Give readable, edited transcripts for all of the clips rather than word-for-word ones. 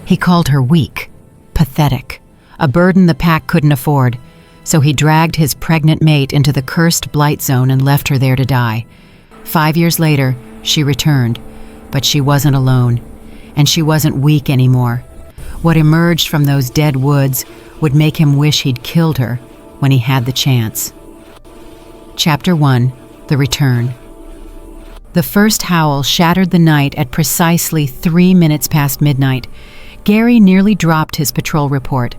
He called her weak, pathetic, a burden the pack couldn't afford, so he dragged his pregnant mate into the cursed blight zone and left her there to die. 5 years later, she returned, but she wasn't alone, and she wasn't weak anymore. What emerged from those dead woods would make him wish he'd killed her when he had the chance. Chapter 1: The Return. The first howl shattered the night at precisely 3 minutes past midnight. Gary nearly dropped his patrol report.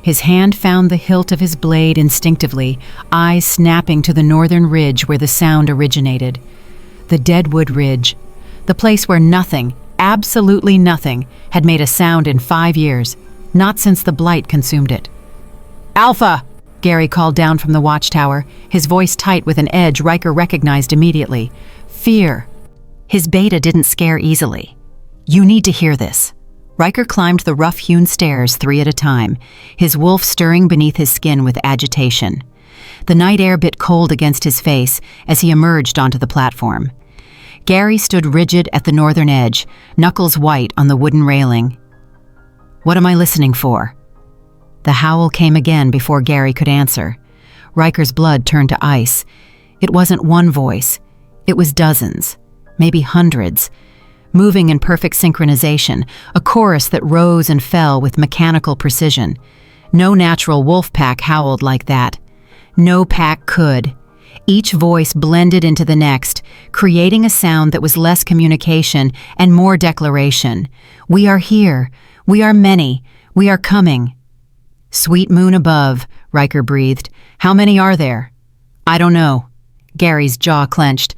His hand found the hilt of his blade instinctively, eyes snapping to the northern ridge where the sound originated. The Deadwood Ridge, the place where nothing, absolutely nothing, had made a sound in 5 years, not since the blight consumed it. "Alpha!" Gary called down from the watchtower, his voice tight with an edge Riker recognized immediately. Fear. His beta didn't scare easily. "You need to hear this." Riker climbed the rough-hewn stairs 3 at a time, his wolf stirring beneath his skin with agitation. The night air bit cold against his face as he emerged onto the platform. Gary stood rigid at the northern edge, knuckles white on the wooden railing. "What am I listening for?" The howl came again before Gary could answer. Riker's blood turned to ice. It wasn't one voice. It was dozens, maybe hundreds, moving in perfect synchronization, a chorus that rose and fell with mechanical precision. No natural wolf pack howled like that. No pack could. Each voice blended into the next, creating a sound that was less communication and more declaration. "We are here. We are many. We are coming." "Sweet moon above," Riker breathed. "How many are there?" "I don't know." Gary's jaw clenched.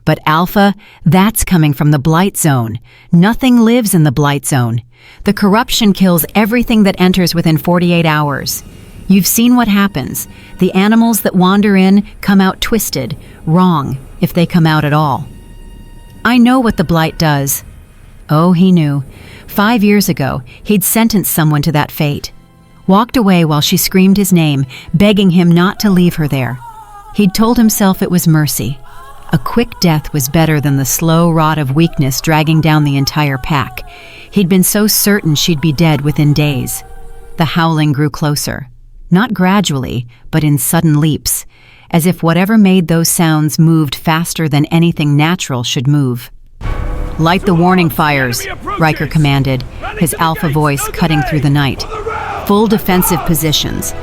"But Alpha, that's coming from the Blight Zone. Nothing lives in the Blight Zone. The corruption kills everything that enters within 48 hours. You've seen what happens. The animals that wander in come out twisted, wrong, if they come out at all." "I know what the Blight does." Oh, he knew. 5 years ago, he'd sentenced someone to that fate. Walked away while she screamed his name, begging him not to leave her there. He'd told himself it was mercy. A quick death was better than the slow rot of weakness dragging down the entire pack. He'd been so certain she'd be dead within days. The howling grew closer. Not gradually, but in sudden leaps, as if whatever made those sounds moved faster than anything natural should move. "Light the warning fires," Riker commanded, his alpha voice cutting through the night. "Full defensive positions.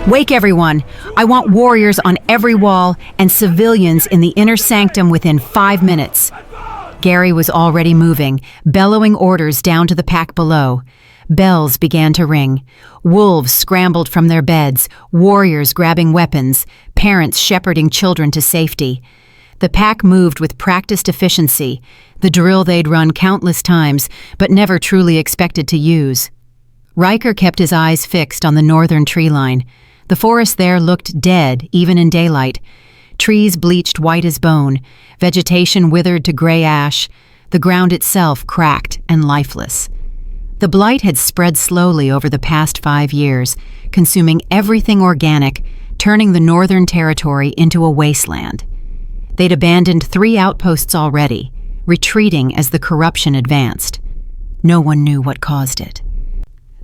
Wake everyone! I want warriors on every wall and civilians in the inner sanctum within 5 minutes." Gary was already moving, bellowing orders down to the pack below. Bells began to ring. Wolves scrambled from their beds, warriors grabbing weapons, parents shepherding children to safety. The pack moved with practiced efficiency, the drill they'd run countless times, but never truly expected to use. Riker kept his eyes fixed on the northern tree line. The forest there looked dead, even in daylight. Trees bleached white as bone, vegetation withered to gray ash, the ground itself cracked and lifeless. The blight had spread slowly over the past 5 years, consuming everything organic, turning the northern territory into a wasteland. They'd abandoned 3 outposts already, retreating as the corruption advanced. No one knew what caused it.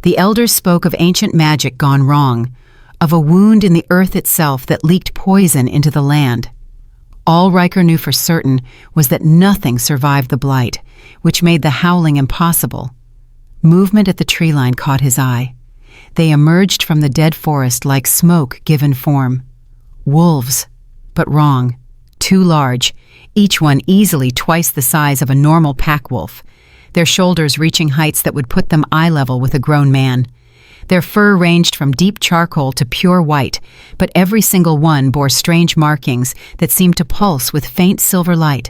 The elders spoke of ancient magic gone wrong, of a wound in the earth itself that leaked poison into the land. All Riker knew for certain was that nothing survived the blight, which made the howling impossible. Movement at the tree line caught his eye. They emerged from the dead forest like smoke given form. Wolves, but wrong. Too large, each one easily twice the size of a normal pack wolf, their shoulders reaching heights that would put them eye level with a grown man. Their fur ranged from deep charcoal to pure white, but every single one bore strange markings that seemed to pulse with faint silver light.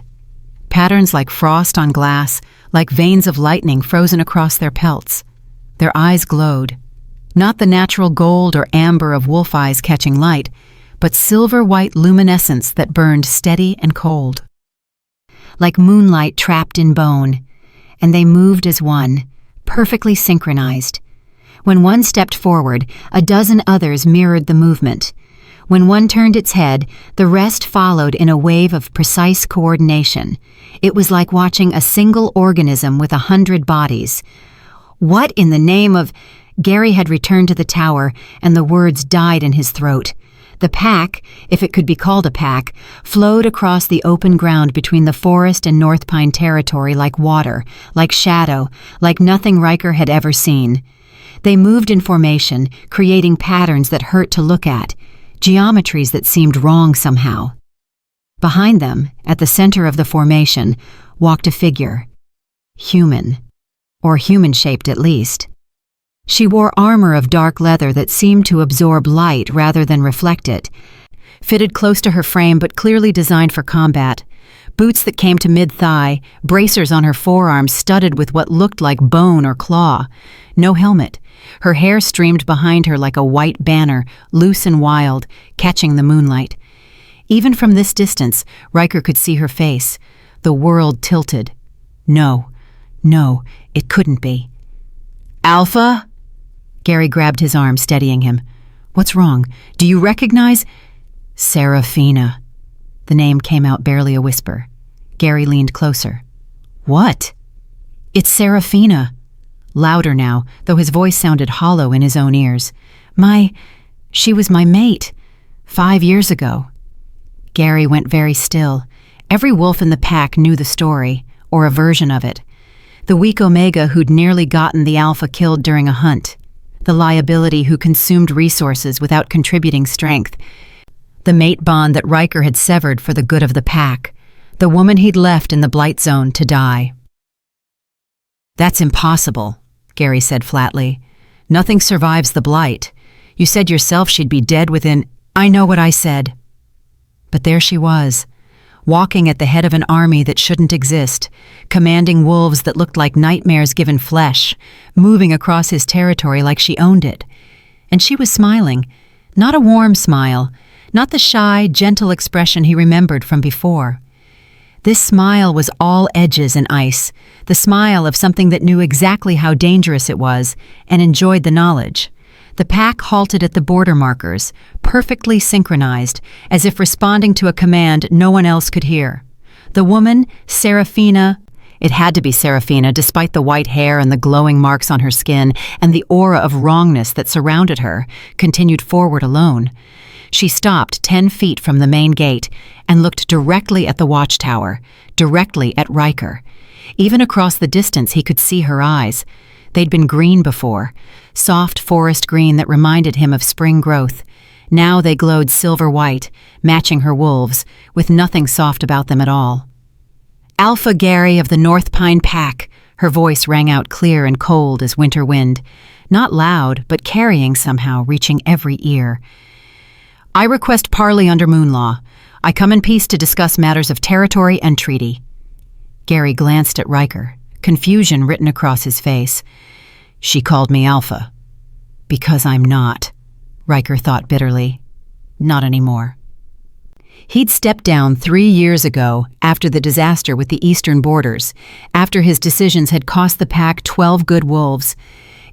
Patterns like frost on glass, like veins of lightning frozen across their pelts. Their eyes glowed. Not the natural gold or amber of wolf eyes catching light, but silver-white luminescence that burned steady and cold. Like moonlight trapped in bone, and they moved as one, perfectly synchronized. When one stepped forward, a dozen others mirrored the movement. When one turned its head, the rest followed in a wave of precise coordination. It was like watching a single organism with 100 bodies. What in the name of— Gary had returned to the tower, and the words died in his throat. The pack, if it could be called a pack, flowed across the open ground between the forest and North Pine territory like water, like shadow, like nothing Riker had ever seen. They moved in formation, creating patterns that hurt to look at, geometries that seemed wrong somehow. Behind them, at the center of the formation, walked a figure. Human. Or human-shaped at least. She wore armor of dark leather that seemed to absorb light rather than reflect it, fitted close to her frame but clearly designed for combat. Boots that came to mid-thigh, bracers on her forearms studded with what looked like bone or claw. No helmet. Her hair streamed behind her like a white banner, loose and wild, catching the moonlight. Even from this distance, Riker could see her face. The world tilted. No, it couldn't be. Alpha? Gary grabbed his arm, steadying him. What's wrong? Do you recognize— Serafina. The name came out barely a whisper. Gary leaned closer. What? It's Serafina. Louder now, though his voice sounded hollow in his own ears. She was my mate. 5 years ago. Gary went very still. Every wolf in the pack knew the story, or a version of it. The weak Omega who'd nearly gotten the Alpha killed during a hunt. The liability who consumed resources without contributing strength. The mate bond that Riker had severed for the good of the pack. The woman he'd left in the Blight Zone to die. That's impossible, Gary said flatly. Nothing survives the Blight. You said yourself she'd be dead within— I know what I said. But there she was, walking at the head of an army that shouldn't exist, commanding wolves that looked like nightmares given flesh, moving across his territory like she owned it. And she was smiling, not a warm smile, not the shy, gentle expression he remembered from before. This smile was all edges and ice, the smile of something that knew exactly how dangerous it was and enjoyed the knowledge. The pack halted at the border markers, perfectly synchronized, as if responding to a command no one else could hear. The woman, Serafina— it had to be Serafina despite the white hair and the glowing marks on her skin and the aura of wrongness that surrounded her— continued forward alone. She stopped 10 feet from the main gate and looked directly at the watchtower, directly at Riker. Even across the distance he could see her eyes. They'd been green before, soft forest green that reminded him of spring growth. Now they glowed silver white, matching her wolves, with nothing soft about them at all. Alpha Gary of the North Pine Pack, her voice rang out clear and cold as winter wind. Not loud, but carrying somehow, reaching every ear. I request parley under moon law. I come in peace to discuss matters of territory and treaty. Gary glanced at Riker, confusion written across his face. She called me Alpha. Because I'm not, Riker thought bitterly. Not anymore. He'd stepped down 3 years ago after the disaster with the eastern borders, after his decisions had cost the pack 12 good wolves.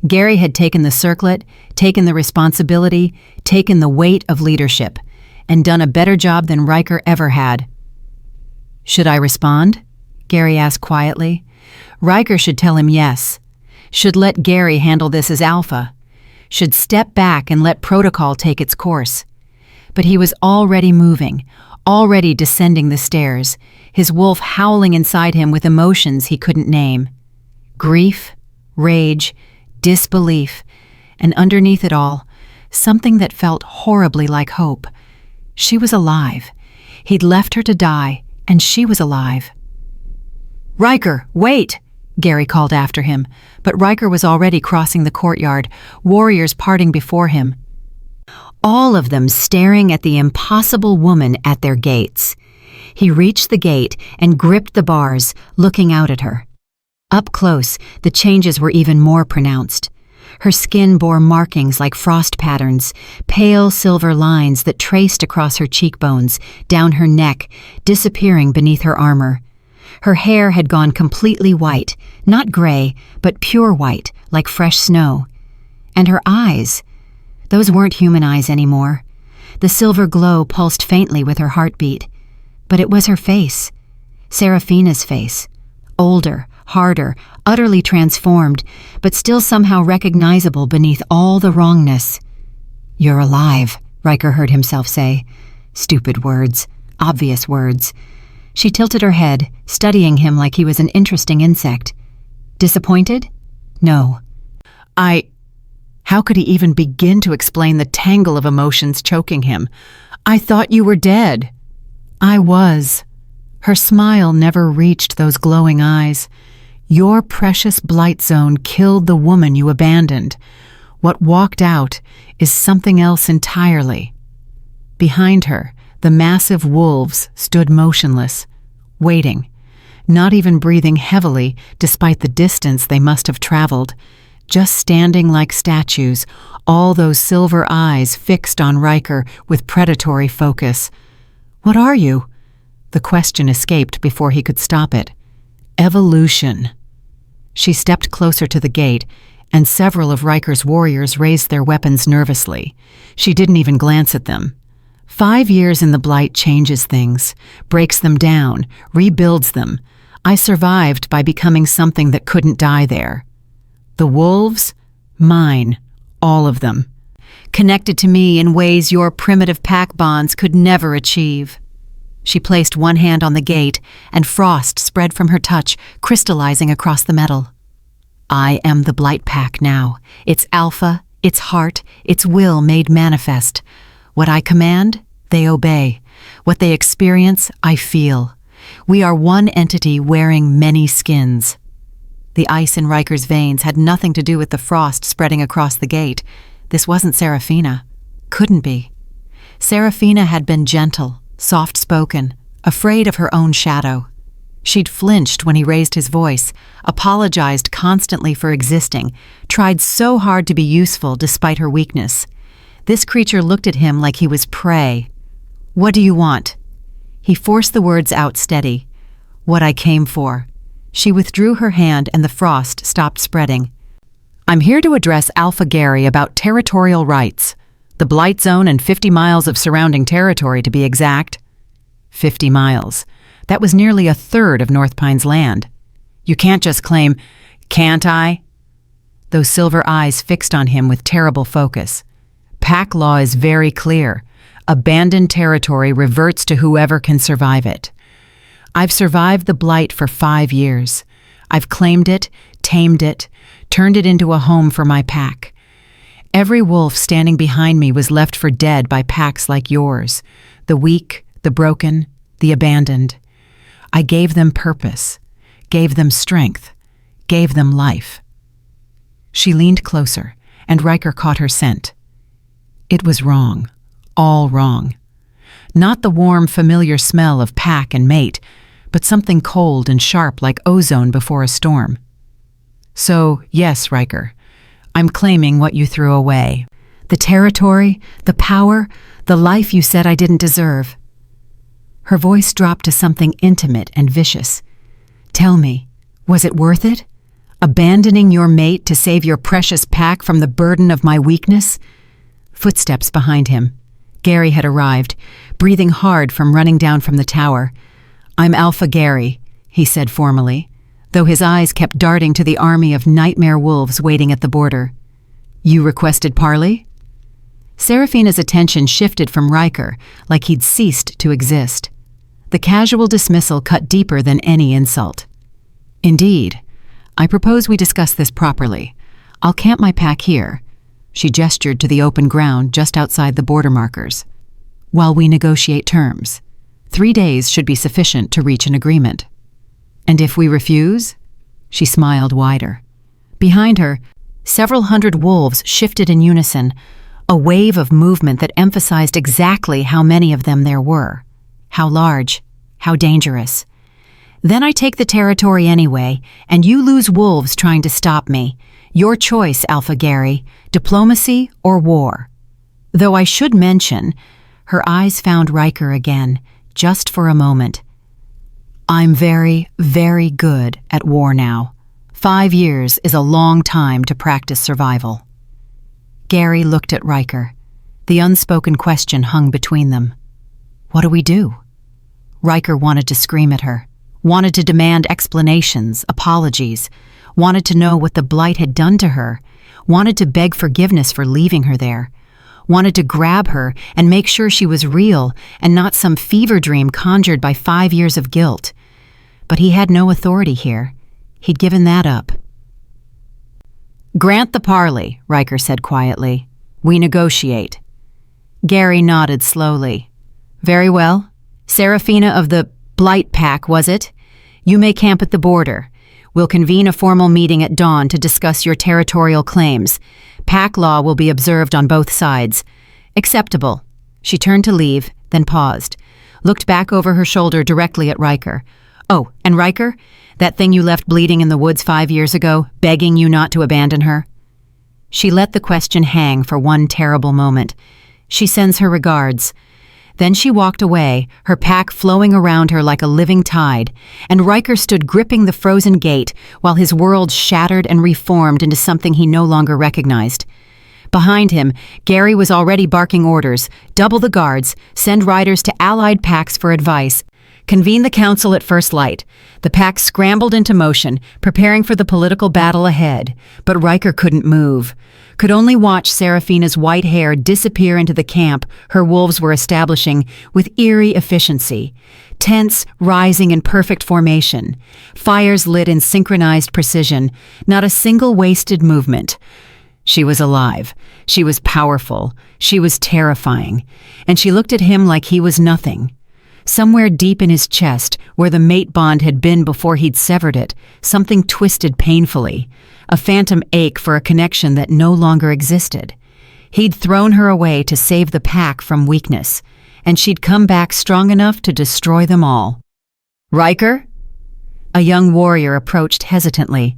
Gary had taken the circlet, taken the responsibility, taken the weight of leadership, and done a better job than Riker ever had. Should I respond? Gary asked quietly. Riker should tell him yes. Should let Gary handle this as Alpha. Should step back and let protocol take its course. But he was already moving, already descending the stairs, his wolf howling inside him with emotions he couldn't name. Grief, rage, disbelief, and underneath it all, something that felt horribly like hope. She was alive. He'd left her to die, and she was alive. Riker, wait! Gary called after him, but Riker was already crossing the courtyard, warriors parting before him. All of them staring at the impossible woman at their gates. He reached the gate and gripped the bars, looking out at her. Up close, the changes were even more pronounced. Her skin bore markings like frost patterns, pale silver lines that traced across her cheekbones, down her neck, disappearing beneath her armor. Her hair had gone completely white, not gray, but pure white, like fresh snow. And her eyes— those weren't human eyes anymore. The silver glow pulsed faintly with her heartbeat. But it was her face. Serafina's face. Older, harder, utterly transformed, but still somehow recognizable beneath all the wrongness. "You're alive," Riker heard himself say. Stupid words, obvious words. She tilted her head, studying him like he was an interesting insect. Disappointed? No. How could he even begin to explain the tangle of emotions choking him? "I thought you were dead." "I was." Her smile never reached those glowing eyes. "Your precious blight zone killed the woman you abandoned. What walked out is something else entirely." Behind her, the massive wolves stood motionless, waiting, not even breathing heavily despite the distance they must have traveled, just standing like statues, all those silver eyes fixed on Riker with predatory focus. "What are you?" The question escaped before he could stop it. "Evolution." She stepped closer to the gate, and several of Riker's warriors raised their weapons nervously. She didn't even glance at them. 5 years in the Blight changes things, breaks them down, rebuilds them. I survived by becoming something that couldn't die there. The wolves? Mine. All of them. Connected to me in ways your primitive pack bonds could never achieve. She placed one hand on the gate, and frost spread from her touch, crystallizing across the metal. I am the Blight Pack now. Its alpha, its heart, its will made manifest. What I command, they obey. What they experience, I feel. We are one entity wearing many skins. The ice in Riker's veins had nothing to do with the frost spreading across the gate. This wasn't Seraphina. Couldn't be. Seraphina had been gentle, soft-spoken, afraid of her own shadow. She'd flinched when he raised his voice, apologized constantly for existing, tried so hard to be useful despite her weakness. This creature looked at him like he was prey. "What do you want?" He forced the words out steady. "What I came for." She withdrew her hand and the frost stopped spreading. "I'm here to address Alpha Gary about territorial rights. The Blight Zone and 50 miles of surrounding territory, to be exact." 50 miles. That was nearly a third of North Pine's land. "You can't just claim..." "Can't I?" Those silver eyes fixed on him with terrible focus. Pack law is very clear. Abandoned territory reverts to whoever can survive it. I've survived the Blight for 5 years. I've claimed it, tamed it, turned it into a home for my pack. Every wolf standing behind me was left for dead by packs like yours. The weak, the broken, the abandoned. I gave them purpose, gave them strength, gave them life. She leaned closer, and Riker caught her scent. It was wrong, all wrong. Not the warm, familiar smell of pack and mate, but something cold and sharp like ozone before a storm. "So, yes, Riker, I'm claiming what you threw away. The territory, the power, the life you said I didn't deserve." Her voice dropped to something intimate and vicious. "Tell me, was it worth it? Abandoning your mate to save your precious pack from the burden of my weakness?" Footsteps behind him. Gary had arrived, breathing hard from running down from the tower. "I'm Alpha Gary," he said formally, though his eyes kept darting to the army of nightmare wolves waiting at the border. "You requested parley?" Seraphina's attention shifted from Riker, like he'd ceased to exist. The casual dismissal cut deeper than any insult. "Indeed. I propose we discuss this properly. I'll camp my pack here." She gestured to the open ground just outside the border markers. "While we negotiate terms. 3 days should be sufficient to reach an agreement." "And if we refuse?" She smiled wider. Behind her, several hundred wolves shifted in unison, a wave of movement that emphasized exactly how many of them there were. How large, how dangerous. "Then I take the territory anyway, and you lose wolves trying to stop me. Your choice, Alpha Gary, diplomacy or war." Though I should mention, her eyes found Riker again, just for a moment. "I'm very, very good at war now. 5 years is a long time to practice survival." Gary looked at Riker. The unspoken question hung between them. "What do we do?" Riker wanted to scream at her. wanted to demand explanations, apologies, wanted to know what the blight had done to her, wanted to beg forgiveness for leaving her there, wanted to grab her and make sure she was real and not some fever dream conjured by 5 years of guilt. But he had no authority here. He'd given that up. "Grant the parley," Riker said quietly. "We negotiate." Gary nodded slowly. "Very well. Serafina of the Blight Pack, was it? You may camp at the border. We'll convene a formal meeting at dawn to discuss your territorial claims. Pack law will be observed on both sides." "Acceptable." She turned to leave, then paused, looked back over her shoulder directly at Riker. "Oh, and Riker, that thing you left bleeding in the woods 5 years ago, begging you not to abandon her?" She let the question hang for one terrible moment. "She sends her regards." Then she walked away, her pack flowing around her like a living tide, and Riker stood gripping the frozen gate while his world shattered and reformed into something he no longer recognized. Behind him, Gary was already barking orders: double the guards, send riders to allied packs for advice, convene the council at first light. The pack scrambled into motion, preparing for the political battle ahead, but Riker couldn't move. Could only watch Serafina's white hair disappear into the camp her wolves were establishing with eerie efficiency. Tents rising in perfect formation. Fires lit in synchronized precision. Not a single wasted movement. She was alive. She was powerful. She was terrifying. And she looked at him like he was nothing. Somewhere deep in his chest, where the mate bond had been before he'd severed it, something twisted painfully. A phantom ache for a connection that no longer existed. He'd thrown her away to save the pack from weakness, and she'd come back strong enough to destroy them all. "Riker?" A young warrior approached hesitantly.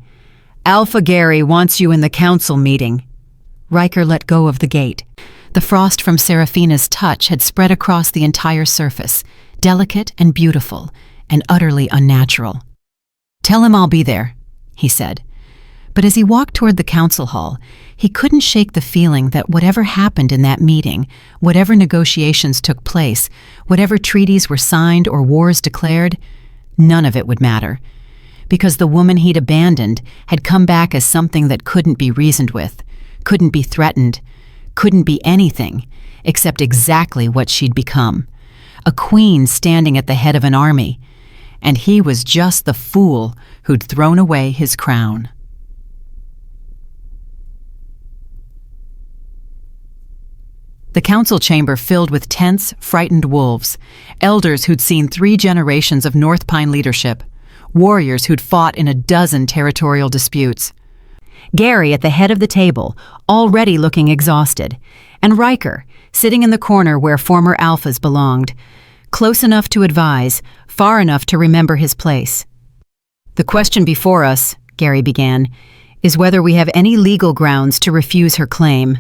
"Alpha Gary wants you in the council meeting." Riker let go of the gate. The frost from Serafina's touch had spread across the entire surface, delicate and beautiful, and utterly unnatural. "Tell him I'll be there," he said. But as he walked toward the council hall, he couldn't shake the feeling that whatever happened in that meeting, whatever negotiations took place, whatever treaties were signed or wars declared, none of it would matter. Because the woman he'd abandoned had come back as something that couldn't be reasoned with, couldn't be threatened, couldn't be anything except exactly what she'd become. A queen standing at the head of an army. And he was just the fool who'd thrown away his crown. The council chamber filled with tense, frightened wolves, elders who'd seen 3 generations of North Pine leadership, warriors who'd fought in a dozen territorial disputes. Gary at the head of the table, already looking exhausted, and Riker, sitting in the corner where former alphas belonged, close enough to advise, far enough to remember his place. "The question before us," Gary began, "is whether we have any legal grounds to refuse her claim."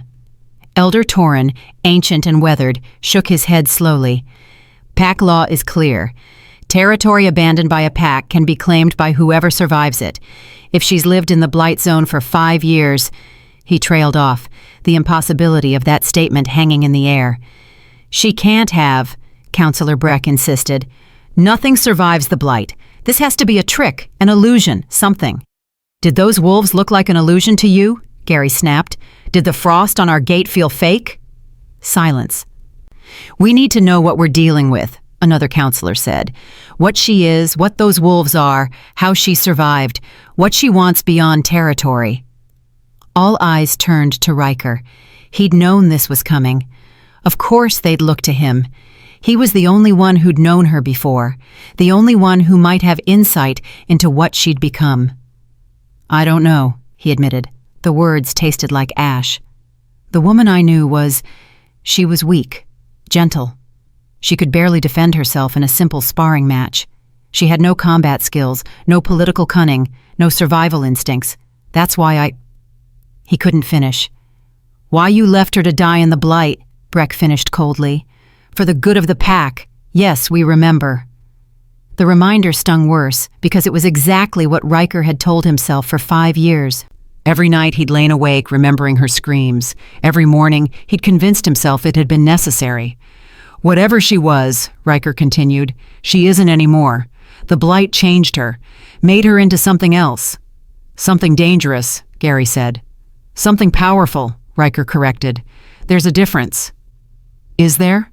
Elder Torin, ancient and weathered, shook his head slowly. "Pack law is clear. Territory abandoned by a pack can be claimed by whoever survives it. If she's lived in the Blight Zone for 5 years..." He trailed off, the impossibility of that statement hanging in the air. "She can't have," Counselor Breck insisted. "Nothing survives the Blight. This has to be a trick, an illusion, something." "Did those wolves look like an illusion to you?" Gary snapped. "Did the frost on our gate feel fake?" Silence. "We need to know what we're dealing with," another counselor said. "What she is, what those wolves are, how she survived, what she wants beyond territory." All eyes turned to Riker. He'd known this was coming. Of course they'd look to him. He was the only one who'd known her before, the only one who might have insight into what she'd become. "I don't know," he admitted. The words tasted like ash. "The woman I knew she was weak, gentle. She could barely defend herself in a simple sparring match. She had no combat skills, no political cunning, no survival instincts. That's why He couldn't finish. "Why you left her to die in the Blight," Breck finished coldly. "For the good of the pack. Yes, we remember." The reminder stung worse, because it was exactly what Riker had told himself for 5 years. Every night he'd lain awake remembering her screams. Every morning he'd convinced himself it had been necessary. "Whatever she was," Riker continued, "she isn't anymore. The blight changed her, made her into something else. Something dangerous, Gary said. Something powerful, Riker corrected. There's a difference. Is there?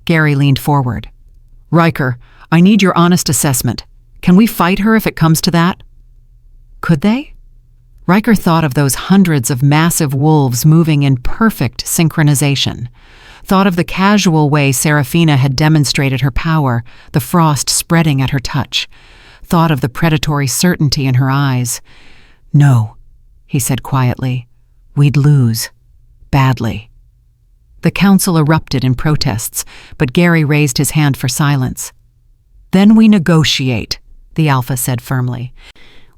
Gary leaned forward. Riker, I need your honest assessment. Can we fight her if it comes to that? Could they? Riker thought of those hundreds of massive wolves moving in perfect synchronization. Thought of the casual way Serafina had demonstrated her power, the frost spreading at her touch. Thought of the predatory certainty in her eyes. No, he said quietly. We'd lose. Badly. The council erupted in protests, but Gary raised his hand for silence. Then we negotiate, the Alpha said firmly.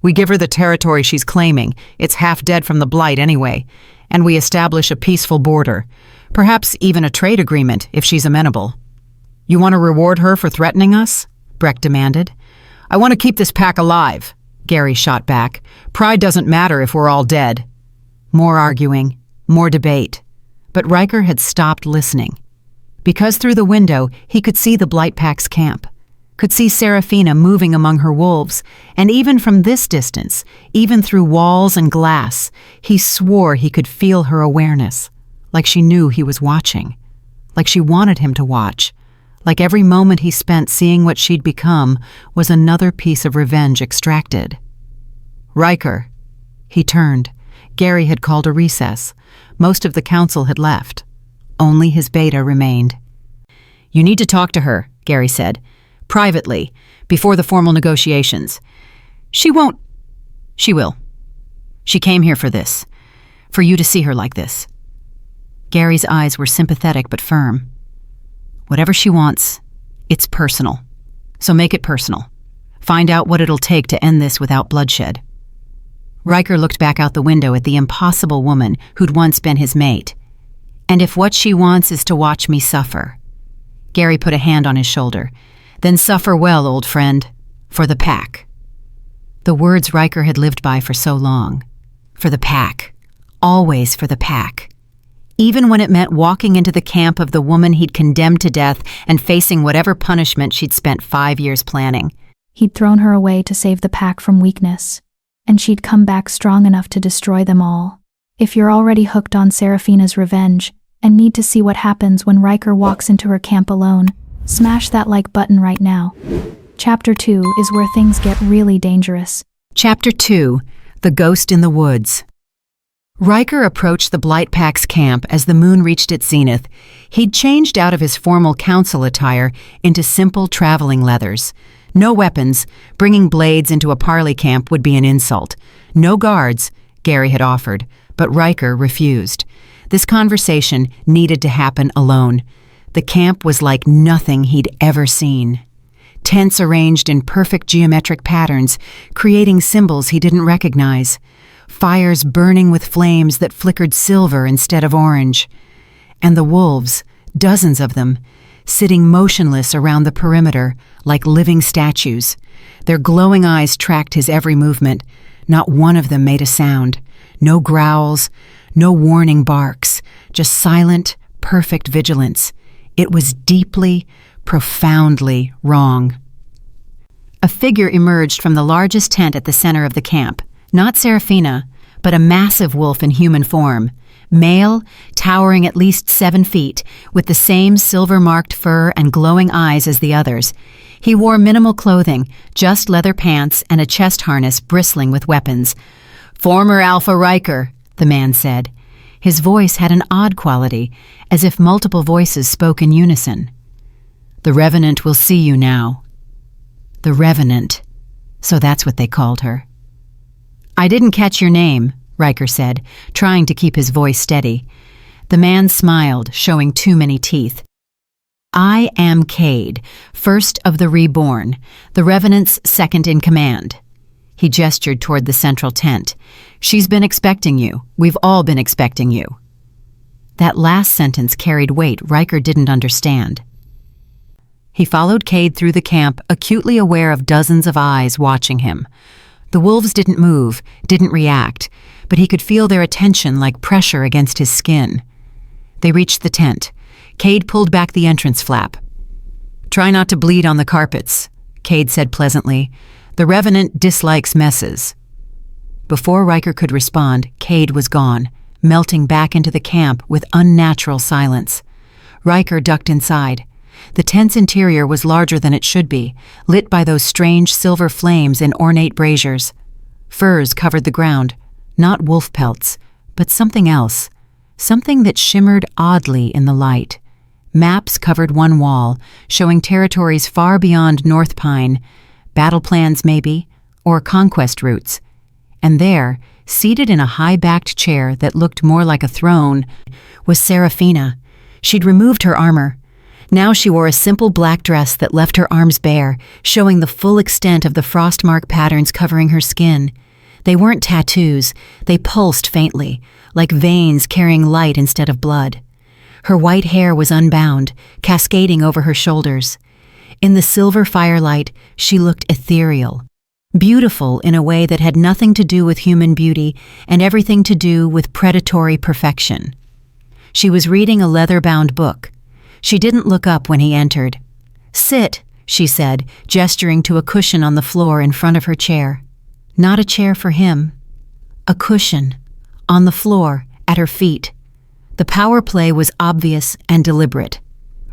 We give her the territory she's claiming. It's half dead from the blight anyway. And we establish a peaceful border. Perhaps even a trade agreement if she's amenable. You want to reward her for threatening us? Breck demanded. I want to keep this pack alive, Gary shot back. Pride doesn't matter if we're all dead. More arguing, more debate. But Riker had stopped listening. Because through the window, he could see the blight pack's camp. Could see Serafina moving among her wolves, and even from this distance, even through walls and glass, he swore he could feel her awareness, like she knew he was watching, like she wanted him to watch, like every moment he spent seeing what she'd become was another piece of revenge extracted. Riker. He turned. Gary had called a recess. Most of the council had left. Only his beta remained. You need to talk to her, Gary said. Privately, before the formal negotiations. She won't. She will. She came here for this. For you to see her like this. Gary's eyes were sympathetic but firm. Whatever she wants, it's personal. So make it personal. Find out what it'll take to end this without bloodshed. Riker looked back out the window at the impossible woman who'd once been his mate. And if what she wants is to watch me suffer. Gary put a hand on his shoulder. Then suffer well, old friend, for the pack. The words Riker had lived by for so long. For the pack. Always for the pack. Even when it meant walking into the camp of the woman he'd condemned to death and facing whatever punishment she'd spent 5 years planning. He'd thrown her away to save the pack from weakness, and she'd come back strong enough to destroy them all. If you're already hooked on Serafina's revenge and need to see what happens when Riker walks into her camp alone, smash that like button right now. Chapter 2 is where things get really dangerous. Chapter 2, The Ghost in the Woods. Riker approached the Blight Pack's camp as the moon reached its zenith. He'd changed out of his formal council attire into simple traveling leathers. No weapons. Bringing blades into a parley camp would be an insult. No guards, Gary had offered, but Riker refused. This conversation needed to happen alone. The camp was like nothing he'd ever seen. Tents arranged in perfect geometric patterns, creating symbols he didn't recognize. Fires burning with flames that flickered silver instead of orange. And the wolves, dozens of them, sitting motionless around the perimeter like living statues. Their glowing eyes tracked his every movement. Not one of them made a sound. No growls, no warning barks, just silent, perfect vigilance. It was deeply, profoundly wrong. A figure emerged from the largest tent at the center of the camp. Not Serafina, but a massive wolf in human form. Male, towering at least 7 feet, with the same silver-marked fur and glowing eyes as the others. He wore minimal clothing, just leather pants and a chest harness bristling with weapons. "Former Alpha Riker," the man said. His voice had an odd quality, as if multiple voices spoke in unison. "The Revenant will see you now." The Revenant. So that's what they called her. "I didn't catch your name," Riker said, trying to keep his voice steady. The man smiled, showing too many teeth. "I am Cade, first of the Reborn, the Revenant's second in command." He gestured toward the central tent. "She's been expecting you. We've all been expecting you." That last sentence carried weight Riker didn't understand. He followed Cade through the camp, acutely aware of dozens of eyes watching him. The wolves didn't move, didn't react, but he could feel their attention like pressure against his skin. They reached the tent. Cade pulled back the entrance flap. "Try not to bleed on the carpets," Cade said pleasantly. "The Revenant dislikes messes." Before Riker could respond, Cade was gone, melting back into the camp with unnatural silence. Riker ducked inside. The tent's interior was larger than it should be, lit by those strange silver flames in ornate braziers. Furs covered the ground, not wolf pelts, but something else, something that shimmered oddly in the light. Maps covered one wall, showing territories far beyond North Pine, battle plans maybe, or conquest routes. And there, seated in a high-backed chair that looked more like a throne, was Seraphina. She'd removed her armor. Now she wore a simple black dress that left her arms bare, showing the full extent of the frostmark patterns covering her skin. They weren't tattoos, they pulsed faintly, like veins carrying light instead of blood. Her white hair was unbound, cascading over her shoulders. In the silver firelight, she looked ethereal, beautiful in a way that had nothing to do with human beauty and everything to do with predatory perfection. She was reading a leather-bound book. She didn't look up when he entered. "Sit," she said, gesturing to a cushion on the floor in front of her chair. Not a chair for him. A cushion, on the floor, at her feet. The power play was obvious and deliberate.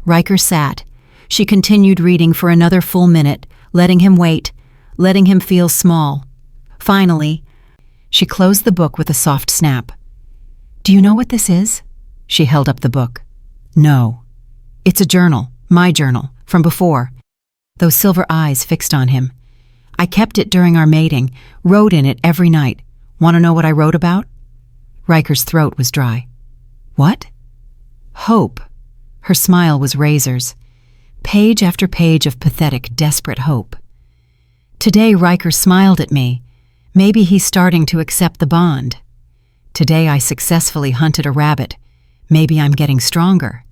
Riker sat. She continued reading for another full minute, letting him wait, letting him feel small. Finally, she closed the book with a soft snap. "Do you know what this is?" She held up the book. "No." "It's a journal, my journal, from before." Those silver eyes fixed on him. "I kept it during our mating, wrote in it every night. Want to know what I wrote about?" Riker's throat was dry. "What?" "Hope." Her smile was razors. Page after page of pathetic, desperate hope. Today Riker smiled at me. Maybe he's starting to accept the bond. Today I successfully hunted a rabbit. Maybe I'm getting stronger.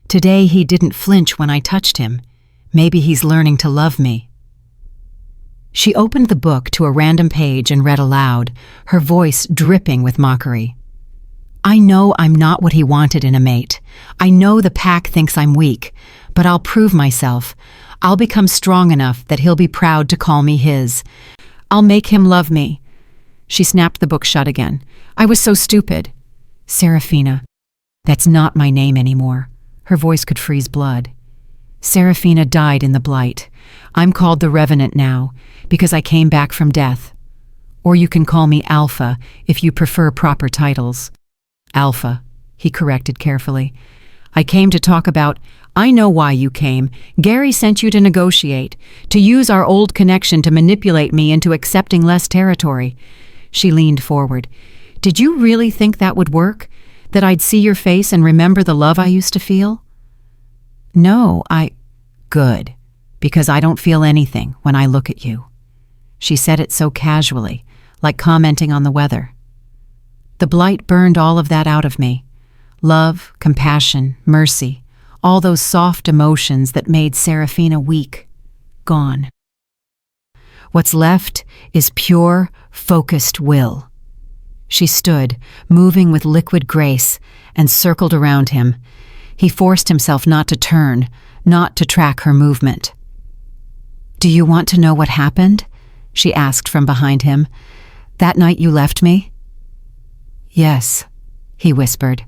Today he didn't flinch when I touched him. Maybe he's learning to love me. She opened the book to a random page and read aloud, her voice dripping with mockery. "I know I'm not what he wanted in a mate. I know the pack thinks I'm weak, but I'll prove myself. I'll become strong enough that he'll be proud to call me his. I'll make him love me." She snapped the book shut again. "I was so stupid." "Seraphina. That's not my name anymore." Her voice could freeze blood. "Seraphina died in the Blight. I'm called the Revenant now, because I came back from death. Or you can call me Alpha, if you prefer proper titles." "Alpha," he corrected carefully. "I came to talk about— I know why you came. Gary sent you to negotiate, to use our old connection to manipulate me into accepting less territory." She leaned forward. "Did you really think that would work? That I'd see your face and remember the love I used to feel?" "No, Good, because I don't feel anything when I look at you." She said it so casually, like commenting on the weather. The Blight burned all of that out of me. Love, compassion, mercy, all those soft emotions that made Seraphina weak. Gone. What's left is pure, focused will. She stood, moving with liquid grace, and circled around him. He forced himself not to turn, not to track her movement. "Do you want to know what happened?" she asked from behind him. "That night you left me?" "Yes," he whispered.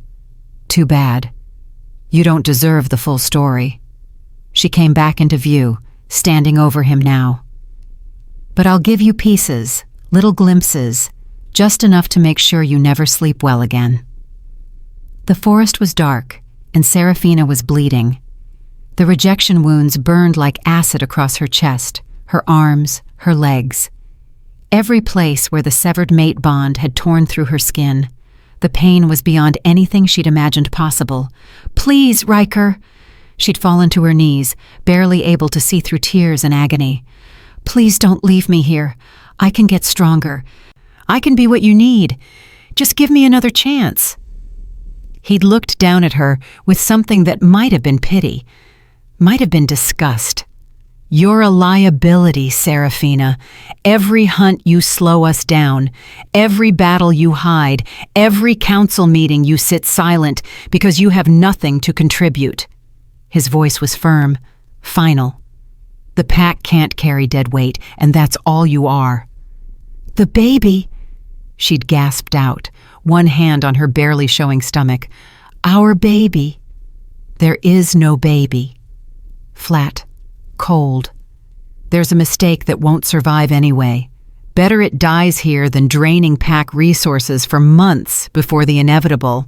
"Too bad. You don't deserve the full story." She came back into view, standing over him now. "But I'll give you pieces, little glimpses, just enough to make sure you never sleep well again." The forest was dark, and Seraphina was bleeding. The rejection wounds burned like acid across her chest, her arms, her legs. Every place where the severed mate bond had torn through her skin. The pain was beyond anything she'd imagined possible. "Please, Riker!" She'd fallen to her knees, barely able to see through tears and agony. "Please don't leave me here. I can get stronger. I can be what you need. Just give me another chance." He'd looked down at her with something that might have been pity, might have been disgust. "You're a liability, Seraphina. Every hunt you slow us down, every battle you hide, every council meeting you sit silent because you have nothing to contribute." His voice was firm, final. The pack can't carry dead weight, and that's all you are." "The baby," she'd gasped out, one hand on her barely showing stomach. "Our baby." "There is no baby." Flat. Cold. "There's a mistake that won't survive anyway. Better it dies here than draining pack resources for months before the inevitable."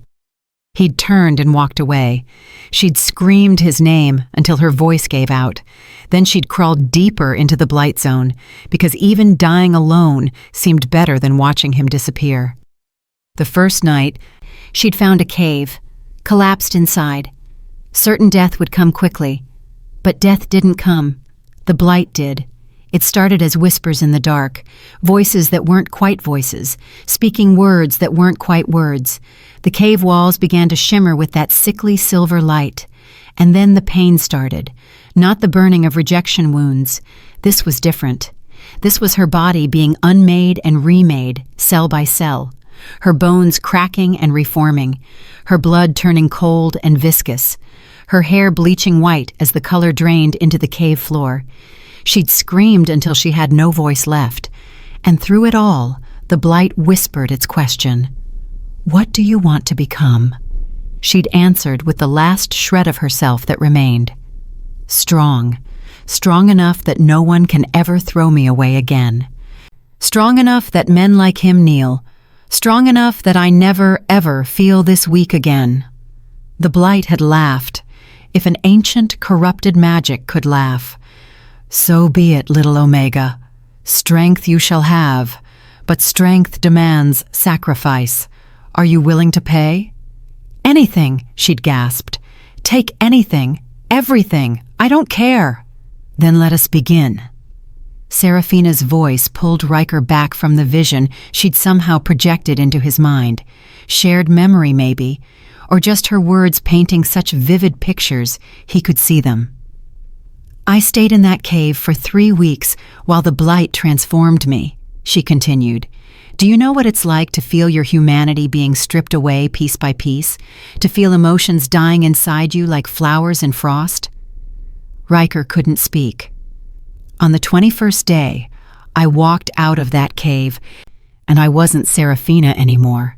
He'd turned and walked away. She'd screamed his name until her voice gave out. Then she'd crawled deeper into the blight zone, because even dying alone seemed better than watching him disappear. The first night, she'd found a cave, collapsed inside. Certain death would come quickly. But death didn't come. The blight did. It started as whispers in the dark, voices that weren't quite voices, speaking words that weren't quite words. The cave walls began to shimmer with that sickly silver light. And then the pain started, not the burning of rejection wounds. This was different. This was her body being unmade and remade, cell by cell. Her bones cracking and reforming, her blood turning cold and viscous, her hair bleaching white as the color drained into the cave floor. She'd screamed until she had no voice left, and through it all, the blight whispered its question. "What do you want to become?" She'd answered with the last shred of herself that remained. "Strong. Strong enough that no one can ever throw me away again. Strong enough that men like him kneel. Strong enough that I never, ever feel this weak again." The blight had laughed. If an ancient, corrupted magic could laugh. "So be it, little Omega. Strength you shall have, but strength demands sacrifice. Are you willing to pay?" "Anything," she'd gasped. "Take anything, everything. I don't care." "Then let us begin." Seraphina's voice pulled Riker back from the vision she'd somehow projected into his mind. Shared memory, maybe, or just her words painting such vivid pictures he could see them. "I stayed in that cave for 3 weeks while the blight transformed me," she continued. "Do you know what it's like to feel your humanity being stripped away piece by piece? To feel emotions dying inside you like flowers in frost?" Riker couldn't speak. "On the 21st day, I walked out of that cave, and I wasn't Seraphina anymore."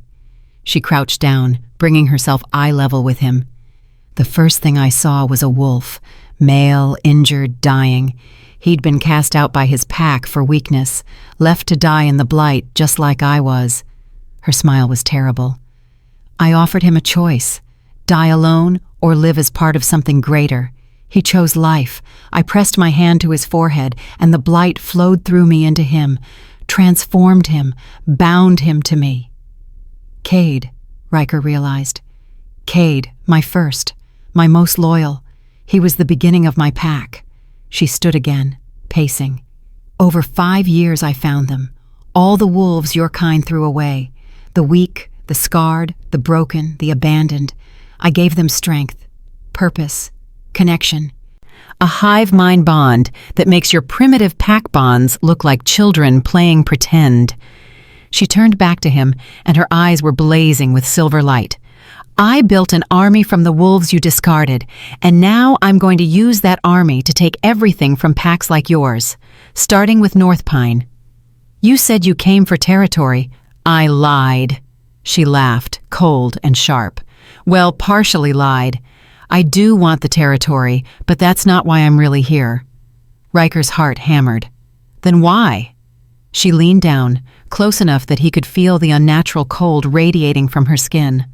She crouched down, bringing herself eye level with him. "The first thing I saw was a wolf, male, injured, dying. He'd been cast out by his pack for weakness, left to die in the blight just like I was." Her smile was terrible. "I offered him a choice, die alone or live as part of something greater. He chose life. I pressed my hand to his forehead, and the blight flowed through me into him, transformed him, bound him to me." Cade, Riker realized. Cade, my first, my most loyal. He was the beginning of my pack. She stood again, pacing. "Over 5 years I found them. All the wolves your kind threw away. The weak, the scarred, the broken, the abandoned. I gave them strength, purpose, connection. A hive mind bond that makes your primitive pack bonds look like children playing pretend." She turned back to him, and her eyes were blazing with silver light. "I built an army from the wolves you discarded, and now I'm going to use that army to take everything from packs like yours, starting with North Pine. You said you came for territory. I lied." She laughed, cold and sharp. "Well, partially lied. I do want the territory, but that's not why I'm really here." Riker's heart hammered. "Then why?" She leaned down, close enough that he could feel the unnatural cold radiating from her skin.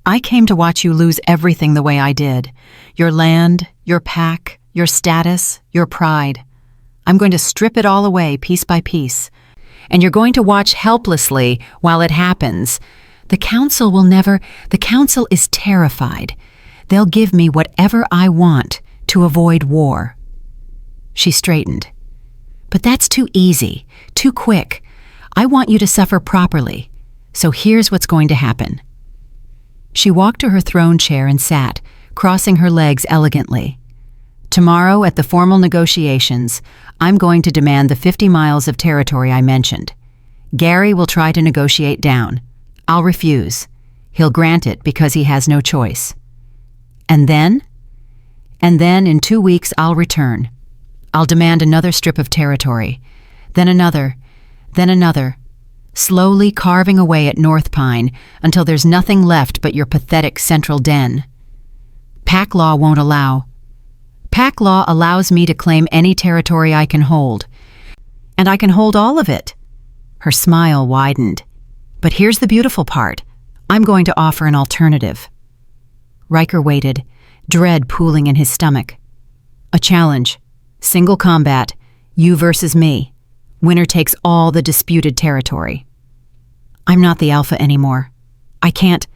"I came to watch you lose everything the way I did. Your land, your pack, your status, your pride. I'm going to strip it all away piece by piece. And you're going to watch helplessly while it happens. The Council is terrified. They'll give me whatever I want to avoid war." She straightened. "But that's too easy, too quick. I want you to suffer properly. So here's what's going to happen." She walked to her throne chair and sat, crossing her legs elegantly. "Tomorrow at the formal negotiations, I'm going to demand the 50 miles of territory I mentioned. Gary will try to negotiate down. I'll refuse. He'll grant it because he has no choice. And then in 2 weeks I'll return. I'll demand another strip of territory. Then another, slowly carving away at North Pine until there's nothing left but your pathetic central den. Pack law won't allow. Pack law allows me to claim any territory I can hold. And I can hold all of it. Her smile widened. But here's the beautiful part. I'm going to offer an alternative. Riker waited, dread pooling in his stomach. A challenge. Single combat. You versus me. Winner takes all the disputed territory. I'm not the alpha anymore. I can't.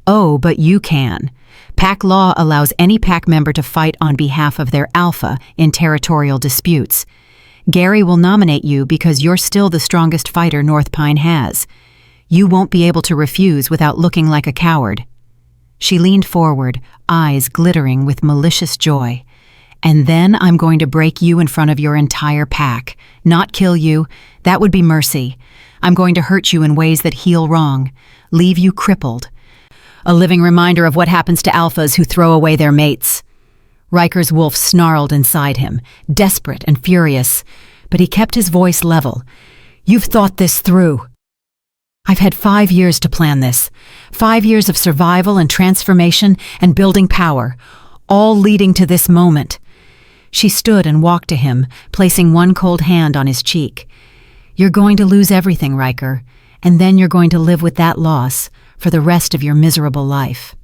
Oh, but you can. Pack law allows any pack member to fight on behalf of their alpha in territorial disputes. Gary will nominate you because you're still the strongest fighter North Pine has. You won't be able to refuse without looking like a coward. She leaned forward, eyes glittering with malicious joy. And then I'm going to break you in front of your entire pack. Not kill you. That would be mercy. I'm going to hurt you in ways that heal wrong, leave you crippled. A living reminder of what happens to alphas who throw away their mates. Riker's wolf snarled inside him, desperate and furious, but he kept his voice level. You've thought this through. I've had 5 years to plan this. 5 years of survival and transformation and building power, all leading to this moment. She stood and walked to him, placing one cold hand on his cheek. You're going to lose everything, Riker, and then you're going to live with that loss for the rest of your miserable life.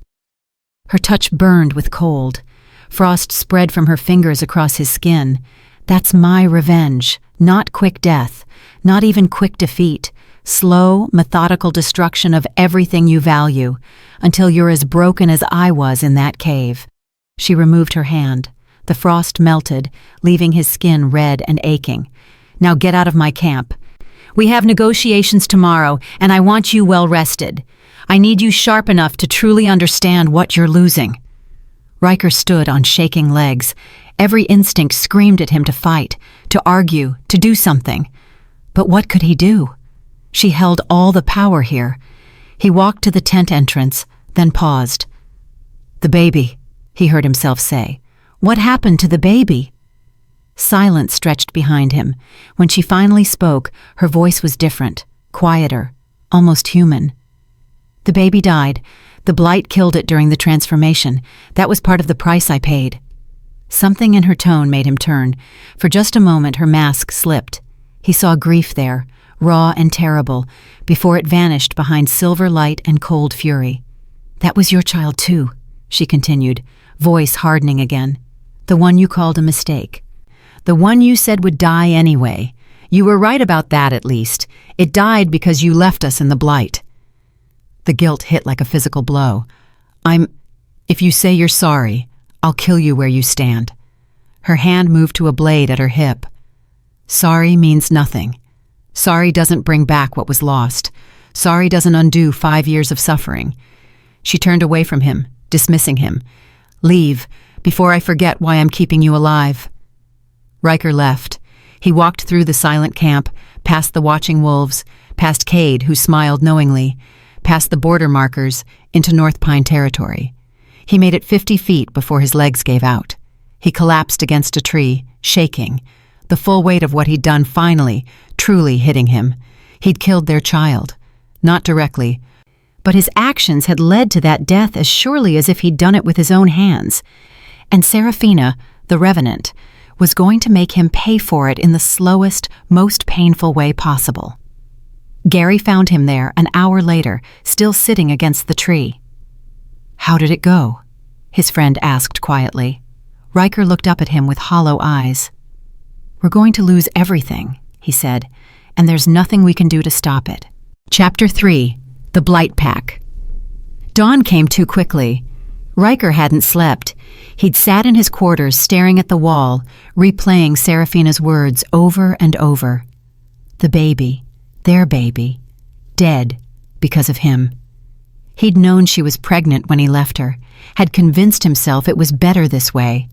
Her touch burned with cold. Frost spread from her fingers across his skin. That's my revenge, not quick death, not even quick defeat. Slow, methodical destruction of everything you value, until you're as broken as I was in that cave. She removed her hand. The frost melted, leaving his skin red and aching. Now get out of my camp. We have negotiations tomorrow, and I want you well rested. I need you sharp enough to truly understand what you're losing. Riker stood on shaking legs. Every instinct screamed at him to fight, to argue, to do something. But what could he do? She held all the power here. He walked to the tent entrance, then paused. The baby, he heard himself say. What happened to the baby? Silence stretched behind him. When she finally spoke, her voice was different, quieter, almost human. The baby died. The blight killed it during the transformation. That was part of the price I paid. Something in her tone made him turn. For just a moment, her mask slipped. He saw grief there, raw and terrible, before it vanished behind silver light and cold fury. That was your child too, she continued, voice hardening again. The one you called a mistake. The one you said would die anyway. You were right about that, at least. It died because you left us in the blight. The guilt hit like a physical blow. If you say you're sorry, I'll kill you where you stand. Her hand moved to a blade at her hip. Sorry means nothing. Sorry doesn't bring back what was lost. Sorry doesn't undo 5 years of suffering. She turned away from him, dismissing him. Leave, before I forget why I'm keeping you alive. Riker left. He walked through the silent camp, past the watching wolves, past Cade, who smiled knowingly, past the border markers, into North Pine territory. He made it 50 feet before his legs gave out. He collapsed against a tree, shaking, the full weight of what he'd done finally, truly hitting him. He'd killed their child. Not directly, but his actions had led to that death as surely as if he'd done it with his own hands. And Seraphina, the Revenant, was going to make him pay for it in the slowest, most painful way possible. Gary found him there an hour later, still sitting against the tree. How did it go? His friend asked quietly. Riker looked up at him with hollow eyes. We're going to lose everything, he said, and there's nothing we can do to stop it. Chapter 3. The Blight Pack. Dawn came too quickly. Riker hadn't slept. He'd sat in his quarters staring at the wall, replaying Seraphina's words over and over. The baby, their baby, dead because of him. He'd known she was pregnant when he left her, had convinced himself it was better this way.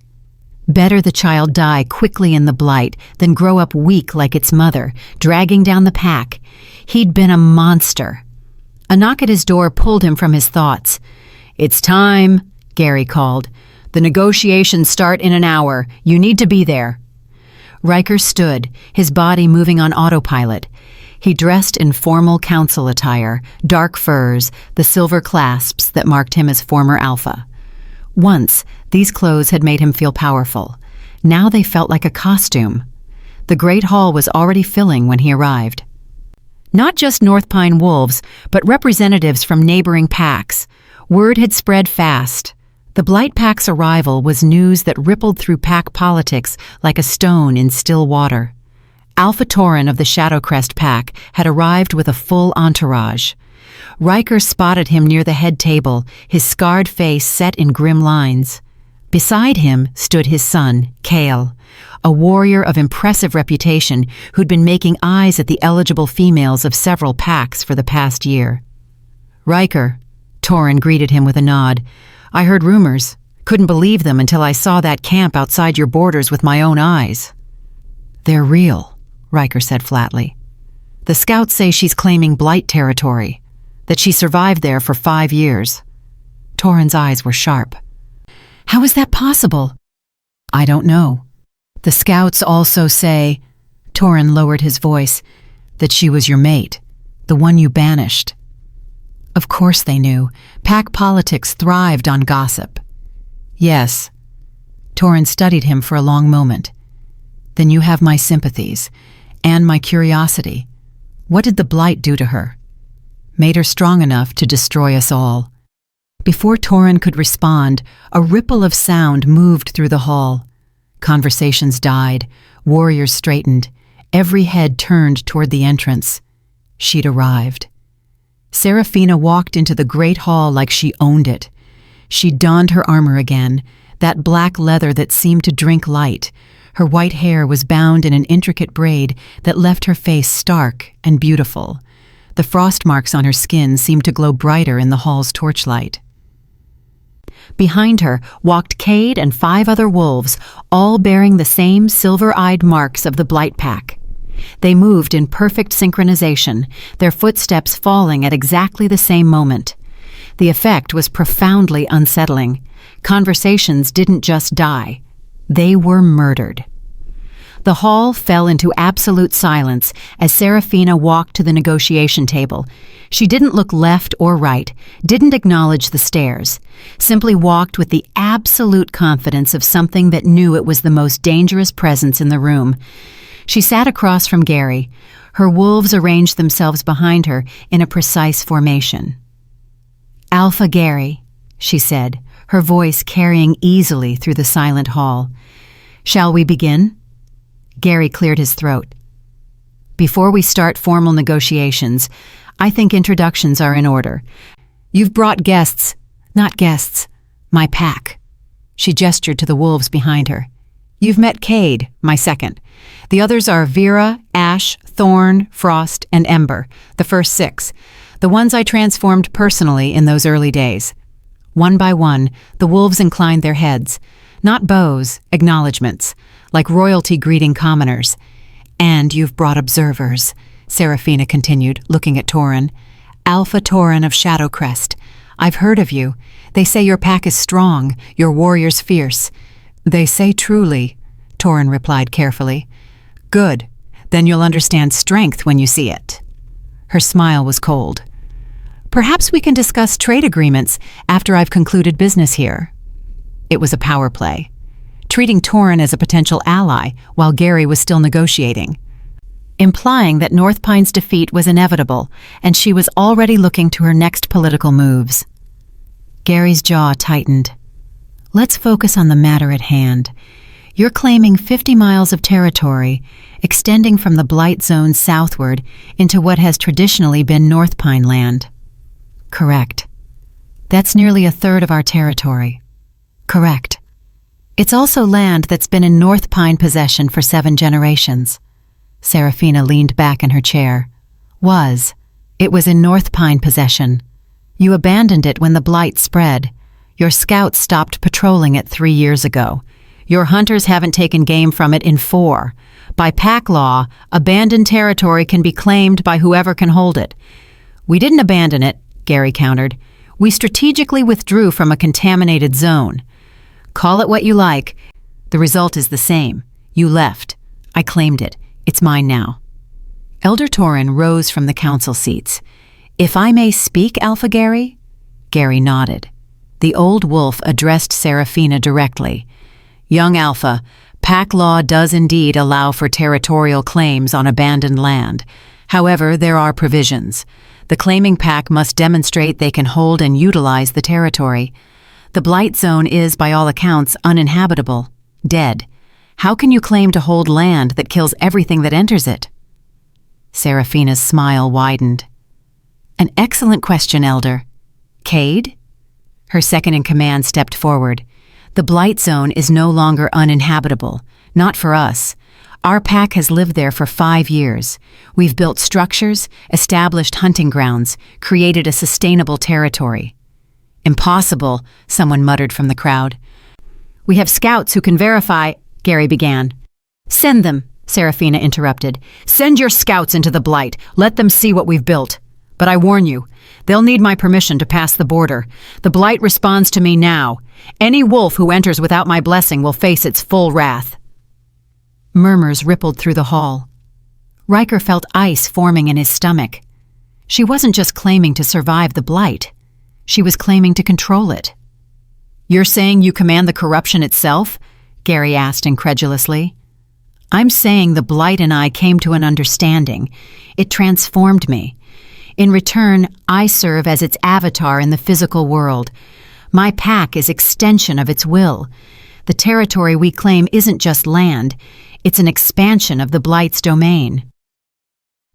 Better the child die quickly in the blight than grow up weak like its mother, dragging down the pack. He'd been a monster. A knock at his door pulled him from his thoughts. It's time, Gary called. The negotiations start in an hour. You need to be there. Riker stood, his body moving on autopilot. He dressed in formal council attire, dark furs, the silver clasps that marked him as former Alpha. Once, these clothes had made him feel powerful. Now they felt like a costume. The Great Hall was already filling when he arrived. Not just North Pine wolves, but representatives from neighboring packs. Word had spread fast. The Blight Pack's arrival was news that rippled through pack politics like a stone in still water. Alpha Tauren of the Shadowcrest pack had arrived with a full entourage. Riker spotted him near the head table, his scarred face set in grim lines. Beside him stood his son, Kale, a warrior of impressive reputation who'd been making eyes at the eligible females of several packs for the past year. "Riker," Tauren greeted him with a nod. "I heard rumors. Couldn't believe them until I saw that camp outside your borders with my own eyes." "They're real," Riker said flatly. "The scouts say she's claiming Blight territory, that she survived there for 5 years." Tauren's eyes were sharp. "How is that possible?" "I don't know. The scouts also say," Tauren lowered his voice, "that she was your mate, the one you banished." Of course they knew. Pack politics thrived on gossip. "Yes." Tauren studied him for a long moment. "Then you have my sympathies, and my curiosity. What did the Blight do to her?" "Made her strong enough to destroy us all." Before Tauren could respond, a ripple of sound moved through the hall. Conversations died, warriors straightened, every head turned toward the entrance. She'd arrived. Seraphina walked into the great hall like she owned it. She donned her armor again, that black leather that seemed to drink light. Her white hair was bound in an intricate braid that left her face stark and beautiful. The frost marks on her skin seemed to glow brighter in the hall's torchlight. Behind her walked Cade and 5 other wolves, all bearing the same silver-eyed marks of the Blight Pack. They moved in perfect synchronization, their footsteps falling at exactly the same moment. The effect was profoundly unsettling. Conversations didn't just die. They were murdered. The hall fell into absolute silence as Seraphina walked to the negotiation table. She didn't look left or right, didn't acknowledge the stares, simply walked with the absolute confidence of something that knew it was the most dangerous presence in the room. She sat across from Gary. Her wolves arranged themselves behind her in a precise formation. "Alpha Gary," she said, her voice carrying easily through the silent hall. "Shall we begin?" Gary cleared his throat. "Before we start formal negotiations, I think introductions are in order. You've brought guests, not guests, my pack." She gestured to the wolves behind her. "You've met Cade, my second. The others are Vera, Ash, Thorn, Frost, and Ember, the first 6, the ones I transformed personally in those early days." One by one, the wolves inclined their heads. Not bows, acknowledgments, like royalty greeting commoners. "And you've brought observers," Seraphina continued, looking at Tauren. "Alpha Tauren of Shadowcrest. I've heard of you. They say your pack is strong, your warriors fierce." "They say truly," Tauren replied carefully. "Good. Then you'll understand strength when you see it." Her smile was cold. "Perhaps we can discuss trade agreements after I've concluded business here." It was a power play, treating Tauren as a potential ally while Gary was still negotiating, implying that North Pine's defeat was inevitable and she was already looking to her next political moves. Gary's jaw tightened. "Let's focus on the matter at hand. You're claiming 50 miles of territory, extending from the Blight Zone southward into what has traditionally been North Pine land." "Correct. That's nearly a third of our territory." "Correct. It's also land that's been in North Pine possession for 7 generations." Seraphina leaned back in her chair. "Was. It was in North Pine possession. You abandoned it when the Blight spread. Your scouts stopped patrolling it 3 years ago. Your hunters haven't taken game from it in 4. By pack law, abandoned territory can be claimed by whoever can hold it." "We didn't abandon it," Gary countered. "We strategically withdrew from a contaminated zone. Call it what you like. The result is the same. You left. I claimed it. It's mine now." Elder Torin rose from the council seats. "If I may speak, Alpha Gary?" Gary nodded. The old wolf addressed Seraphina directly. "Young Alpha, pack law does indeed allow for territorial claims on abandoned land. However, there are provisions. The claiming pack must demonstrate they can hold and utilize the territory. The blight zone is, by all accounts, uninhabitable, dead. How can you claim to hold land that kills everything that enters it?" Seraphina's smile widened. "An excellent question, Elder. Cade?" Her second-in-command stepped forward. "The blight zone is no longer uninhabitable. Not for us. Our pack has lived there for 5 years. We've built structures, established hunting grounds, created a sustainable territory." "Impossible," someone muttered from the crowd. "We have scouts who can verify," Gary began. "Send them," Seraphina interrupted. "Send your scouts into the blight. Let them see what we've built. But I warn you, they'll need my permission to pass the border. The blight responds to me now. Any wolf who enters without my blessing will face its full wrath." Murmurs rippled through the hall. Riker felt ice forming in his stomach. She wasn't just claiming to survive the blight. She was claiming to control it. "You're saying you command the corruption itself?" Gary asked incredulously. "I'm saying the blight and I came to an understanding. It transformed me. In return, I serve as its avatar in the physical world. My pack is extension of its will. The territory we claim isn't just land. It's an expansion of the blight's domain."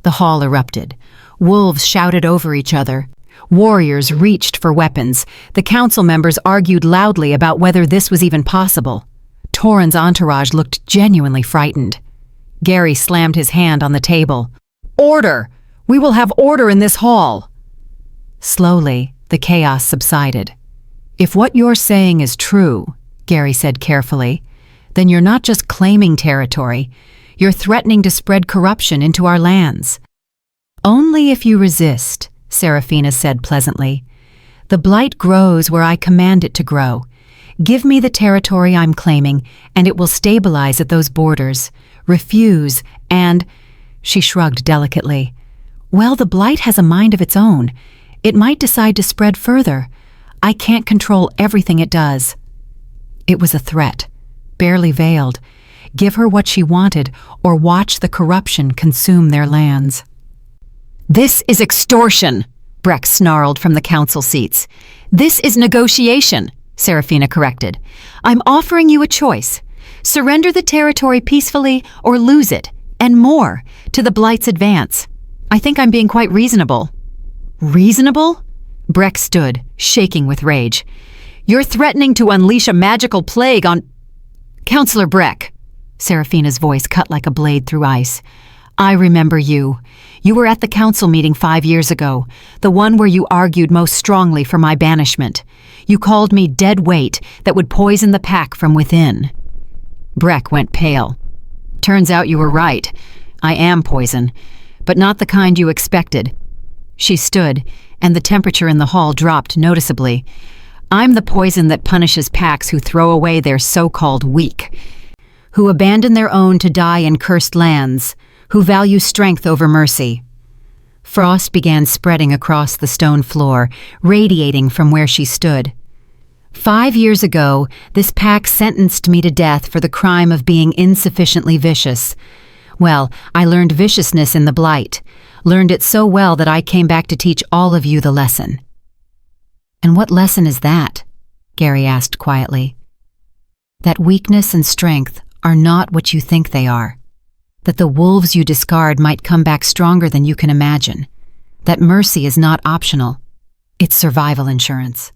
The hall erupted. Wolves shouted over each other. Warriors reached for weapons. The council members argued loudly about whether this was even possible. Torin's entourage looked genuinely frightened. Gary slammed his hand on the table. "Order! We will have order in this hall!" Slowly, the chaos subsided. "If what you're saying is true," Gary said carefully, "then you're not just claiming territory. You're threatening to spread corruption into our lands." "Only if you resist," Seraphina said pleasantly. "The blight grows where I command it to grow. Give me the territory I'm claiming, and it will stabilize at those borders. Refuse, and—" She shrugged delicately. "Well, the blight has a mind of its own. It might decide to spread further. I can't control everything it does." It was a threat, barely veiled. Give her what she wanted, or watch the corruption consume their lands. "This is extortion," Breck snarled from the council seats. "This is negotiation," Seraphina corrected. "I'm offering you a choice. Surrender the territory peacefully or lose it, and more, to the blight's advance. I think I'm being quite reasonable." "Reasonable?" Breck stood, shaking with rage. "You're threatening to unleash a magical plague on—" "Counselor Breck," Seraphina's voice cut like a blade through ice. "I remember you. You were at the council meeting 5 years ago, the one where you argued most strongly for my banishment. You called me dead weight that would poison the pack from within." Breck went pale. "Turns out you were right. I am poison, but not the kind you expected." She stood, and the temperature in the hall dropped noticeably. "I'm the poison that punishes packs who throw away their so-called weak, who abandon their own to die in cursed lands, who value strength over mercy." Frost began spreading across the stone floor, radiating from where she stood. 5 years ago, this pack sentenced me to death for the crime of being insufficiently vicious. Well, I learned viciousness in the blight, learned it so well that I came back to teach all of you the lesson." "And what lesson is that?" Gary asked quietly. "That weakness and strength are not what you think they are. That the wolves you discard might come back stronger than you can imagine. That mercy is not optional. It's survival insurance."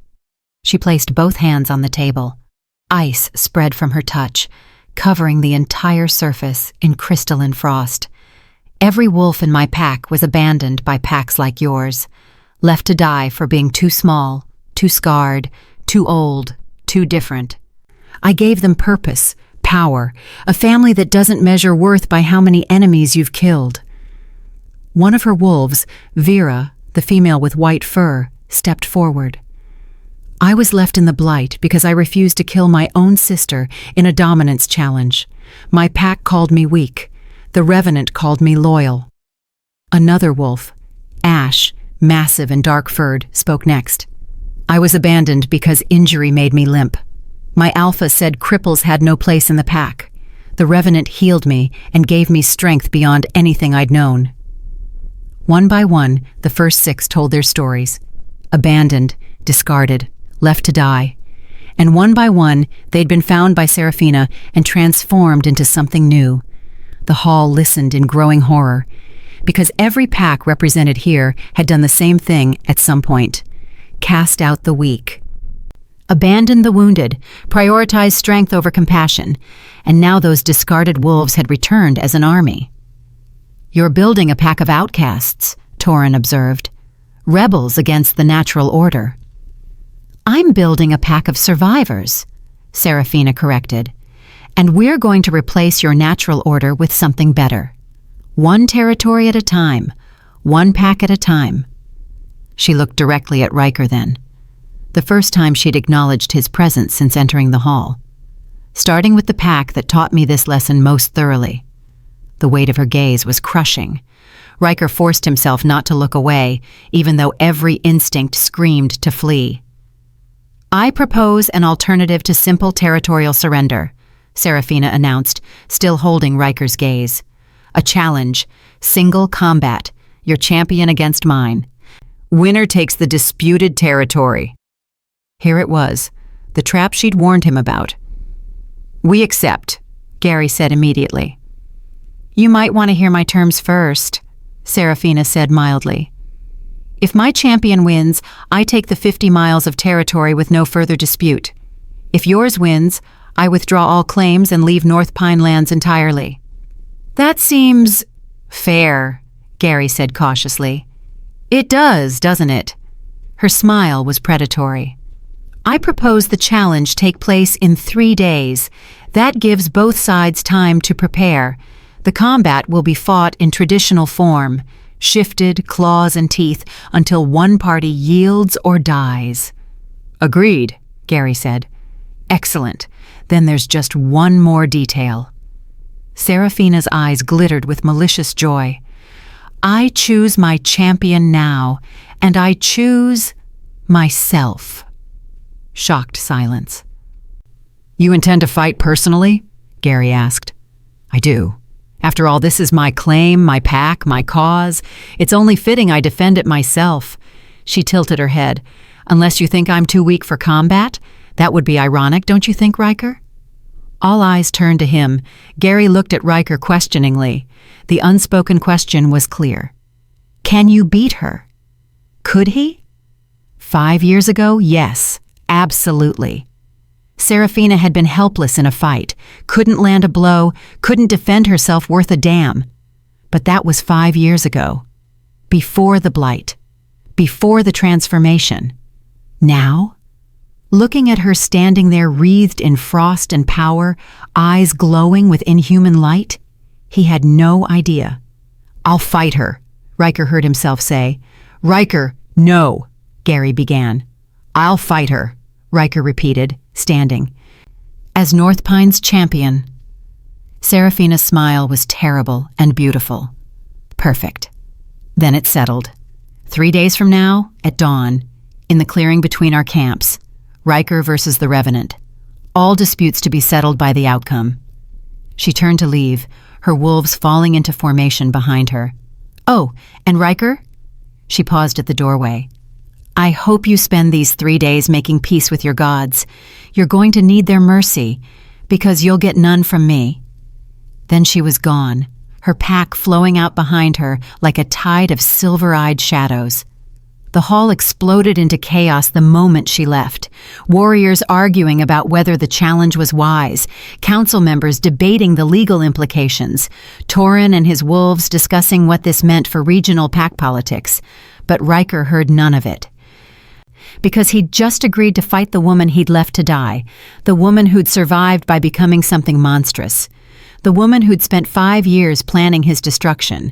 She placed both hands on the table. Ice spread from her touch, covering the entire surface in crystalline frost. "Every wolf in my pack was abandoned by packs like yours, left to die for being too small, too scarred, too old, too different. I gave them purpose, power, a family that doesn't measure worth by how many enemies you've killed." One of her wolves, Vera, the female with white fur, stepped forward. "I was left in the blight because I refused to kill my own sister in a dominance challenge. My pack called me weak. The Revenant called me loyal. Another wolf, Ash, massive and dark-furred, spoke next. I was abandoned because injury made me limp. My alpha said cripples had no place in the pack. The Revenant healed me and gave me strength beyond anything I'd known. One by one, the first 6 told their stories. Abandoned, discarded, left to die. And one by one, they'd been found by Seraphina and transformed into something new. The hall listened in growing horror, because every pack represented here had done the same thing at some point. Cast out the weak. Abandoned the wounded, prioritized strength over compassion, and now those discarded wolves had returned as an army. You're building a pack of outcasts, Torin observed. Rebels against the natural order. I'm building a pack of survivors, Seraphina corrected, and we're going to replace your natural order with something better. One territory at a time, one pack at a time. She looked directly at Riker then, the first time she'd acknowledged his presence since entering the hall. Starting with the pack that taught me this lesson most thoroughly. The weight of her gaze was crushing. Riker forced himself not to look away, even though every instinct screamed to flee. I propose an alternative to simple territorial surrender, Seraphina announced, still holding Riker's gaze. A challenge, single combat, your champion against mine. Winner takes the disputed territory. Here it was, the trap she'd warned him about. We accept, Gary said immediately. You might want to hear my terms first, Seraphina said mildly. If my champion wins, I take the 50 miles of territory with no further dispute. If yours wins, I withdraw all claims and leave North Pine Lands entirely. That seems fair, Gary said cautiously. It does, doesn't it? Her smile was predatory. I propose the challenge take place in 3 days. That gives both sides time to prepare. The combat will be fought in traditional form. Shifted, claws and teeth, until one party yields or dies. Agreed, Gary said. Excellent. Then there's just one more detail. Seraphina's eyes glittered with malicious joy. I choose my champion now, and I choose myself. Shocked silence. You intend to fight personally? Gary asked. I do. After all, this is my claim, my pack, my cause. It's only fitting I defend it myself. She tilted her head. Unless you think I'm too weak for combat? That would be ironic, don't you think, Riker? All eyes turned to him. Gary looked at Riker questioningly. The unspoken question was clear. Can you beat her? Could he? 5 years ago, yes, absolutely. Seraphina had been helpless in a fight, couldn't land a blow, couldn't defend herself worth a damn. But that was 5 years ago. Before the blight. Before the transformation. Now? Looking at her standing there wreathed in frost and power, eyes glowing with inhuman light, he had no idea. I'll fight her, Riker heard himself say. Riker, no, Gary began. I'll fight her, Riker repeated, standing. As North Pine's champion. Seraphina's smile was terrible and beautiful. Perfect. Then it settled. 3 days from now, at dawn, in the clearing between our camps, Riker versus the Revenant. All disputes to be settled by the outcome. She turned to leave, her wolves falling into formation behind her. Oh, and Riker? She paused at the doorway. I hope you spend these 3 days making peace with your gods. You're going to need their mercy, because you'll get none from me. Then she was gone, her pack flowing out behind her like a tide of silver-eyed shadows. The hall exploded into chaos the moment she left. Warriors arguing about whether the challenge was wise, council members debating the legal implications, Torin and his wolves discussing what this meant for regional pack politics. But Riker heard none of it. Because he'd just agreed to fight the woman he'd left to die, the woman who'd survived by becoming something monstrous, the woman who'd spent 5 years planning his destruction,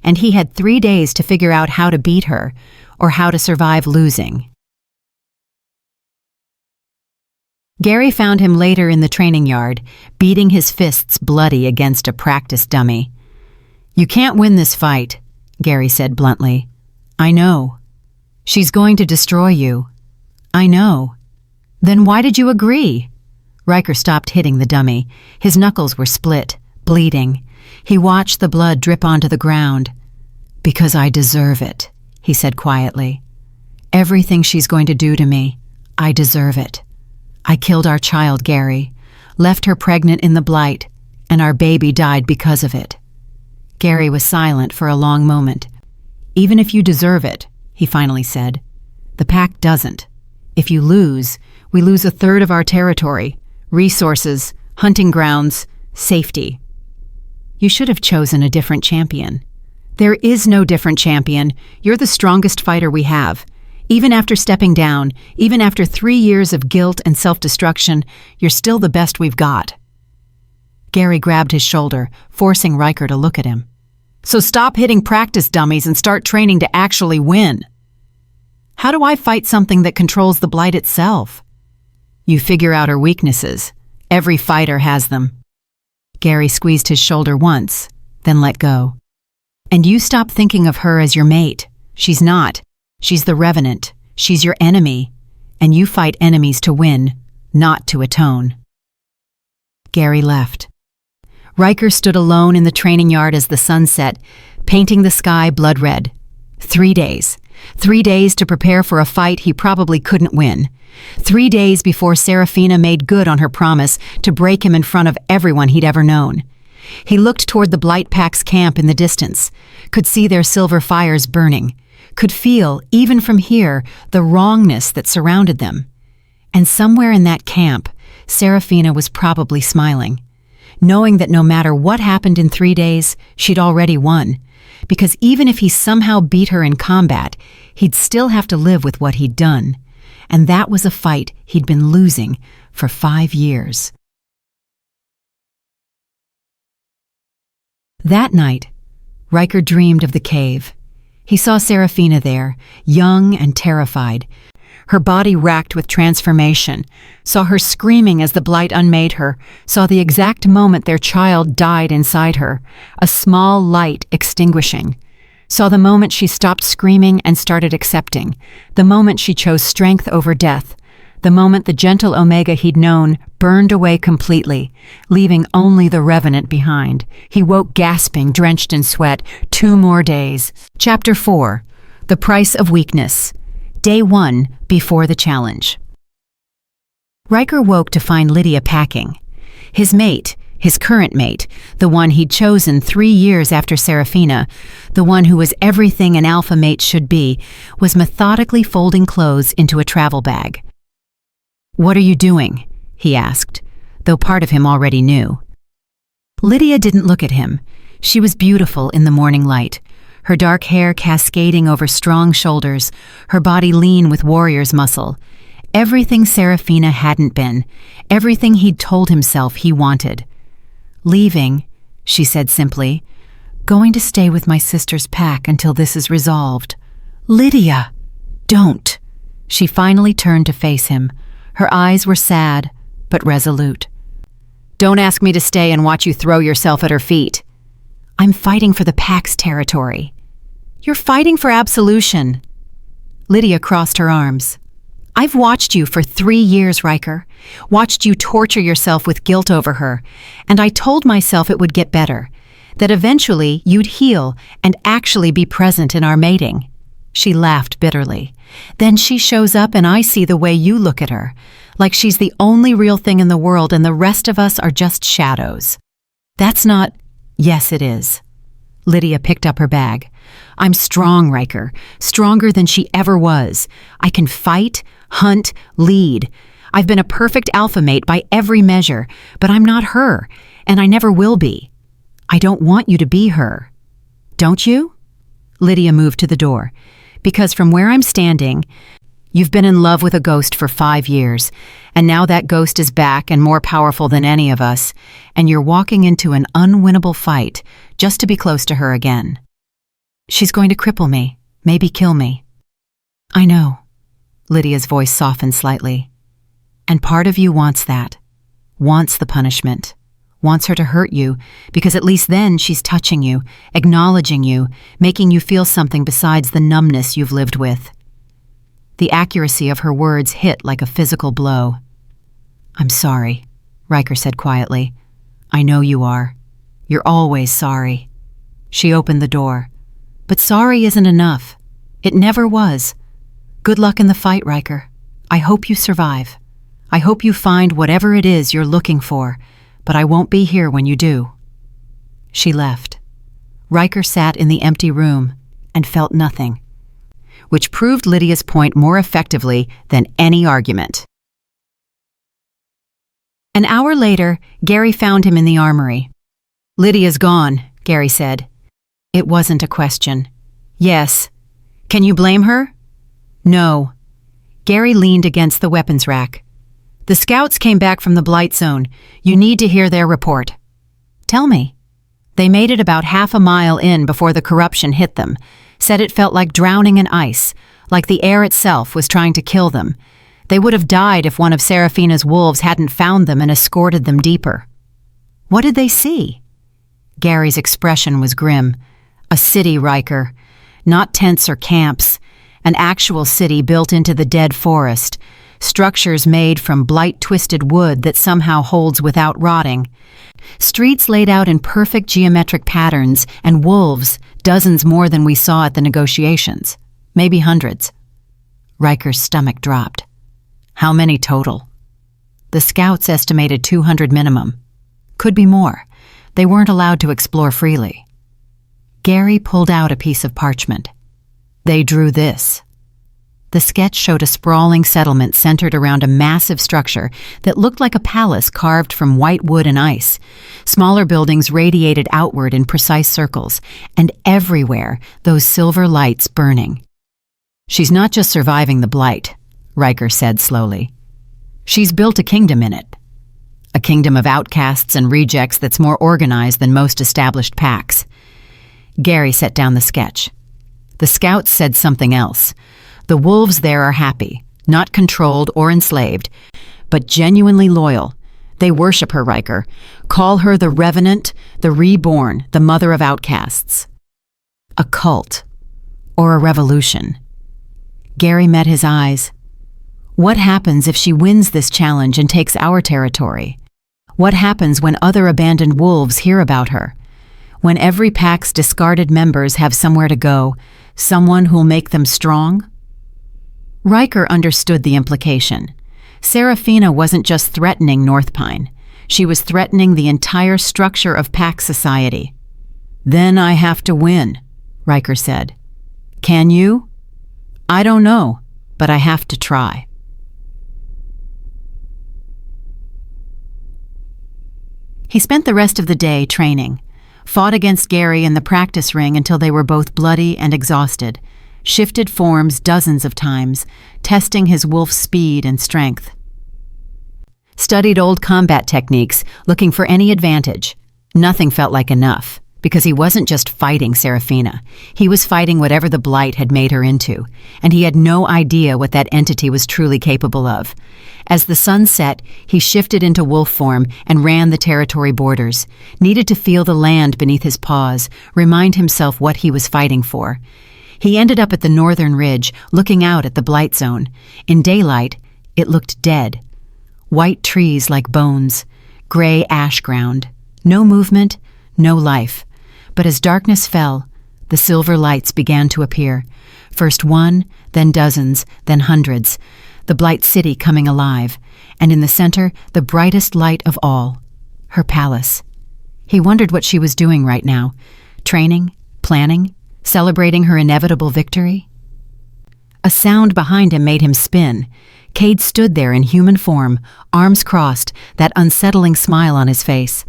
and he had 3 days to figure out how to beat her, or how to survive losing. Gary found him later in the training yard, beating his fists bloody against a practice dummy. You can't win this fight, Gary said bluntly. I know. She's going to destroy you. I know. Then why did you agree? Riker stopped hitting the dummy. His knuckles were split, bleeding. He watched the blood drip onto the ground. Because I deserve it, he said quietly. Everything she's going to do to me, I deserve it. I killed our child, Gary, left her pregnant in the blight, and our baby died because of it. Gary was silent for a long moment. Even if you deserve it, he finally said, the pack doesn't. If you lose, we lose a third of our territory, resources, hunting grounds, safety. You should have chosen a different champion. There is no different champion. You're the strongest fighter we have. Even after stepping down, even after 3 years of guilt and self-destruction, you're still the best we've got. Gary grabbed his shoulder, forcing Riker to look at him. So stop hitting practice dummies and start training to actually win. How do I fight something that controls the blight itself? You figure out her weaknesses. Every fighter has them. Gary squeezed his shoulder once, then let go. And you stop thinking of her as your mate. She's not. She's the Revenant. She's your enemy. And you fight enemies to win, not to atone. Gary left. Riker stood alone in the training yard as the sun set, painting the sky blood red. 3 days. 3 days to prepare for a fight he probably couldn't win. 3 days before Serafina made good on her promise to break him in front of everyone he'd ever known. He looked toward the Blight Pack's camp in the distance, could see their silver fires burning, could feel, even from here, the wrongness that surrounded them. And somewhere in that camp, Serafina was probably smiling, knowing that no matter what happened in 3 days, she'd already won. Because even if he somehow beat her in combat, he'd still have to live with what he'd done. And that was a fight he'd been losing for 5 years. That night, Riker dreamed of the cave. He saw Serafina there, young and terrified, her body racked with transformation, saw her screaming as the blight unmade her, saw the exact moment their child died inside her, a small light extinguishing, saw the moment she stopped screaming and started accepting, the moment she chose strength over death, the moment the gentle Omega he'd known burned away completely, leaving only the Revenant behind. He woke gasping, drenched in sweat. 2 more days. Chapter 4. The Price of Weakness. Day 1 before the challenge. Riker woke to find Lydia packing. His mate, his current mate, the one he'd chosen 3 years after Serafina, the one who was everything an alpha mate should be, was methodically folding clothes into a travel bag. "What are you doing?" he asked, though part of him already knew. Lydia didn't look at him. She was beautiful in the morning light, her dark hair cascading over strong shoulders, her body lean with warrior's muscle. Everything Serafina hadn't been, everything he'd told himself he wanted. "Leaving," she said simply. "Going to stay with my sister's pack until this is resolved." "Lydia, don't." She finally turned to face him. Her eyes were sad, but resolute. "Don't ask me to stay and watch you throw yourself at her feet." "I'm fighting for the pack's territory." "You're fighting for absolution." Lydia crossed her arms. "I've watched you for 3 years, Riker. Watched you torture yourself with guilt over her. And I told myself it would get better. That eventually you'd heal and actually be present in our mating." She laughed bitterly. "Then she shows up and I see the way you look at her. Like she's the only real thing in the world and the rest of us are just shadows." "That's not—" "Yes, it is." Lydia picked up her bag. "I'm strong, Riker. Stronger than she ever was. I can fight, hunt, lead. I've been a perfect alpha mate by every measure, but I'm not her, and I never will be. I don't want you to be her. Don't you?" Lydia moved to the door. "Because from where I'm standing, you've been in love with a ghost for 5 years, and now that ghost is back and more powerful than any of us, and you're walking into an unwinnable fight just to be close to her again. She's going to cripple me, maybe kill me." "I know." Lydia's voice softened slightly. "And part of you wants that, wants the punishment, wants her to hurt you, because at least then she's touching you, acknowledging you, making you feel something besides the numbness you've lived with. The accuracy of her words hit like a physical blow. "I'm sorry," Riker said quietly. "I know you are. You're always sorry." She opened the door. "But sorry isn't enough. It never was. Good luck in the fight, Riker. I hope you survive. I hope you find whatever it is you're looking for, but I won't be here when you do." She left. Riker sat in the empty room and felt nothing, which proved Lydia's point more effectively than any argument. An hour later, Gary found him in the armory. "Lydia's gone," Gary said. It wasn't a question. "Yes. Can you blame her?" "No." Gary leaned against the weapons rack. "The scouts came back from the Blight Zone. You need to hear their report." "Tell me." "They made it about half a mile in before the corruption hit them. Said it felt like drowning in ice, like the air itself was trying to kill them. They would have died if one of Seraphina's wolves hadn't found them and escorted them deeper." "What did they see?" Gary's expression was grim. "A city, Riker. Not tents or camps. An actual city built into the dead forest. Structures made from blight-twisted wood that somehow holds without rotting. Streets laid out in perfect geometric patterns, and wolves, dozens more than we saw at the negotiations. Maybe hundreds." Riker's stomach dropped. "How many total?" "The scouts estimated 200 minimum. Could be more. They weren't allowed to explore freely." Gary pulled out a piece of parchment. "They drew this." The sketch showed a sprawling settlement centered around a massive structure that looked like a palace carved from white wood and ice. Smaller buildings radiated outward in precise circles, and everywhere those silver lights burning. "She's not just surviving the blight," Riker said slowly. "She's built a kingdom in it. A kingdom of outcasts and rejects that's more organized than most established packs." Gary set down the sketch. "The scouts said something else. The wolves there are happy, not controlled or enslaved, but genuinely loyal. They worship her, Riker. Call her the Revenant, the Reborn, the Mother of Outcasts. A cult. Or a revolution." Gary met his eyes. "What happens if she wins this challenge and takes our territory? What happens when other abandoned wolves hear about her? When every pack's discarded members have somewhere to go, someone who'll make them strong?" Riker understood the implication. Seraphina wasn't just threatening North Pine. She was threatening the entire structure of pack society. "Then I have to win," Riker said. "Can you?" "I don't know, but I have to try." He spent the rest of the day training, fought against Gary in the practice ring until they were both bloody and exhausted, shifted forms dozens of times, testing his wolf speed and strength. Studied old combat techniques, looking for any advantage. Nothing felt like enough, because he wasn't just fighting Seraphina. He was fighting whatever the blight had made her into, and he had no idea what that entity was truly capable of. As the sun set, he shifted into wolf form and ran the territory borders, needed to feel the land beneath his paws, remind himself what he was fighting for. He ended up at the northern ridge, looking out at the Blight Zone. In daylight, it looked dead. White trees like bones, gray ash ground. No movement, no life. But as darkness fell, the silver lights began to appear. First one, then dozens, then hundreds. The Blight City coming alive, and in the center, the brightest light of all, her palace. He wondered what she was doing right now. Training? Planning? Celebrating her inevitable victory? A sound behind him made him spin. Cade stood there in human form, arms crossed, that unsettling smile on his face.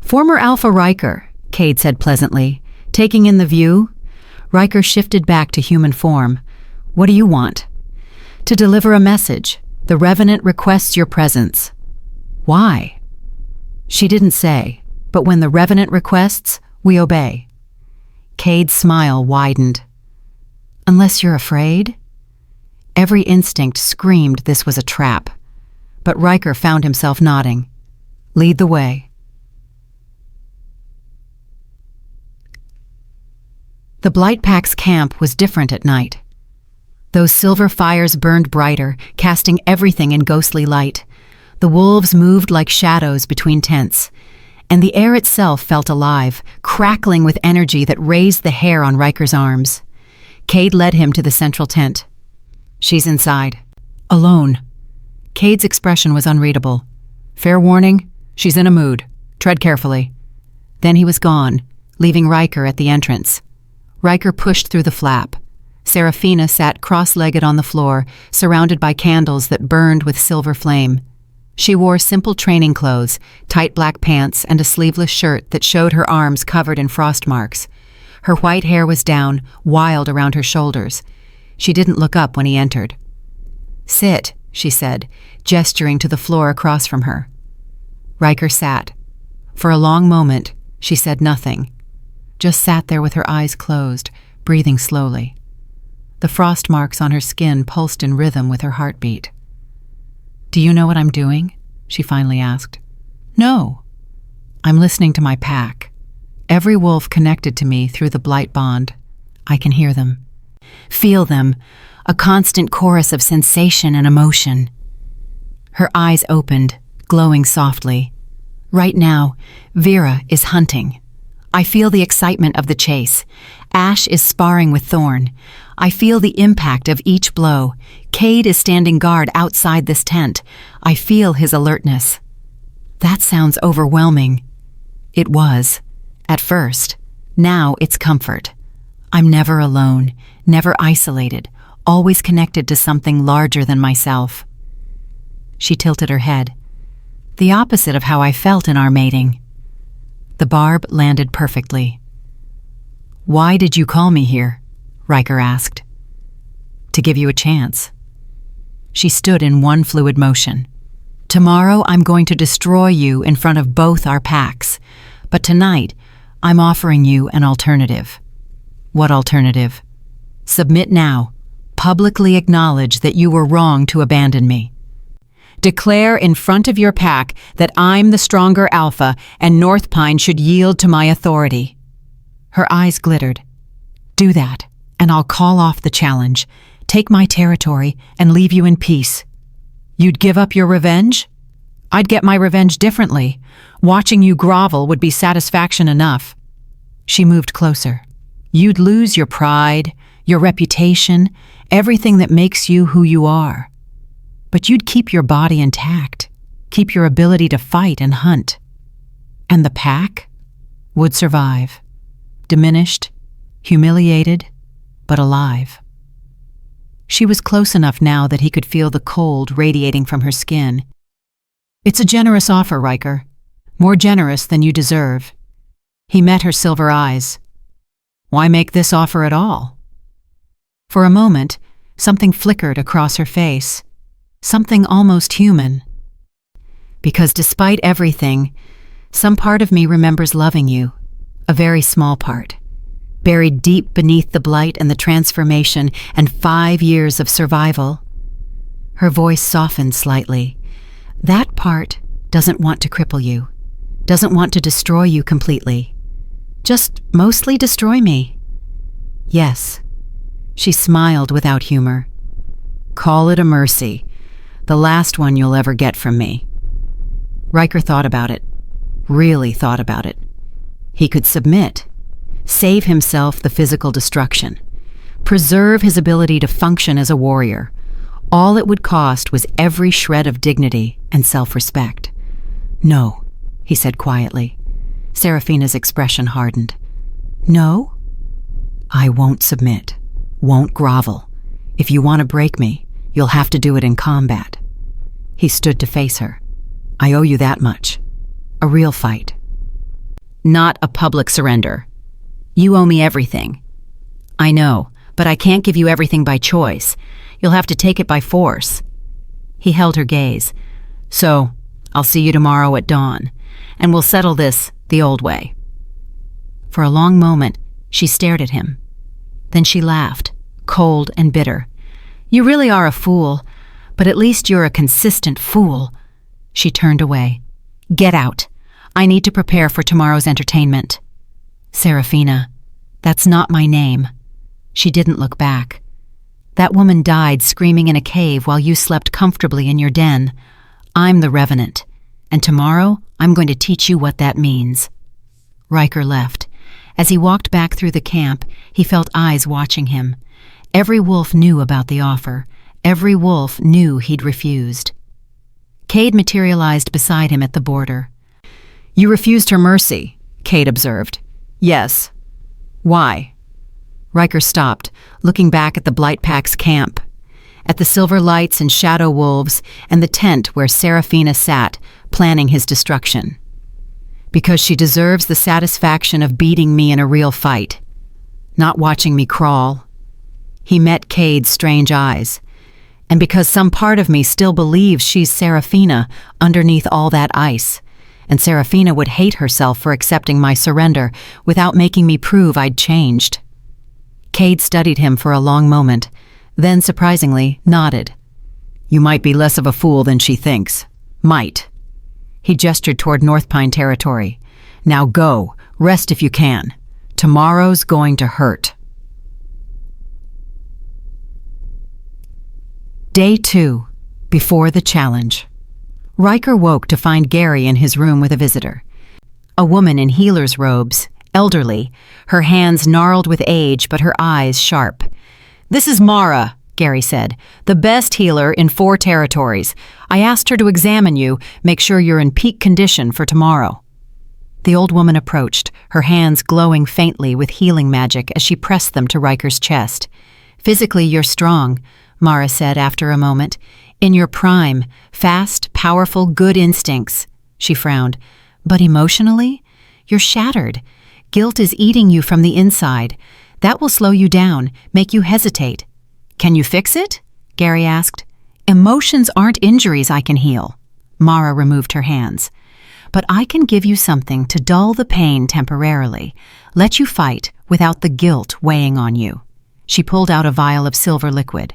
"Former Alpha Riker," Cade said pleasantly, taking in the view. Riker shifted back to human form. "What do you want?" "To deliver a message. The Revenant requests your presence." "Why?" She didn't say, but when the Revenant requests, we obey. Cade's smile widened. "Unless you're afraid?" Every instinct screamed this was a trap, but Riker found himself nodding. "Lead the way." The Blight Pack's camp was different at night. Those silver fires burned brighter, casting everything in ghostly light. The wolves moved like shadows between tents, and the air itself felt alive, crackling with energy that raised the hair on Riker's arms. Cade led him to the central tent. "She's inside. Alone." Cade's expression was unreadable. "Fair warning, she's in a mood. Tread carefully." Then he was gone, leaving Riker at the entrance. Riker pushed through the flap. Serafina sat cross-legged on the floor, surrounded by candles that burned with silver flame. She wore simple training clothes, tight black pants, and a sleeveless shirt that showed her arms covered in frost marks. Her white hair was down, wild around her shoulders. She didn't look up when he entered. "Sit," she said, gesturing to the floor across from her. Riker sat. For a long moment, she said nothing, just sat there with her eyes closed, breathing slowly. The frost marks on her skin pulsed in rhythm with her heartbeat. "Do you know what I'm doing?" she finally asked. "No. I'm listening to my pack. Every wolf connected to me through the blight bond. I can hear them, feel them, a constant chorus of sensation and emotion." Her eyes opened, glowing softly. "Right now, Vera is hunting. I feel the excitement of the chase. Ash is sparring with Thorn. I feel the impact of each blow. Cade is standing guard outside this tent. I feel his alertness." "That sounds overwhelming." It was, at first. Now it's comfort. I'm never alone, never isolated, always connected to something larger than myself. She tilted her head. The opposite of how I felt in our mating. The barb landed perfectly. "Why did you call me here?" Riker asked. "To give you a chance." She stood in one fluid motion. "Tomorrow I'm going to destroy you in front of both our packs, but tonight I'm offering you an alternative." "What alternative?" "Submit now. Publicly acknowledge that you were wrong to abandon me. Declare in front of your pack that I'm the stronger alpha and North Pine should yield to my authority." Her eyes glittered. "Do that, and I'll call off the challenge, take my territory, and leave you in peace." "You'd give up your revenge?" "I'd get my revenge differently. Watching you grovel would be satisfaction enough." She moved closer. "You'd lose your pride, your reputation, everything that makes you who you are. But you'd keep your body intact, keep your ability to fight and hunt. And the pack would survive, diminished, humiliated, but alive." She was close enough now that he could feel the cold radiating from her skin. "It's a generous offer, Riker. More generous than you deserve." He met her silver eyes. "Why make this offer at all?" For a moment, something flickered across her face, something almost human. "Because despite everything, some part of me remembers loving you, a very small part, buried deep beneath the blight and the transformation and 5 years of survival." Her voice softened slightly. "That part doesn't want to cripple you, doesn't want to destroy you completely. Just mostly destroy me." "Yes." She smiled without humor. "Call it a mercy, the last one you'll ever get from me." Riker thought about it, really thought about it. He could submit, save himself the physical destruction, preserve his ability to function as a warrior. All it would cost was every shred of dignity and self-respect. "No," he said quietly. Serafina's expression hardened. "No? I won't submit, won't grovel. If you want to break me, you'll have to do it in combat." He stood to face her. "I owe you that much. A real fight. Not a public surrender. You owe me everything." "I know, but I can't give you everything by choice. You'll have to take it by force." He held her gaze. "So, I'll see you tomorrow at dawn, and we'll settle this the old way." For a long moment, she stared at him. Then she laughed, cold and bitter. "You really are a fool, but at least you're a consistent fool." She turned away. "Get out. I need to prepare for tomorrow's entertainment." "Serafina." That's not my name." She didn't look back. "That woman died screaming in a cave while you slept comfortably in your den. I'm the Revenant, and tomorrow I'm going to teach you what that means." Riker left. As he walked back through the camp, he felt eyes watching him. Every wolf knew about the offer. Every wolf knew he'd refused. Cade materialized beside him at the border. "You refused her mercy," Cade observed. "Yes. Why?" Riker stopped, looking back at the Blightpack's camp, at the silver lights and shadow wolves and the tent where Seraphina sat, planning his destruction. "Because she deserves the satisfaction of beating me in a real fight, not watching me crawl." He met Cade's strange eyes. "And because some part of me still believes she's Seraphina underneath all that ice, and Seraphina would hate herself for accepting my surrender without making me prove I'd changed." Cade studied him for a long moment, then surprisingly nodded. "You might be less of a fool than she thinks. Might." He gestured toward North Pine territory. "Now go, rest if you can. Tomorrow's going to hurt." Day 2, before the challenge. Riker woke to find Gary in his room with a visitor. A woman in healer's robes, elderly, her hands gnarled with age but her eyes sharp. "This is Mara," Gary said, "the best healer in 4 territories. I asked her to examine you, make sure you're in peak condition for tomorrow." The old woman approached, her hands glowing faintly with healing magic as she pressed them to Riker's chest. "Physically, you're strong," Mara said after a moment. "In your prime, fast, powerful, good instincts." She frowned. "But emotionally? You're shattered. Guilt is eating you from the inside. That will slow you down, make you hesitate." "Can you fix it?" Gary asked. "Emotions aren't injuries I can heal." Mara removed her hands. "But I can give you something to dull the pain temporarily, let you fight without the guilt weighing on you." She pulled out a vial of silver liquid.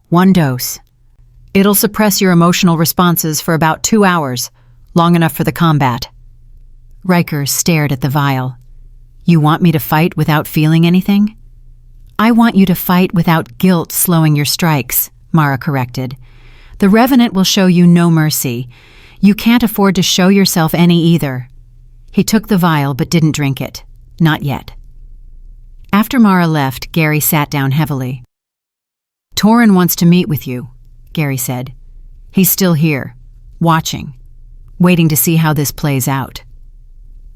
1 dose. "It'll suppress your emotional responses for about 2 hours, long enough for the combat." Riker stared at the vial. "You want me to fight without feeling anything?" "I want you to fight without guilt slowing your strikes," Mara corrected. "The Revenant will show you no mercy. You can't afford to show yourself any either." He took the vial but didn't drink it. Not yet. After Mara left, Gary sat down heavily. "Torin wants to meet with you," Gary said. "He's still here, watching, waiting to see how this plays out."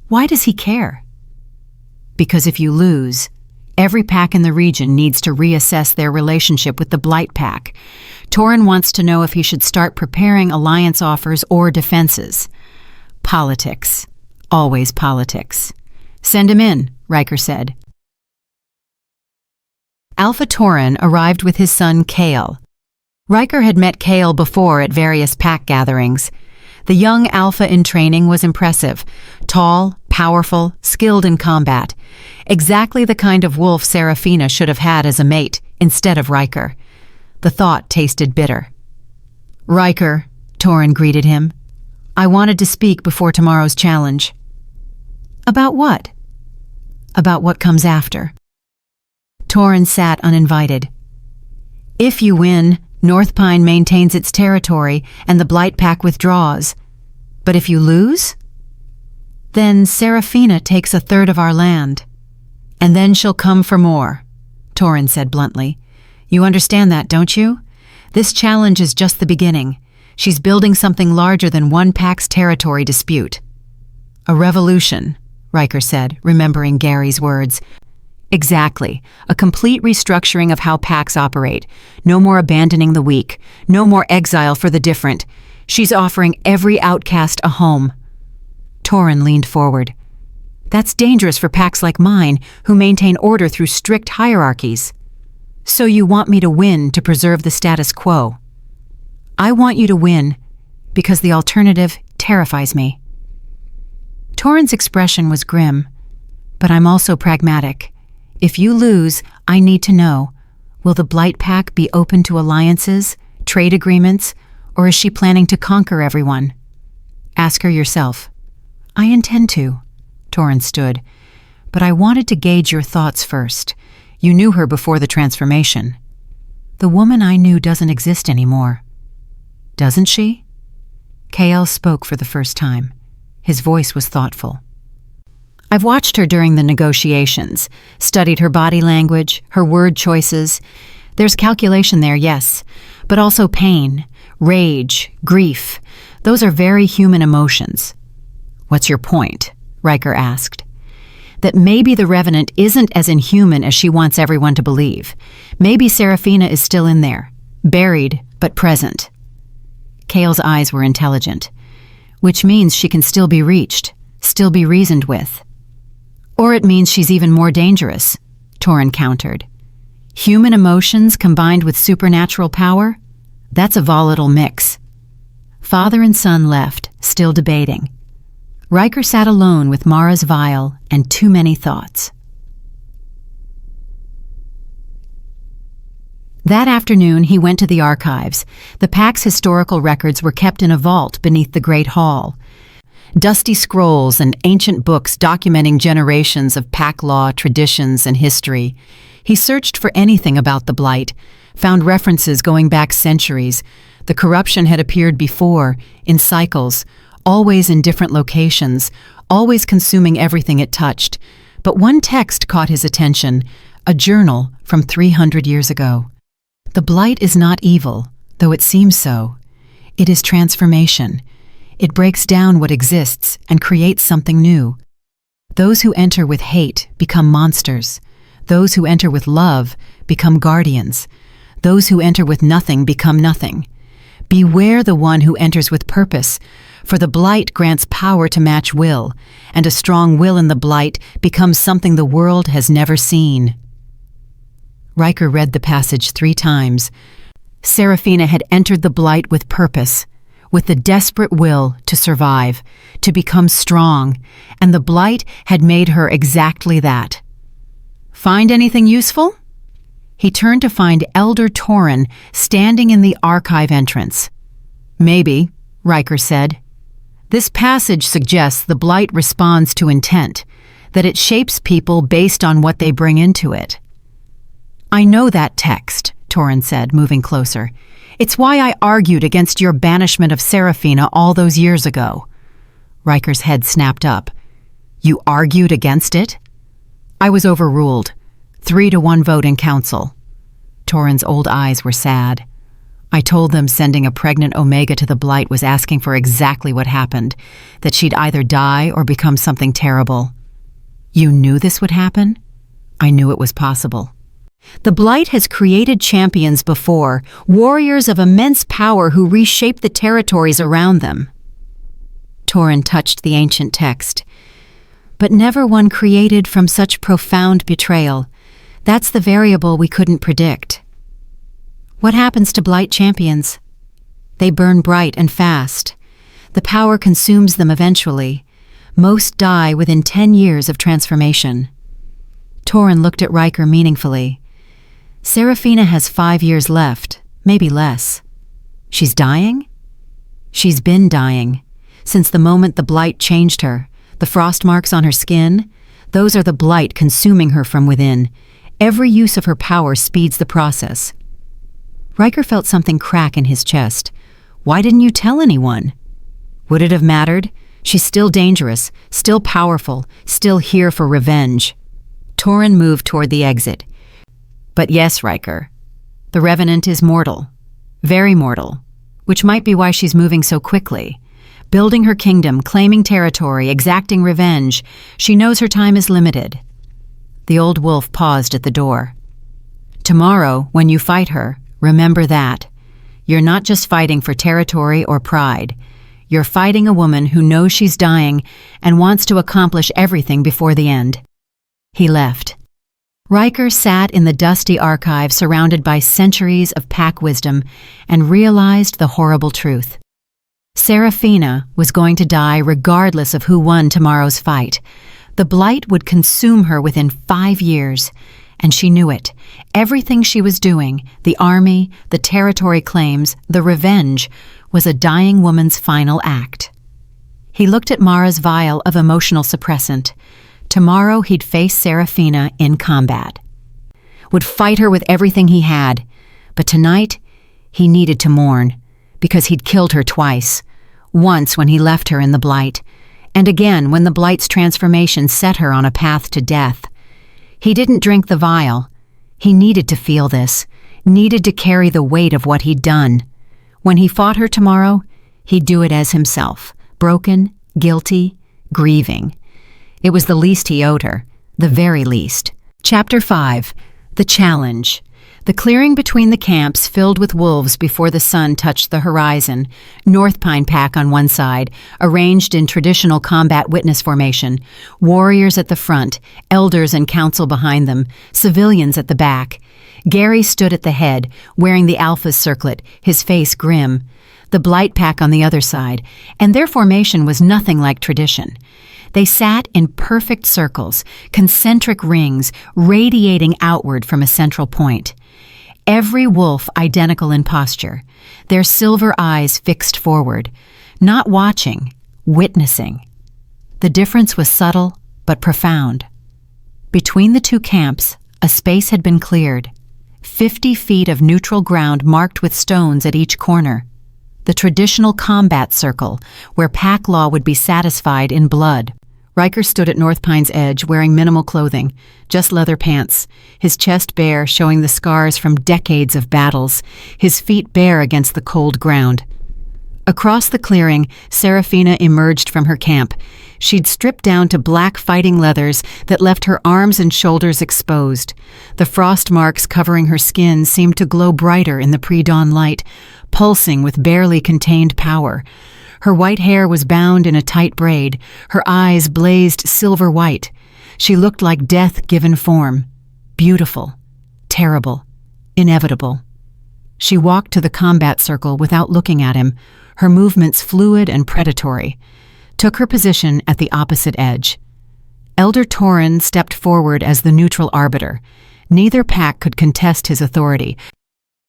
"Why does he care?" "Because if you lose, every pack in the region needs to reassess their relationship with the Blight Pack. Torin wants to know if he should start preparing alliance offers or defenses." "Politics. Always politics." "Send him in," Riker said. Alpha Torin arrived with his son Kale. Riker had met Kale before at various pack gatherings. The young Alpha in training was impressive, tall, powerful, skilled in combat. Exactly the kind of wolf Seraphina should have had as a mate, instead of Riker. The thought tasted bitter. "Riker," Torin greeted him. "I wanted to speak before tomorrow's challenge." "About what?" "About what comes after." Torin sat uninvited. "If you win, North Pine maintains its territory and the Blight Pack withdraws. But if you lose? Then Seraphina takes 1/3 of our land. And then she'll come for more," Torin said bluntly. "You understand that, don't you? This challenge is just the beginning. She's building something larger than one pack's territory dispute." "A revolution," Riker said, remembering Gary's words. "Exactly. A complete restructuring of how packs operate. No more abandoning the weak. No more exile for the different. She's offering every outcast a home." Torin leaned forward. "That's dangerous for packs like mine, who maintain order through strict hierarchies." "So you want me to win to preserve the status quo?" "I want you to win because the alternative terrifies me." Torin's expression was grim, "But I'm also pragmatic. If you lose, I need to know, will the Blight Pack be open to alliances, trade agreements, or is she planning to conquer everyone? Ask her yourself." "I intend to." Torin stood. But I wanted to gauge your thoughts first. You knew her before the transformation. The woman I knew doesn't exist anymore. Doesn't she? Kael spoke for the first time. His voice was thoughtful. I've watched her during the negotiations, studied her body language, her word choices. There's calculation there, yes, but also pain, rage, grief. Those are very human emotions. What's your point? Riker asked. That maybe the Revenant isn't as inhuman as she wants everyone to believe. Maybe Seraphina is still in there, buried but present. Kael's eyes were intelligent, which means she can still be reached, still be reasoned with. Or it means she's even more dangerous, Torin countered. Human emotions combined with supernatural power? That's a volatile mix. Father and son left, still debating. Riker sat alone with Mara's vial and too many thoughts. That afternoon, he went to the archives. The Pack's historical records were kept in a vault beneath the Great Hall. Dusty scrolls and ancient books documenting generations of Pack law, traditions, and history. He searched for anything about the Blight, found references going back centuries. The corruption had appeared before, in cycles, always in different locations, always consuming everything it touched. But one text caught his attention, a journal from 300 years ago. The Blight is not evil, though it seems so. It is transformation. It breaks down what exists and creates something new. Those who enter with hate become monsters. Those who enter with love become guardians. Those who enter with nothing become nothing. Beware the one who enters with purpose, for the Blight grants power to match will, and a strong will in the Blight becomes something the world has never seen. Riker read the passage 3 times. Seraphina had entered the Blight with purpose, with the desperate will to survive, to become strong, and the Blight had made her exactly that. Find anything useful? He turned to find Elder Torin standing in the archive entrance. Maybe, Riker said. This passage suggests the Blight responds to intent, that it shapes people based on what they bring into it. I know that text, Torin said, moving closer. It's why I argued against your banishment of Seraphina all those years ago. Riker's head snapped up. You argued against it? I was overruled. 3-1 vote in council. Torin's old eyes were sad. I told them sending a pregnant Omega to the Blight was asking for exactly what happened, that she'd either die or become something terrible. You knew this would happen? I knew it was possible. The Blight has created champions before, warriors of immense power who reshape the territories around them. Torin touched the ancient text. But never one created from such profound betrayal. That's the variable we couldn't predict. What happens to Blight champions? They burn bright and fast. The power consumes them eventually. Most die within 10 years of transformation. Torin looked at Riker meaningfully. Seraphina has 5 years left, maybe less. She's dying? She's been dying. Since the moment the Blight changed her, the frost marks on her skin, those are the Blight consuming her from within. Every use of her power speeds the process. Riker felt something crack in his chest. Why didn't you tell anyone? Would it have mattered? She's still dangerous, still powerful, still here for revenge. Torin moved toward the exit. But yes, Riker, the Revenant is mortal, very mortal, which might be why she's moving so quickly. Building her kingdom, claiming territory, exacting revenge, she knows her time is limited. The old wolf paused at the door. Tomorrow, when you fight her, remember that. You're not just fighting for territory or pride. You're fighting a woman who knows she's dying and wants to accomplish everything before the end. He left. Riker sat in the dusty archive surrounded by centuries of Pack wisdom and realized the horrible truth. Seraphina was going to die regardless of who won tomorrow's fight. The Blight would consume her within 5 years, and she knew it. Everything she was doing, the army, the territory claims, the revenge, was a dying woman's final act. He looked at Mara's vial of emotional suppressant. Tomorrow he'd face Serafina in combat. Would fight her with everything he had. But tonight, he needed to mourn, because he'd killed her twice. Once when he left her in the Blight, and again when the Blight's transformation set her on a path to death. He didn't drink the vial. He needed to feel this, needed to carry the weight of what he'd done. When he fought her tomorrow, he'd do it as himself, broken, guilty, grieving. It was the least he owed her, the very least. Chapter 5. The Challenge. The clearing between the camps filled with wolves before the sun touched the horizon. North Pine Pack on one side, arranged in traditional combat witness formation. Warriors at the front, elders and council behind them, civilians at the back. Gary stood at the head, wearing the Alpha's circlet, his face grim. The Blight Pack on the other side, and their formation was nothing like tradition. They sat in perfect circles, concentric rings, radiating outward from a central point. Every wolf identical in posture, their silver eyes fixed forward, not watching, witnessing. The difference was subtle but profound. Between the two camps, a space had been cleared, 50 feet of neutral ground marked with stones at each corner. The traditional combat circle, where pack law would be satisfied in blood. Riker stood at North Pine's edge, wearing minimal clothing, just leather pants, his chest bare, showing the scars from decades of battles, his feet bare against the cold ground. Across the clearing, Serafina emerged from her camp. She'd stripped down to black fighting leathers that left her arms and shoulders exposed. The frost marks covering her skin seemed to glow brighter in the pre-dawn light, pulsing with barely contained power. Her white hair was bound in a tight braid, her eyes blazed silver white. She looked like death given form, beautiful, terrible, inevitable. She walked to the combat circle without looking at him, her movements fluid and predatory, took her position at the opposite edge. Elder Torin stepped forward as the neutral arbiter. Neither pack could contest his authority.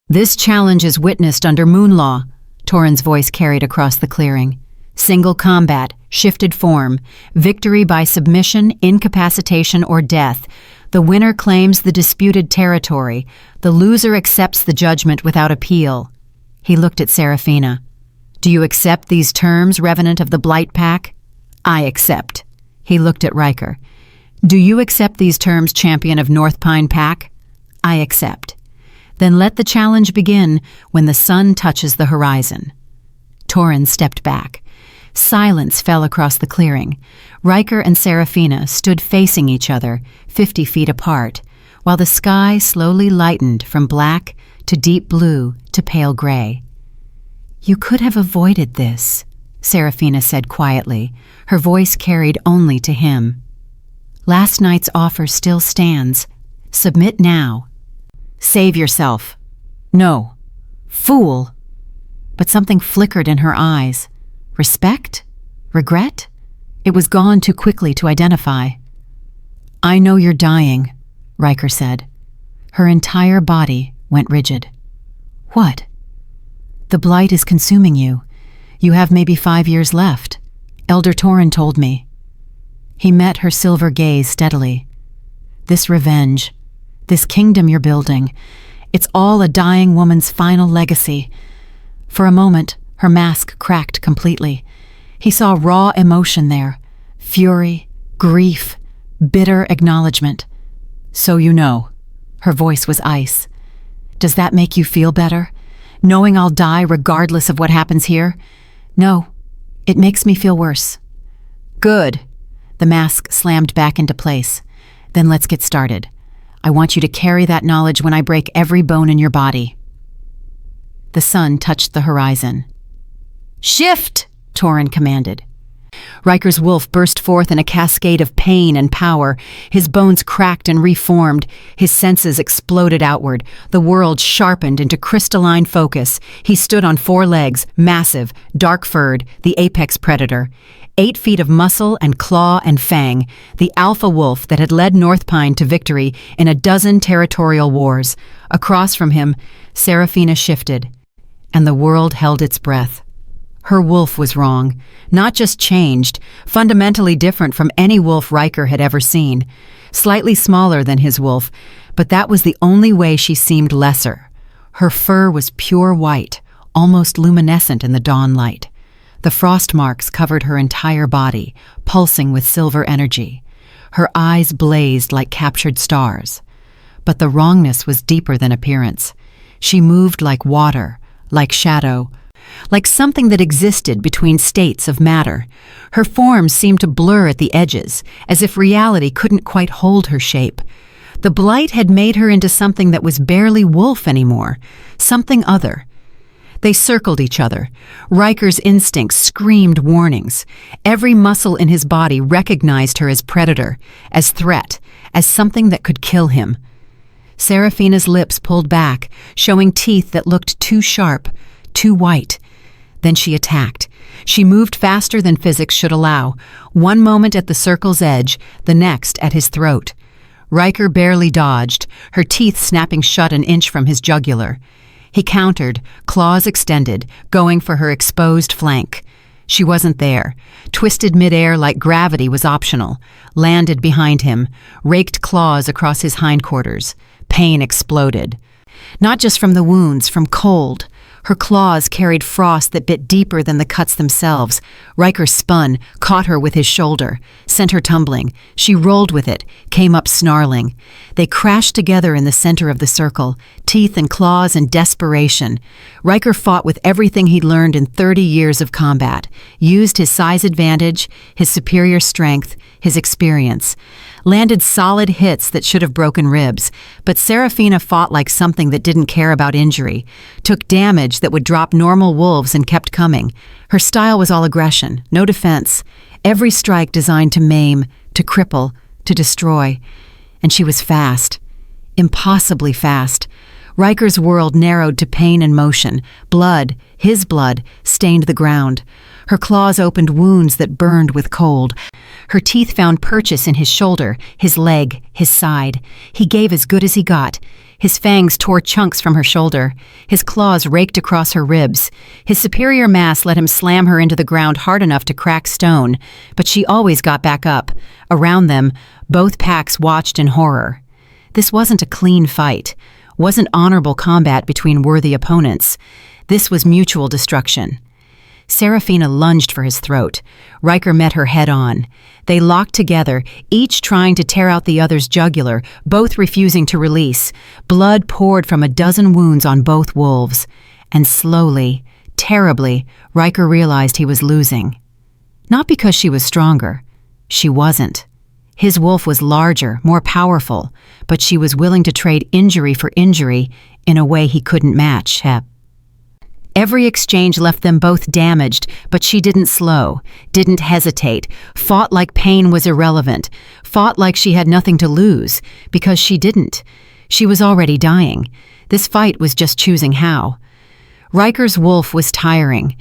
"This challenge is witnessed under moon law," Torin's voice carried across the clearing. "Single combat, shifted form, victory by submission, incapacitation, or death. The winner claims the disputed territory. The loser accepts the judgment without appeal." He looked at Serafina. "Do you accept these terms, Revenant of the Blight Pack?" "I accept." He looked at Riker. "Do you accept these terms, Champion of North Pine Pack?" "I accept." "Then let the challenge begin when the sun touches the horizon." Torin stepped back. Silence fell across the clearing. Riker and Serafina stood facing each other, 50 feet apart, while the sky slowly lightened from black to deep blue to pale gray. "You could have avoided this," Serafina said quietly, her voice carried only to him. "Last night's offer still stands. Submit now. Save yourself." "No." "Fool." But something flickered in her eyes. Respect? Regret? It was gone too quickly to identify. "I know you're dying," Riker said. Her entire body went rigid. "What?" "The Blight is consuming you. You have maybe 5 years left. Elder Torin told me." He met her silver gaze steadily. "This revenge, this kingdom you're building, it's all a dying woman's final legacy." For a moment, her mask cracked completely. He saw raw emotion there, fury, grief, bitter acknowledgement. "So you know." Her voice was ice. "Does that make you feel better? Knowing I'll die regardless of what happens here?" "No, it makes me feel worse." "Good." The mask slammed back into place. "Then let's get started. I want you to carry that knowledge when I break every bone in your body." The sun touched the horizon. "Shift!" Torin commanded. Riker's wolf burst forth in a cascade of pain and power. His bones cracked and reformed. His senses exploded outward. The world sharpened into crystalline focus. He stood on 4 legs, massive, dark-furred, the apex predator. 8 feet of muscle and claw and fang, the alpha wolf that had led North Pine to victory in a dozen territorial wars. Across from him, Serafina shifted, and the world held its breath. Her wolf was wrong. Not just changed, fundamentally different from any wolf Riker had ever seen. Slightly smaller than his wolf, but that was the only way she seemed lesser. Her fur was pure white, almost luminescent in the dawn light. The frost marks covered her entire body, pulsing with silver energy. Her eyes blazed like captured stars. But the wrongness was deeper than appearance. She moved like water, like shadow, like something that existed between states of matter. Her form seemed to blur at the edges, as if reality couldn't quite hold her shape. The blight had made her into something that was barely wolf anymore, something other. They circled each other. Riker's instincts screamed warnings. Every muscle in his body recognized her as predator, as threat, as something that could kill him. Seraphina's lips pulled back, showing teeth that looked too sharp, too white. Then she attacked. She moved faster than physics should allow, one moment at the circle's edge, the next at his throat. Riker barely dodged, her teeth snapping shut an inch from his jugular. He countered, claws extended, going for her exposed flank. She wasn't there. Twisted midair like gravity was optional. Landed behind him, raked claws across his hindquarters. Pain exploded. Not just from the wounds, from cold. Her claws carried frost that bit deeper than the cuts themselves. Riker spun, caught her with his shoulder, sent her tumbling. She rolled with it, came up snarling. They crashed together in the center of the circle, teeth and claws and desperation. Riker fought with everything he'd learned in 30 years of combat, used his size advantage, his superior strength, his experience. Landed solid hits that should have broken ribs, but Seraphina fought like something that didn't care about injury, took damage that would drop normal wolves and kept coming. Her style was all aggression, no defense, every strike designed to maim, to cripple, to destroy. And she was fast, impossibly fast. Riker's world narrowed to pain and motion. Blood, his blood, stained the ground. Her claws opened wounds that burned with cold. Her teeth found purchase in his shoulder, his leg, his side. He gave as good as he got. His fangs tore chunks from her shoulder. His claws raked across her ribs. His superior mass let him slam her into the ground hard enough to crack stone, but she always got back up. Around them, both packs watched in horror. This wasn't a clean fight. Wasn't honorable combat between worthy opponents. This was mutual destruction. Seraphina lunged for his throat. Riker met her head on. They locked together, each trying to tear out the other's jugular, both refusing to release. Blood poured from a dozen wounds on both wolves. And slowly, terribly, Riker realized he was losing. Not because she was stronger. She wasn't. His wolf was larger, more powerful, but she was willing to trade injury for injury in a way he couldn't match. Every exchange left them both damaged, but she didn't slow, didn't hesitate, fought like pain was irrelevant, fought like she had nothing to lose, because she didn't. She was already dying. This fight was just choosing how. Riker's wolf was tiring.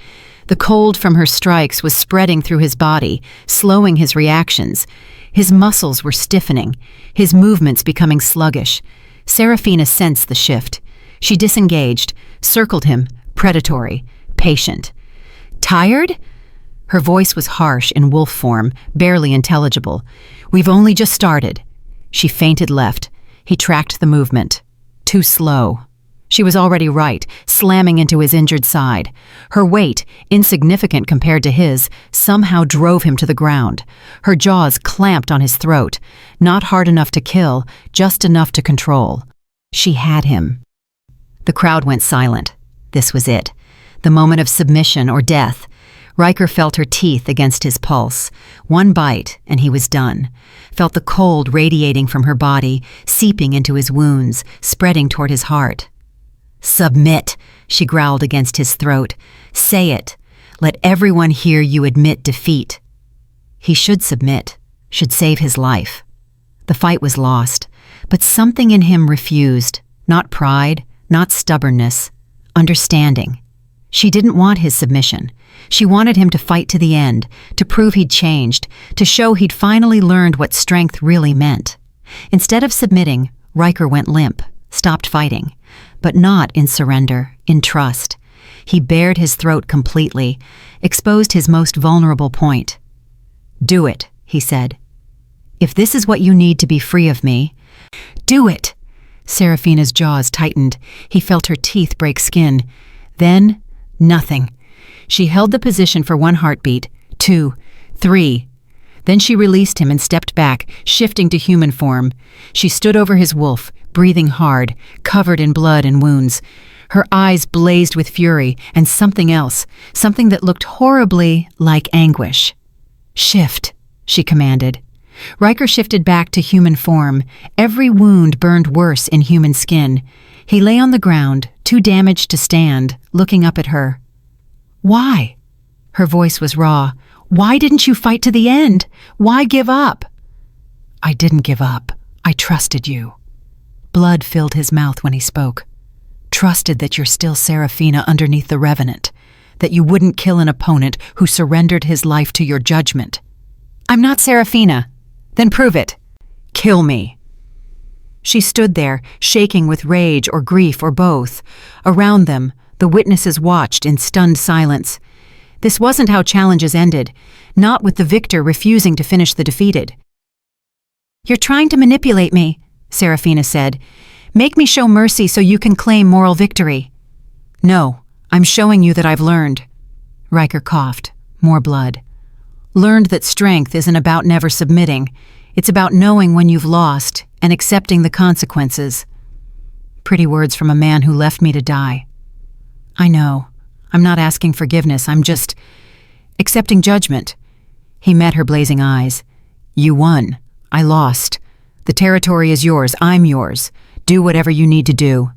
The cold from her strikes was spreading through his body, slowing his reactions. His muscles were stiffening, his movements becoming sluggish. Seraphina sensed the shift. She disengaged, circled him, predatory, patient. Tired? Her voice was harsh in wolf form, barely intelligible. We've only just started. She feinted left. He tracked the movement. Too slow. She was already right, slamming into his injured side. Her weight, insignificant compared to his, somehow drove him to the ground. Her jaws clamped on his throat. Not hard enough to kill, just enough to control. She had him. The crowd went silent. This was it. The moment of submission or death. Riker felt her teeth against his pulse. One bite, and he was done. Felt the cold radiating from her body, seeping into his wounds, spreading toward his heart. Submit, she growled against his throat. Say it. Let everyone hear you admit defeat. He should submit, should save his life. The fight was lost, but something in him refused. Not pride, not stubbornness. Understanding. She didn't want his submission. She wanted him to fight to the end, to prove he'd changed, to show he'd finally learned what strength really meant. Instead of submitting, Riker went limp, stopped fighting. But not in surrender, in trust. He bared his throat completely, exposed his most vulnerable point. "Do it," he said. "If this is what you need to be free of me, do it." Serafina's jaws tightened. He felt her teeth break skin. Then, nothing. She held the position for 1 heartbeat, 2, 3. Then she released him and stepped back, shifting to human form. She stood over his wolf, breathing hard, covered in blood and wounds. Her eyes blazed with fury and something else, something that looked horribly like anguish. "Shift," she commanded. Riker shifted back to human form. Every wound burned worse in human skin. He lay on the ground, too damaged to stand, looking up at her. "Why?" Her voice was raw. "Why didn't you fight to the end? Why give up?" "I didn't give up. I trusted you." Blood filled his mouth when he spoke. "Trusted that you're still Serafina underneath the Revenant, that you wouldn't kill an opponent who surrendered his life to your judgment." "I'm not Serafina." "Then prove it. Kill me." She stood there, shaking with rage or grief or both. Around them, the witnesses watched in stunned silence. This wasn't how challenges ended, not with the victor refusing to finish the defeated. "You're trying to manipulate me," Serafina said. "Make me show mercy so you can claim moral victory." "No, I'm showing you that I've learned." Riker coughed. More blood. "Learned that strength isn't about never submitting. It's about knowing when you've lost and accepting the consequences." Pretty words from a man who left me to die. "I know. I'm not asking forgiveness. I'm just accepting judgment." He met her blazing eyes. "You won. I lost. The territory is yours. I'm yours. Do whatever you need to do."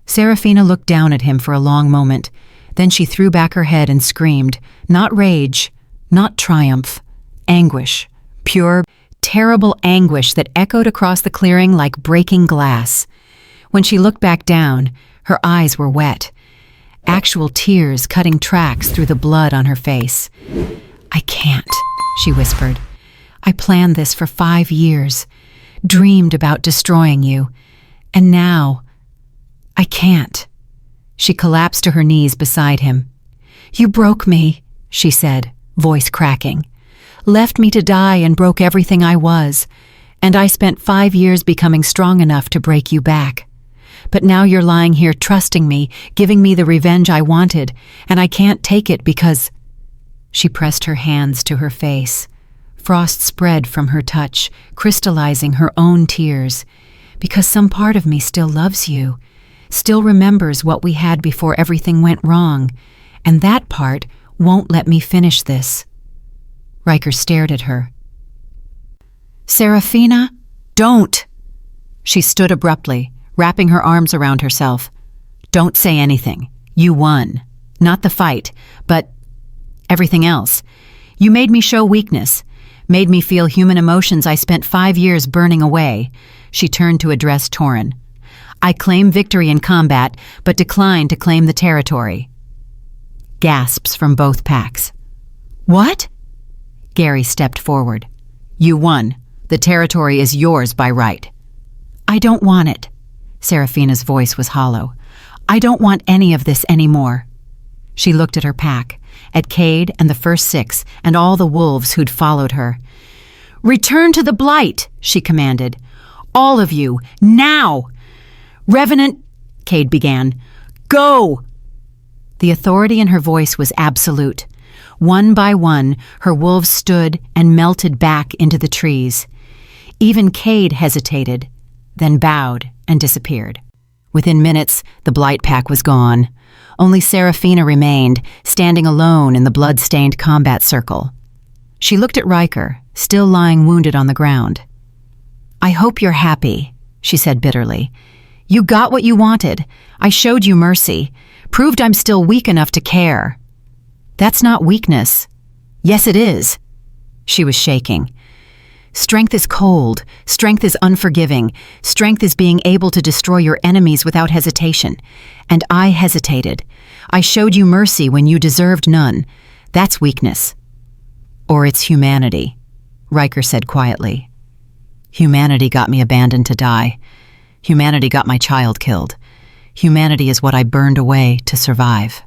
Serafina looked down at him for a long moment. Then she threw back her head and screamed. Not rage, not triumph. Anguish. Pure, terrible anguish that echoed across the clearing like breaking glass. When she looked back down, her eyes were wet. Actual tears cutting tracks through the blood on her face. "I can't," she whispered. "I planned this for 5 years, dreamed about destroying you, and now I can't." She collapsed to her knees beside him. "You broke me," she said, voice cracking. "Left me to die and broke everything I was, and I spent 5 years becoming strong enough to break you back. But now you're lying here trusting me, giving me the revenge I wanted, and I can't take it because—" She pressed her hands to her face. Frost spread from her touch, crystallizing her own tears. "Because some part of me still loves you, still remembers what we had before everything went wrong, and that part won't let me finish this." Riker stared at her. "Serafina, don't!" She stood abruptly, wrapping her arms around herself. "Don't say anything. You won. Not the fight, but everything else. You made me show weakness, made me feel human emotions I spent 5 years burning away." She turned to address Torin. "I claim victory in combat, but decline to claim the territory." Gasps from both packs. "What?" Gary stepped forward. "You won. The territory is yours by right." "I don't want it." Serafina's voice was hollow. "I don't want any of this anymore." She looked at her pack, at Cade and the first 6, and all the wolves who'd followed her. "Return to the Blight," she commanded. "All of you, now!" "Revenant," Cade began. "Go!" The authority in her voice was absolute. One by one, her wolves stood and melted back into the trees. Even Cade hesitated, then bowed and disappeared. Within minutes, the Blight pack was gone. Only Serafina remained, standing alone in the blood-stained combat circle. She looked at Riker, still lying wounded on the ground. "I hope you're happy," she said bitterly. "You got what you wanted. I showed you mercy, proved I'm still weak enough to care." "That's not weakness." "Yes, it is." She was shaking. "Strength is cold. Strength is unforgiving. Strength is being able to destroy your enemies without hesitation. And I hesitated. I showed you mercy when you deserved none. That's weakness." "Or it's humanity," Riker said quietly. "Humanity got me abandoned to die. Humanity got my child killed. Humanity is what I burned away to survive."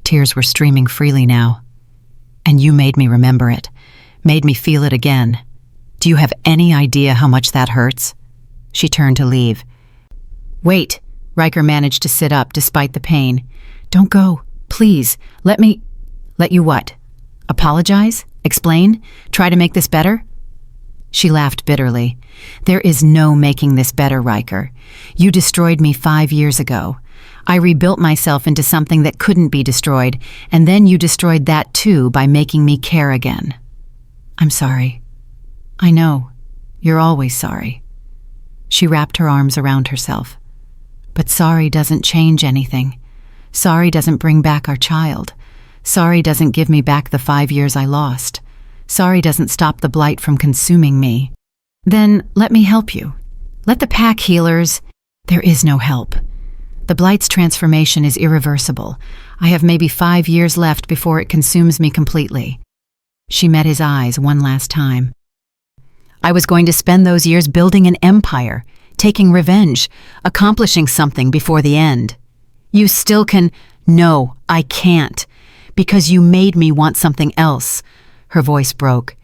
Tears were streaming freely now. And you made me remember it, made me feel it again. Do you have any idea how much that hurts? She turned to leave. Wait, Riker managed to sit up despite the pain. Don't go, please. Let you what? Apologize? Explain? Try to make this better? She laughed bitterly. There is no making this better, Riker. You destroyed me 5 years ago. I rebuilt myself into something that couldn't be destroyed, and then you destroyed that too by making me care again. I'm sorry. I know. You're always sorry. She wrapped her arms around herself. But sorry doesn't change anything. Sorry doesn't bring back our child. Sorry doesn't give me back the 5 years I lost. Sorry doesn't stop the blight from consuming me. Then let me help you. Let the pack healers... There is no help. The blight's transformation is irreversible. I have maybe 5 years left before it consumes me completely. She met his eyes one last time. I was going to spend those years building an empire, taking revenge, accomplishing something before the end. You still can... No, I can't. Because you made me want something else. Her voice broke.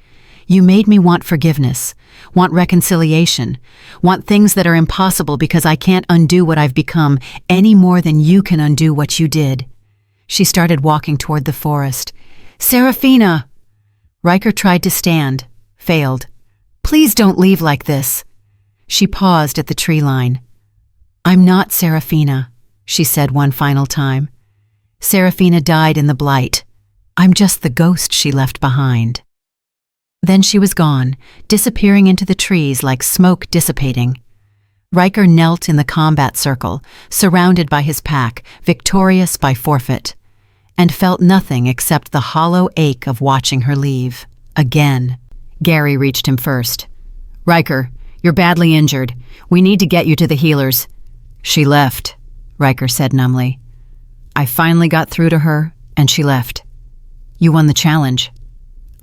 You made me want forgiveness, want reconciliation, want things that are impossible because I can't undo what I've become any more than you can undo what you did. She started walking toward the forest. Serafina! Riker tried to stand, failed. Please don't leave like this. She paused at the tree line. I'm not Serafina, she said one final time. Serafina died in the blight. I'm just the ghost she left behind. Then she was gone, disappearing into the trees like smoke dissipating. Riker knelt in the combat circle, surrounded by his pack, victorious by forfeit, and felt nothing except the hollow ache of watching her leave. Again. Gary reached him first. Riker, you're badly injured. We need to get you to the healers. She left, Riker said numbly. I finally got through to her, and she left. You won the challenge.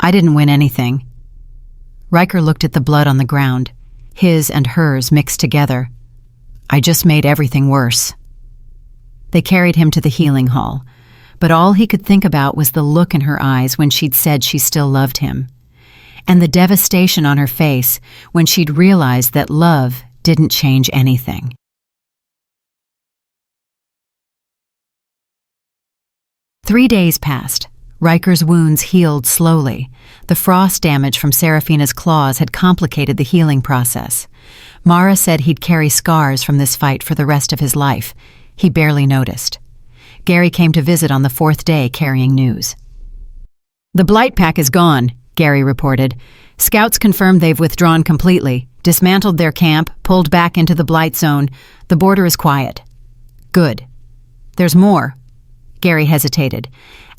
I didn't win anything. Riker looked at the blood on the ground, his and hers mixed together. I just made everything worse. They carried him to the healing hall, but all he could think about was the look in her eyes when she'd said she still loved him, and the devastation on her face when she'd realized that love didn't change anything. Three days passed. Riker's wounds healed slowly. The frost damage from Serafina's claws had complicated the healing process. Mara said he'd carry scars from this fight for the rest of his life. He barely noticed. Gary came to visit on the 4th day carrying news. The blight pack is gone, Gary reported. Scouts confirmed they've withdrawn completely, dismantled their camp, pulled back into the blight zone. The border is quiet. Good. There's more. Gary hesitated.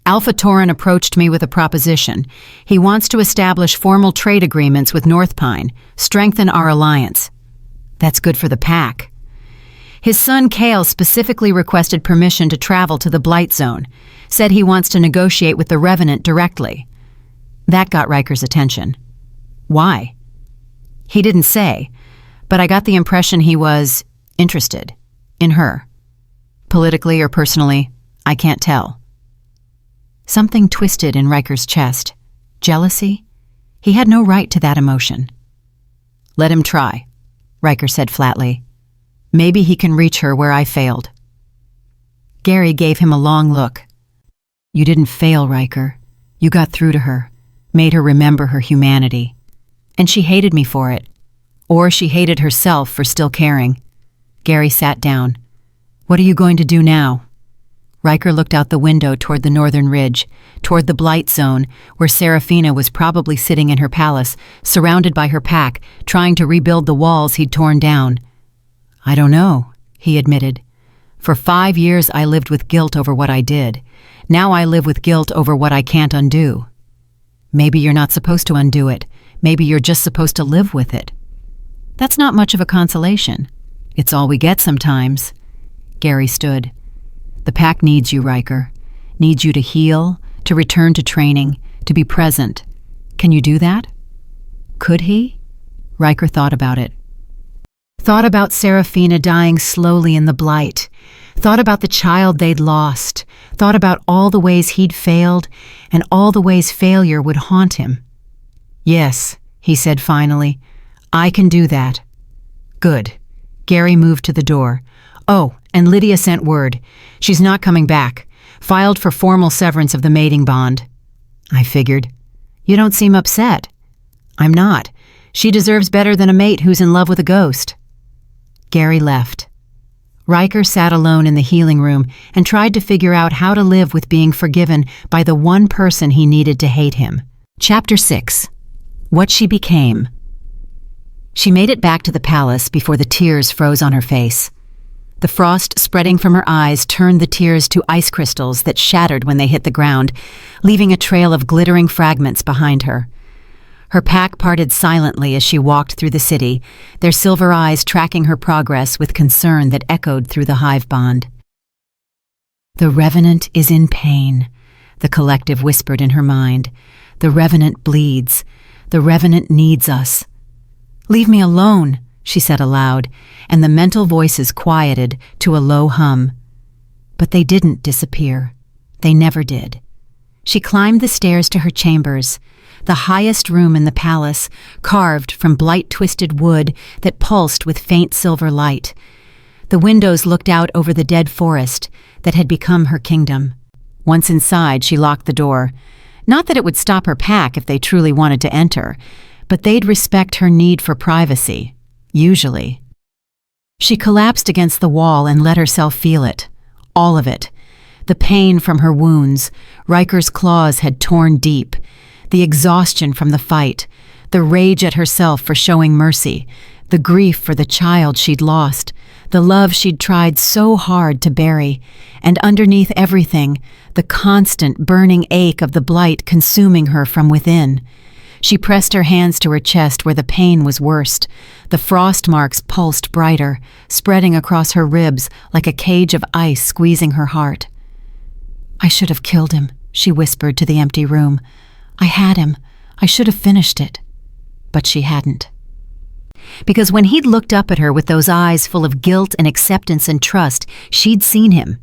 Alpha Tauren approached me with a proposition. He wants to establish formal trade agreements with North Pine, strengthen our alliance. That's good for the pack. His son Kale specifically requested permission to travel to the Blight Zone, said he wants to negotiate with the Revenant directly. That got Riker's attention. Why? He didn't say, but I got the impression he was interested in her. Politically or personally, I can't tell. Something twisted in Riker's chest. Jealousy? He had no right to that emotion. Let him try, Riker said flatly. Maybe he can reach her where I failed. Gary gave him a long look. You didn't fail, Riker. You got through to her, made her remember her humanity. And she hated me for it. Or she hated herself for still caring. Gary sat down. What are you going to do now? Riker looked out the window toward the northern ridge, toward the Blight Zone, where Serafina was probably sitting in her palace, surrounded by her pack, trying to rebuild the walls he'd torn down. I don't know, he admitted. For 5 years I lived with guilt over what I did. Now I live with guilt over what I can't undo. Maybe you're not supposed to undo it. Maybe you're just supposed to live with it. That's not much of a consolation. It's all we get sometimes. Gary stood. The pack needs you, Riker. Needs you to heal, to return to training, to be present. Can you do that? Could he? Riker thought about it. Thought about Serafina dying slowly in the blight. thought about the child they'd lost, thought about all the ways he'd failed and all the ways failure would haunt him. "Yes," he said finally, "I can do that." "Good." Gary moved to the door. "Oh, and Lydia sent word. She's not coming back. Filed for formal severance of the mating bond." I figured. "You don't seem upset." "I'm not. She deserves better than a mate who's in love with a ghost." Gary left. Riker sat alone in the healing room and tried to figure out how to live with being forgiven by the one person he needed to hate him. Chapter 6. What She Became. She made it back to the palace before the tears froze on her face. The frost spreading from her eyes turned the tears to ice crystals that shattered when they hit the ground, leaving a trail of glittering fragments behind her. Her pack parted silently as she walked through the city, their silver eyes tracking her progress with concern that echoed through the hive bond. "The Revenant is in pain," the collective whispered in her mind. "The Revenant bleeds. The Revenant needs us." "Leave me alone," she said aloud, and the mental voices quieted to a low hum. But they didn't disappear. They never did. She climbed the stairs to her chambers, the highest room in the palace, carved from blight-twisted wood that pulsed with faint silver light. The windows looked out over the dead forest that had become her kingdom. Once inside, she locked the door. Not that it would stop her pack if they truly wanted to enter, but they'd respect her need for privacy, usually. She collapsed against the wall and let herself feel it, all of it. The pain from her wounds, Riker's claws had torn deep, the exhaustion from the fight, the rage at herself for showing mercy, the grief for the child she'd lost, the love she'd tried so hard to bury, and underneath everything, the constant burning ache of the blight consuming her from within. She pressed her hands to her chest where the pain was worst. The frost marks pulsed brighter, spreading across her ribs like a cage of ice squeezing her heart. "I should have killed him," she whispered to the empty room. "I had him. I should have finished it." But she hadn't. Because when he'd looked up at her with those eyes full of guilt and acceptance and trust, she'd seen him.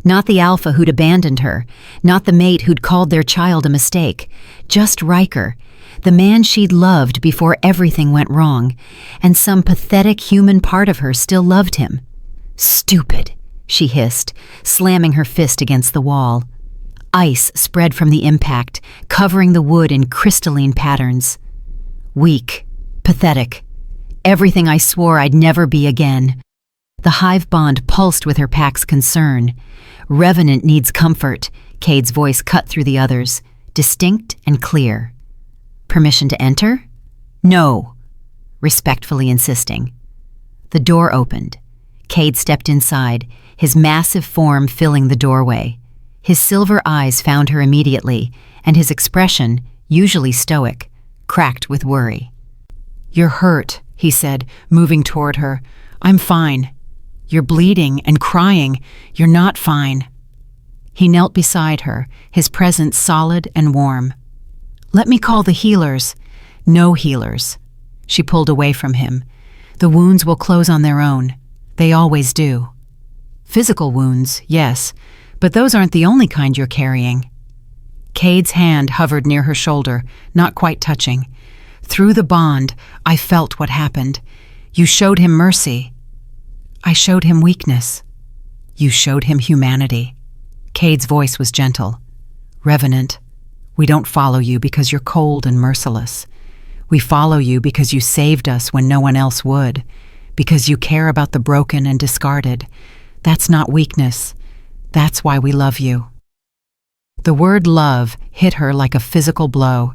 Not the alpha who'd abandoned her, not the mate who'd called their child a mistake, just Riker, the man she'd loved before everything went wrong, and some pathetic human part of her still loved him. "Stupid," she hissed, slamming her fist against the wall. Ice spread from the impact, covering the wood in crystalline patterns. Weak, pathetic, everything I swore I'd never be again. The hive bond pulsed with her pack's concern. "Revenant needs comfort," Cade's voice cut through the others, distinct and clear. "Permission to enter?" "No," respectfully insisting. The door opened. Cade stepped inside, his massive form filling the doorway. His silver eyes found her immediately, and his expression, usually stoic, cracked with worry. "You're hurt," he said, moving toward her. "I'm fine." "You're bleeding and crying. You're not fine." He knelt beside her, his presence solid and warm. "Let me call the healers." "No healers." She pulled away from him. "The wounds will close on their own. They always do." "Physical wounds, yes, but those aren't the only kind you're carrying." Cade's hand hovered near her shoulder, not quite touching. "Through the bond, I felt what happened. You showed him mercy." "I showed him weakness." "You showed him humanity." Cade's voice was gentle. "Revenant, we don't follow you because you're cold and merciless. We follow you because you saved us when no one else would, because you care about the broken and discarded. That's not weakness. That's why we love you." The word love hit her like a physical blow.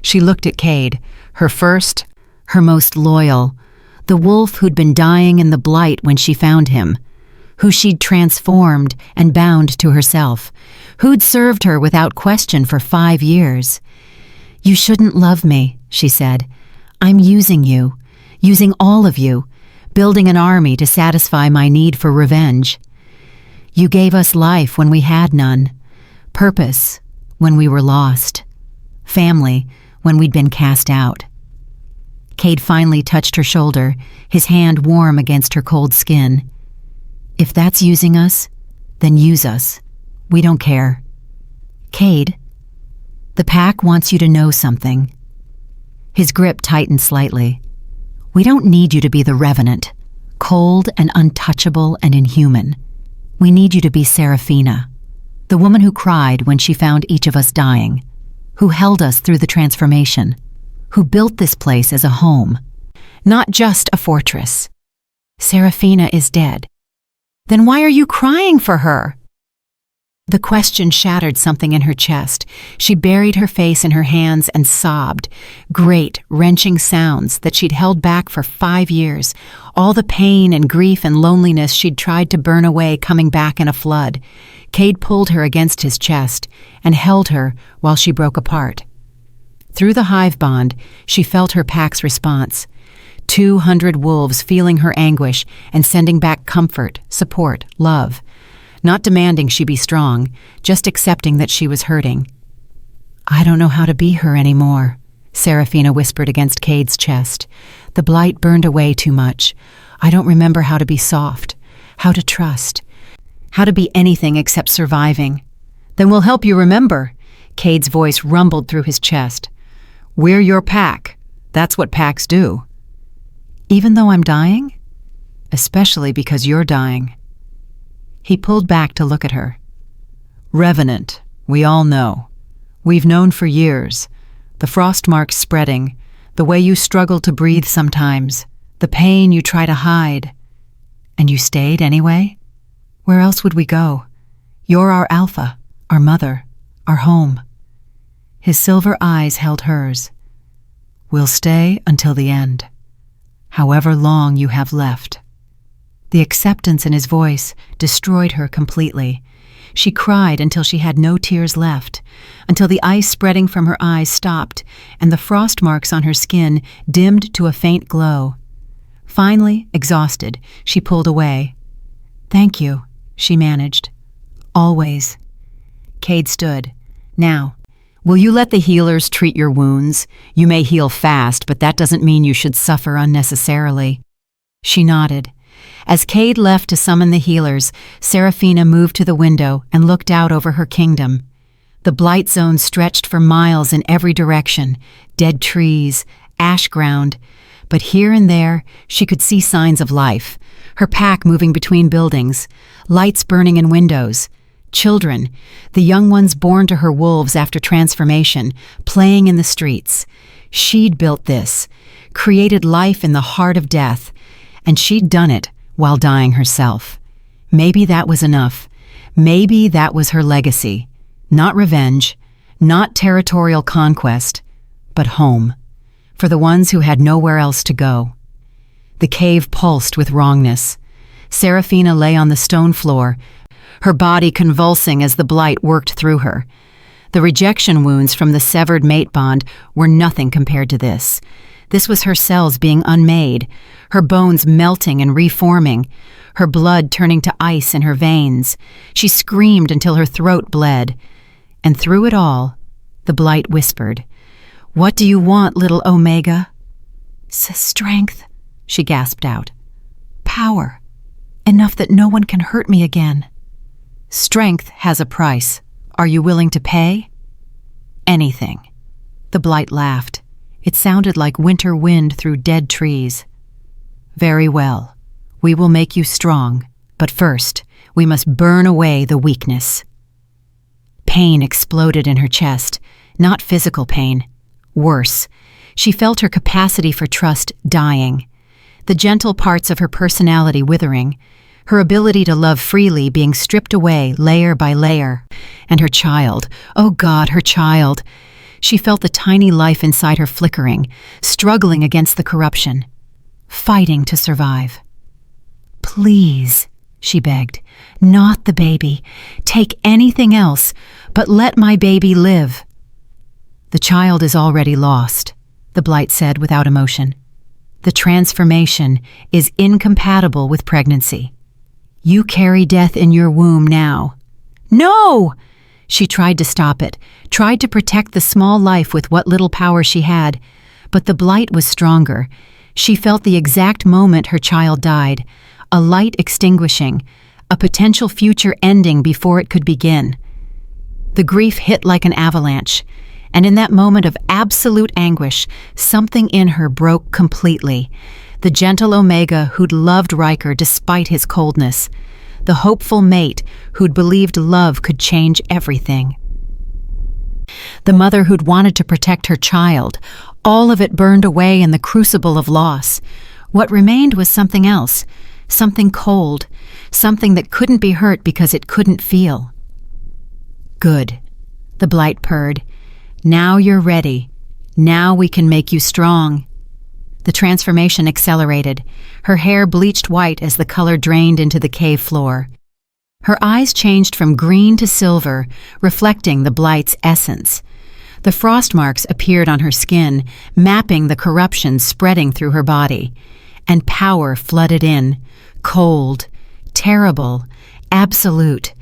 She looked at Cade, her first, her most loyal, the wolf who'd been dying in the blight when she found him, who she'd transformed and bound to herself, who'd served her without question for 5 years. "You shouldn't love me," she said. "I'm using you, using all of you, building an army to satisfy my need for revenge. You gave us life when we had none, purpose when we were lost, family when we'd been cast out." Cade finally touched her shoulder, his hand warm against her cold skin. "If that's using us, Then use us. We don't care. Cade, the pack wants you to know something. His grip tightened slightly. We don't need you to be the Revenant, cold and untouchable and inhuman. We need you to be Seraphina, the woman who cried when she found each of us dying, who held us through the transformation, who built this place as a home, not just a fortress. Seraphina is dead. Then why are you crying for her? The question shattered something in her chest. She buried her face in her hands and sobbed, great, wrenching sounds that she'd held back for 5 years, all the pain and grief and loneliness she'd tried to burn away coming back in a flood. Cade pulled her against his chest and held her while she broke apart. Through the hive bond, she felt her pack's response. 200 wolves feeling her anguish and sending back comfort, support, love. Not demanding she be strong, just accepting that she was hurting. I don't know how to be her anymore, Seraphina whispered against Cade's chest. The blight burned away too much. I don't remember how to be soft, how to trust, how to be anything except surviving. Then we'll help you remember, Cade's voice rumbled through his chest. We're your pack. That's what packs do. Even though I'm dying? Especially because you're dying. He pulled back to look at her. Revenant, we all know. We've known for years. The frost marks spreading, the way you struggle to breathe sometimes, the pain you try to hide. And you stayed anyway? Where else would we go? You're our alpha, our mother, our home. His silver eyes held hers. We'll stay until the end, however long you have left. The acceptance in his voice destroyed her completely. She cried until she had no tears left, until the ice spreading from her eyes stopped and the frost marks on her skin dimmed to a faint glow. Finally, exhausted, she pulled away. Thank you, she managed. Always. Cade stood. Now, will you let the healers treat your wounds? You may heal fast, but that doesn't mean you should suffer unnecessarily. She nodded. As Cade left to summon the healers, Seraphina moved to the window and looked out over her kingdom. The blight zone stretched for miles in every direction, dead trees, ash ground, but here and there she could see signs of life, her pack moving between buildings, lights burning in windows, children, the young ones born to her wolves after transformation, playing in the streets. She'd built this, created life in the heart of death, and she'd done it while dying herself. Maybe that was enough. Maybe that was her legacy. Not revenge, not territorial conquest, but home, for the ones who had nowhere else to go. The cave pulsed with wrongness. Seraphina lay on the stone floor, her body convulsing as the blight worked through her. The rejection wounds from the severed mate bond were nothing compared to this. This was her cells being unmade, her bones melting and reforming, her blood turning to ice in her veins. She screamed until her throat bled. And through it all, the blight whispered, "What do you want, little Omega?" "Strength," she gasped out. "Power. Enough that no one can hurt me again." "Strength has a price. Are you willing to pay?" "Anything." The blight laughed. It sounded like winter wind through dead trees. "Very well. We will make you strong, but first, we must burn away the weakness." Pain exploded in her chest, not physical pain. Worse, she felt her capacity for trust dying, the gentle parts of her personality withering, her ability to love freely being stripped away layer by layer. And her child, oh God, her child. She felt the tiny life inside her flickering, struggling against the corruption, fighting to survive. "Please," she begged, "not the baby. Take anything else, but let my baby live." "The child is already lost," the blight said without emotion. "The transformation is incompatible with pregnancy. You carry death in your womb now." "No!" She tried to stop it, tried to protect the small life with what little power she had, but the blight was stronger. She felt the exact moment her child died, a light extinguishing, a potential future ending before it could begin. The grief hit like an avalanche, and in that moment of absolute anguish, something in her broke completely. The gentle Omega who'd loved Riker despite his coldness. The hopeful mate who'd believed love could change everything. The mother who'd wanted to protect her child. All of it burned away in the crucible of loss. What remained was something else, something cold, something that couldn't be hurt because it couldn't feel. Good, the blight purred. Now you're ready. Now we can make you strong. The transformation accelerated. Her hair bleached white as the color drained into the cave floor. Her eyes changed from green to silver, reflecting the blight's essence. The frost marks appeared on her skin, mapping the corruption spreading through her body. And power flooded in, cold, terrible, absolute.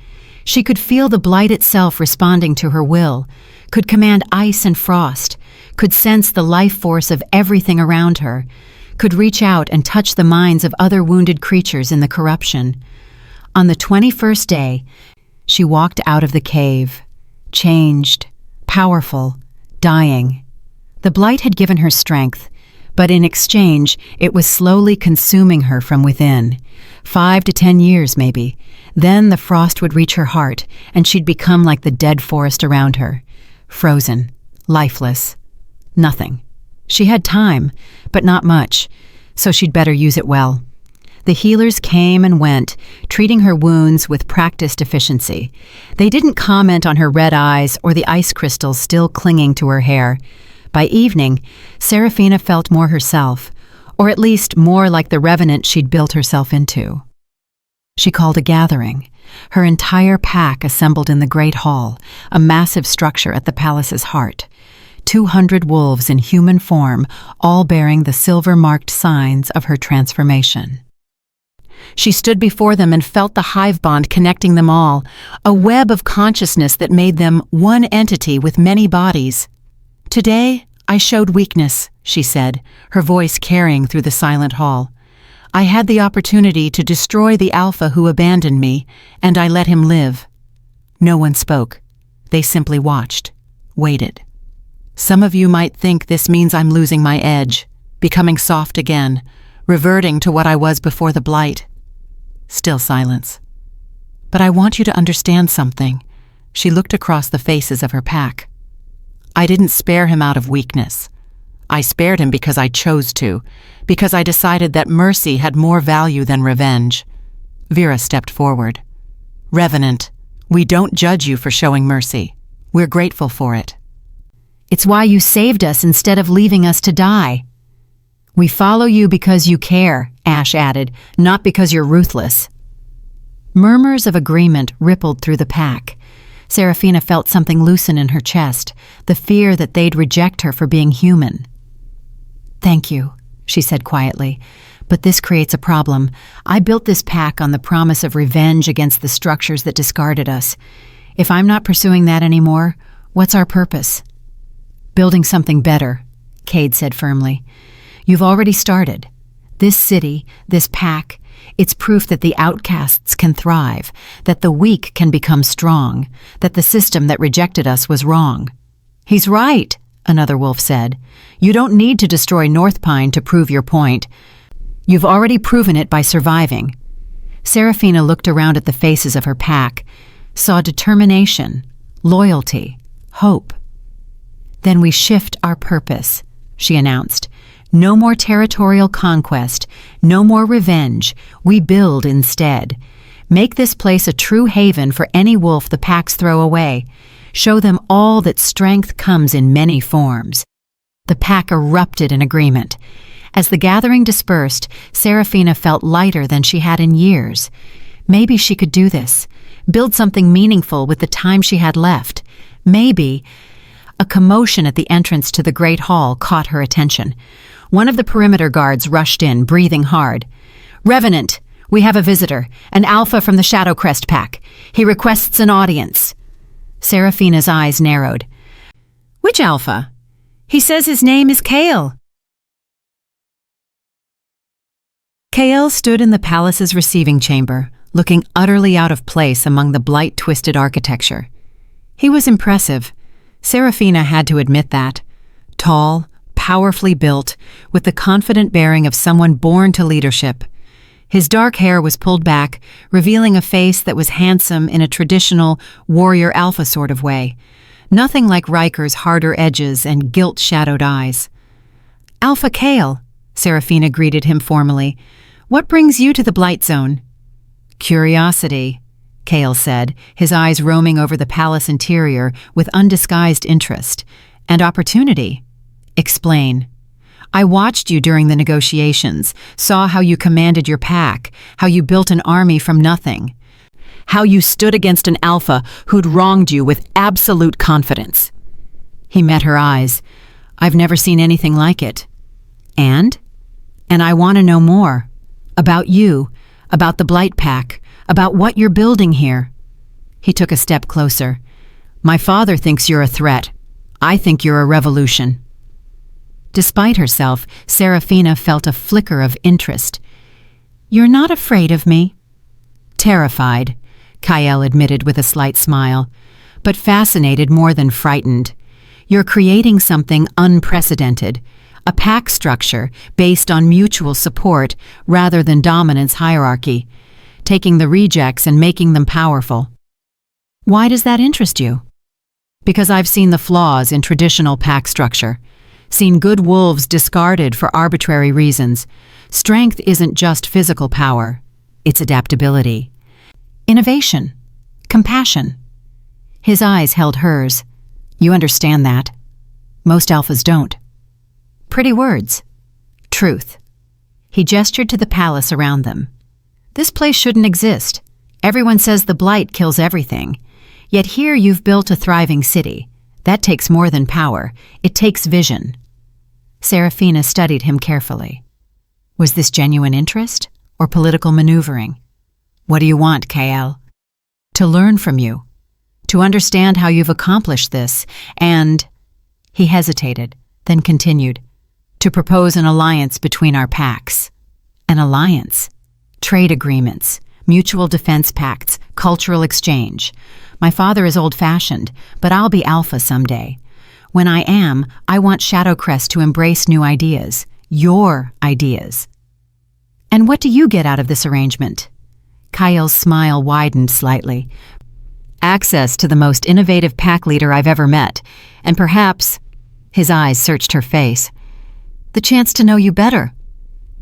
She could feel the blight itself responding to her will, could command ice and frost, could sense the life force of everything around her, could reach out and touch the minds of other wounded creatures in the corruption. On the 21st day, she walked out of the cave, changed, powerful, dying. The blight had given her strength, but in exchange, it was slowly consuming her from within. 5 to 10 years, maybe. Then the frost would reach her heart, and she'd become like the dead forest around her. Frozen, lifeless, nothing. She had time, but not much, so she'd better use it well. The healers came and went, treating her wounds with practiced efficiency. They didn't comment on her red eyes or the ice crystals still clinging to her hair. By evening, Seraphina felt more herself, or at least more like the revenant she'd built herself into. She called a gathering. Her entire pack assembled in the great hall, a massive structure at the palace's heart. 200 wolves in human form, all bearing the silver-marked signs of her transformation. She stood before them and felt the hive bond connecting them all, a web of consciousness that made them one entity with many bodies. "Today, I showed weakness," she said, her voice carrying through the silent hall. "I had the opportunity to destroy the Alpha who abandoned me, and I let him live." No one spoke. They simply watched, waited. "Some of you might think this means I'm losing my edge, becoming soft again, reverting to what I was before the blight." Still silence. "But I want you to understand something." She looked across the faces of her pack. "I didn't spare him out of weakness. I spared him because I chose to, because I decided that mercy had more value than revenge." Vera stepped forward. "Revenant, we don't judge you for showing mercy. We're grateful for it." "It's why you saved us instead of leaving us to die." "We follow you because you care," Ash added, "not because you're ruthless." Murmurs of agreement rippled through the pack. Seraphina felt something loosen in her chest, the fear that they'd reject her for being human. "Thank you," she said quietly, "but this creates a problem. I built this pack on the promise of revenge against the structures that discarded us. If I'm not pursuing that anymore, what's our purpose?" "Building something better," Cade said firmly. "You've already started. This city, this pack, it's proof that the outcasts can thrive, that the weak can become strong, that the system that rejected us was wrong." "He's right," another wolf said. "You don't need to destroy North Pine to prove your point. You've already proven it by surviving." Seraphina looked around at the faces of her pack, saw determination, loyalty, hope. "Then we shift our purpose," she announced. "No more territorial conquest, no more revenge. We build instead. Make this place a true haven for any wolf the packs throw away. Show them all that strength comes in many forms." The pack erupted in agreement. As the gathering dispersed, Seraphina felt lighter than she had in years. Maybe she could do this, build something meaningful with the time she had left. Maybe. A commotion at the entrance to the Great Hall caught her attention. One of the perimeter guards rushed in, breathing hard. "Revenant, we have a visitor, an Alpha from the Shadowcrest pack. He requests an audience." Seraphina's eyes narrowed. "Which Alpha? He says his name is Kale." Kale stood in the palace's receiving chamber, looking utterly out of place among the blight-twisted architecture. He was impressive. Serafina had to admit that. Tall, powerfully built, with the confident bearing of someone born to leadership. His dark hair was pulled back, revealing a face that was handsome in a traditional warrior alpha sort of way. Nothing like Riker's harder edges and guilt-shadowed eyes. "Alpha Kale," Serafina greeted him formally. "What brings you to the Blight Zone?" "Curiosity," Kale said, his eyes roaming over the palace interior with undisguised interest. "And opportunity." "Explain." "I watched you during the negotiations, saw how you commanded your pack, how you built an army from nothing, how you stood against an alpha who'd wronged you with absolute confidence." He met her eyes. "I've never seen anything like it." "And? And I want to know more. About you, about the Blight Pack, about what you're building here." He took a step closer. "My father thinks you're a threat. I think you're a revolution." Despite herself, Serafina felt a flicker of interest. "You're not afraid of me?" "Terrified," Kyle admitted with a slight smile, "but fascinated more than frightened. You're creating something unprecedented, a pack structure based on mutual support rather than dominance hierarchy, taking the rejects and making them powerful." "Why does that interest you?" "Because I've seen the flaws in traditional pack structure. Seen good wolves discarded for arbitrary reasons. Strength isn't just physical power. It's adaptability. Innovation. Compassion." His eyes held hers. "You understand that. Most alphas don't." "Pretty words. Truth." He gestured to the palace around them. "This place shouldn't exist. Everyone says the blight kills everything. Yet here you've built a thriving city. That takes more than power. It takes vision." Serafina studied him carefully. Was this genuine interest or political maneuvering? "What do you want, Kael?" "To learn from you. To understand how you've accomplished this, and—" He hesitated, then continued, "to propose an alliance between our packs." "An alliance?" "Trade agreements, mutual defense pacts, cultural exchange. My father is old-fashioned, but I'll be alpha someday. When I am, I want Shadowcrest to embrace new ideas. Your ideas." "And what do you get out of this arrangement?" Kyle's smile widened slightly. "Access to the most innovative pack leader I've ever met, and perhaps—" his eyes searched her face— "the chance to know you better,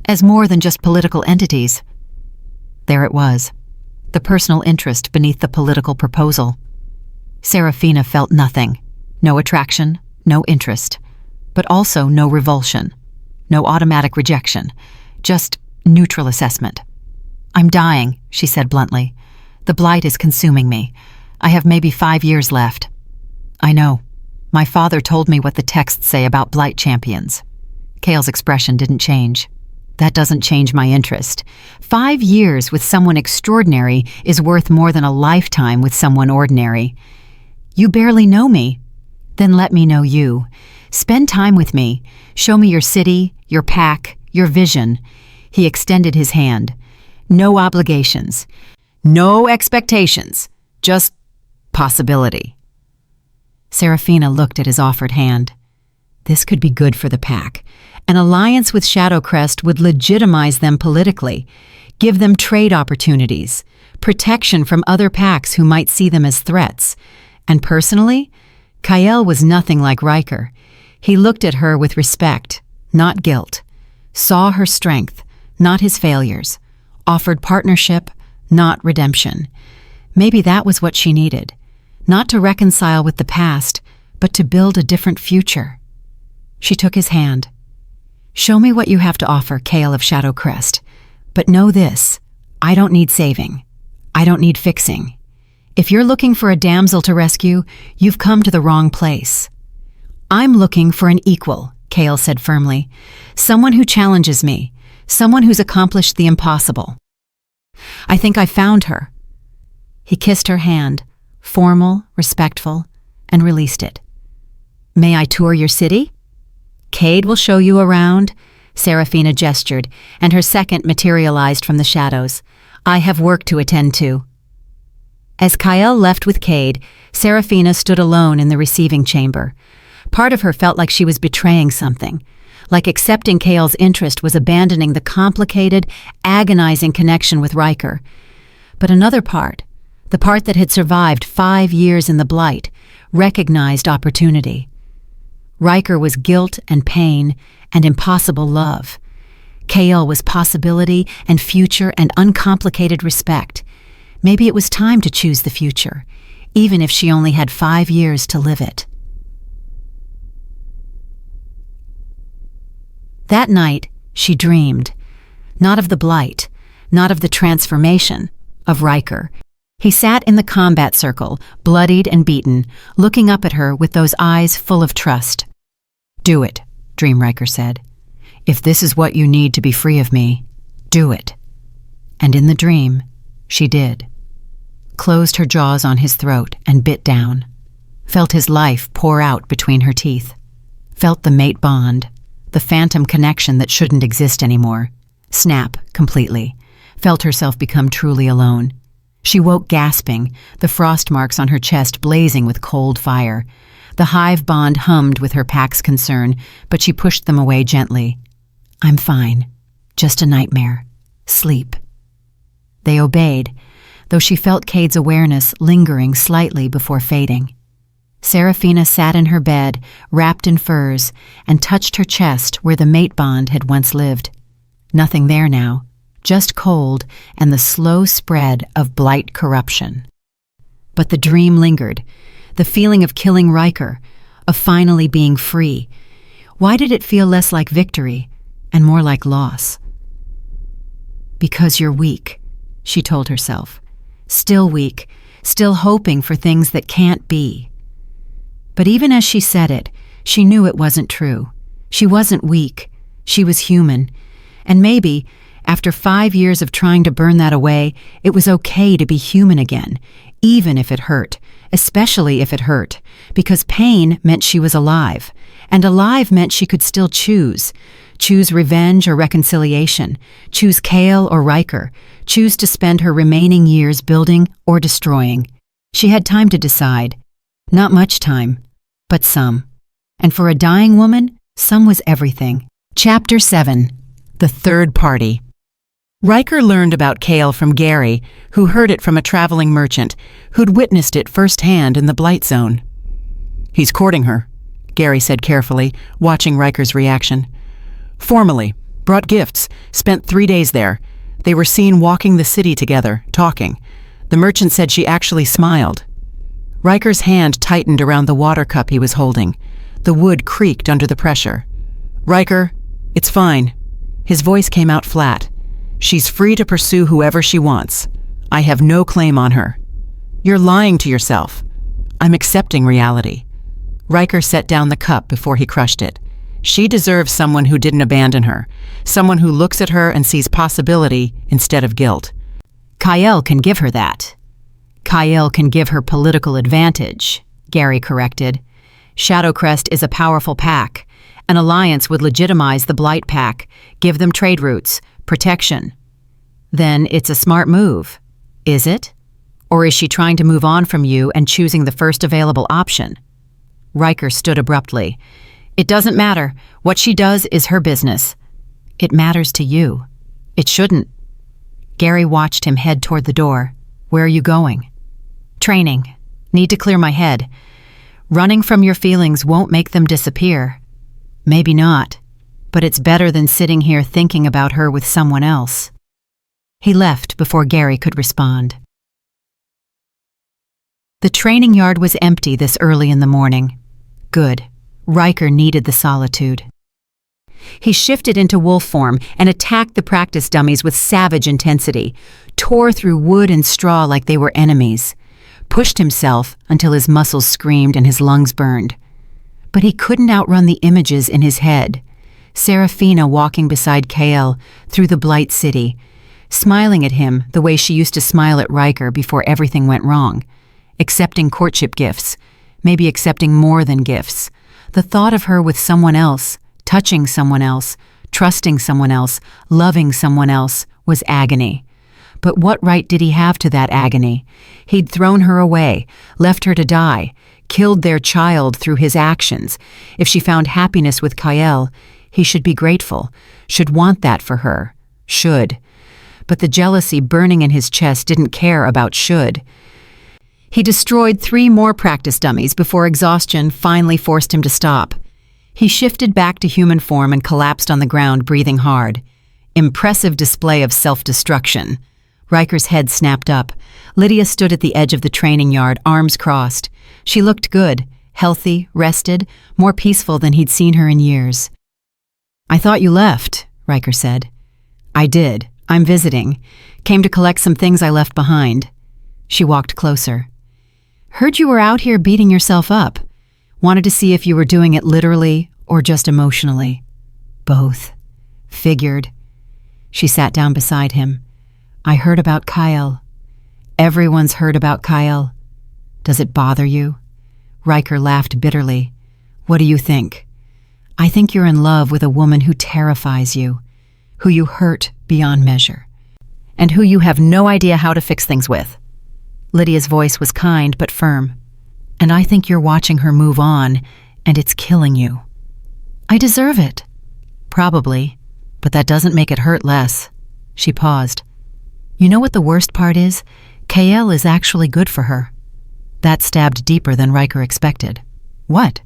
as more than just political entities." There it was. The personal interest beneath the political proposal. Serafina felt nothing. No attraction, no interest, but also no revulsion, no automatic rejection, just neutral assessment. "I'm dying," she said bluntly. "The blight is consuming me. I have maybe 5 years left." "I know. My father told me what the texts say about blight champions." Kale's expression didn't change. "That doesn't change my interest. 5 years with someone extraordinary is worth more than a lifetime with someone ordinary." "You barely know me." "Then let me know you. Spend time with me. Show me your city, your pack, your vision." He extended his hand. "No obligations. No expectations. Just possibility." Serafina looked at his offered hand. This could be good for the pack. An alliance with Shadowcrest would legitimize them politically, give them trade opportunities, protection from other packs who might see them as threats. And personally, Kyle was nothing like Riker. He looked at her with respect, not guilt, saw her strength, not his failures, offered partnership, not redemption. Maybe that was what she needed, not to reconcile with the past, but to build a different future. She took his hand. "Show me what you have to offer, Kale of Shadowcrest. But know this, I don't need saving. I don't need fixing. If you're looking for a damsel to rescue, you've come to the wrong place." "I'm looking for an equal," Kale said firmly. "Someone who challenges me, someone who's accomplished the impossible." "I think I found her." He kissed her hand, formal, respectful, and released it. "May I tour your city?" "Cade will show you around," Serafina gestured, and her second materialized from the shadows. I have work to attend to." As Kyle left with Cade, Serafina stood alone in the receiving chamber. Part of her felt like she was betraying something, like accepting Kale's interest was abandoning the complicated, agonizing connection with Riker. But another part, the part that had survived 5 years in the Blight, recognized opportunity. Riker was guilt and pain and impossible love. Kale was possibility and future and uncomplicated respect. Maybe it was time to choose the future, even if she only had 5 years to live it. That night, she dreamed, not of the Blight, not of the transformation, of Riker. He sat in the combat circle, bloodied and beaten, looking up at her with those eyes full of trust. "Do it," Dream Riker said. "If this is what you need to be free of me, do it." And in the dream, she did. Closed her jaws on his throat and bit down. Felt his life pour out between her teeth. Felt the mate bond, the phantom connection that shouldn't exist anymore, snap completely. Felt herself become truly alone. She woke gasping, the frost marks on her chest blazing with cold fire. The hive bond hummed with her pack's concern, but she pushed them away gently. "I'm fine. Just a nightmare. Sleep." They obeyed, though she felt Cade's awareness lingering slightly before fading. Serafina sat in her bed, wrapped in furs, and touched her chest where the mate bond had once lived. Nothing there now, just cold and the slow spread of Blight corruption. But the dream lingered, the feeling of killing Riker, of finally being free. Why did it feel less like victory and more like loss? "Because you're weak," she told herself. Still weak, still hoping for things that can't be. But even as she said it, she knew it wasn't true. She wasn't weak. She was human. And maybe, after 5 years of trying to burn that away, it was okay to be human again, even if it hurt, especially if it hurt, because pain meant she was alive, and alive meant she could still choose. Choose revenge or reconciliation, choose Kale or Riker, choose to spend her remaining years building or destroying. She had time to decide. Not much time, but some. And for a dying woman, some was everything. Chapter 7. The Third Party. Riker learned about Kale from Gary, who heard it from a traveling merchant, who'd witnessed it firsthand in the Blight Zone. "He's courting her," Gary said carefully, watching Riker's reaction. "Formally, brought gifts, spent 3 days there. They were seen walking the city together, talking. The merchant said she actually smiled." Riker's hand tightened around the water cup he was holding. The wood creaked under the pressure. "Riker, it's fine." His voice came out flat. "She's free to pursue whoever she wants. I have no claim on her." "You're lying to yourself." "I'm accepting reality." Riker set down the cup before he crushed it. She deserves someone who didn't abandon her, someone who looks at her and sees possibility instead of guilt. Kyle can give her that. Kyle can give her political advantage, Gary corrected. Shadowcrest is a powerful pack. An alliance would legitimize the Blight pack, give them trade routes, protection. Then it's a smart move, is it? Or is she trying to move on from you and choosing the first available option? Riker stood abruptly. It doesn't matter. What she does is her business. It matters to you. It shouldn't. Gary watched him head toward the door. Where are you going? Training. Need to clear my head. Running from your feelings won't make them disappear. Maybe not, but it's better than sitting here thinking about her with someone else. He left before Gary could respond. The training yard was empty this early in the morning. Good. Riker needed the solitude. He shifted into wolf form and attacked the practice dummies with savage intensity, tore through wood and straw like they were enemies, pushed himself until his muscles screamed and his lungs burned. But he couldn't outrun the images in his head. Serafina walking beside Kale through the Blight City, smiling at him the way she used to smile at Riker before everything went wrong, accepting courtship gifts, maybe accepting more than gifts. The thought of her with someone else, touching someone else, trusting someone else, loving someone else, was agony. But what right did he have to that agony? He'd thrown her away, left her to die, killed their child through his actions. If she found happiness with Kael, he should be grateful, should want that for her, should. But the jealousy burning in his chest didn't care about should. He destroyed 3 more practice dummies before exhaustion finally forced him to stop. He shifted back to human form and collapsed on the ground, breathing hard. Impressive display of self-destruction. Riker's head snapped up. Lydia stood at the edge of the training yard, arms crossed. She looked good, healthy, rested, more peaceful than he'd seen her in years. "I thought you left," Riker said. "I did. I'm visiting. Came to collect some things I left behind." She walked closer. "Heard you were out here beating yourself up. Wanted to see if you were doing it literally or just emotionally." "Both." "Figured." She sat down beside him. "I heard about Kael." "Everyone's heard about Kael. Does it bother you?" Riker laughed bitterly. "What do you think?" "I think you're in love with a woman who terrifies you, who you hurt beyond measure, and who you have no idea how to fix things with." Lydia's voice was kind but firm. "And I think you're watching her move on, and it's killing you." "I deserve it." "Probably, but that doesn't make it hurt less." She paused. "You know what the worst part is? Kael is actually good for her." That stabbed deeper than Riker expected. "What?"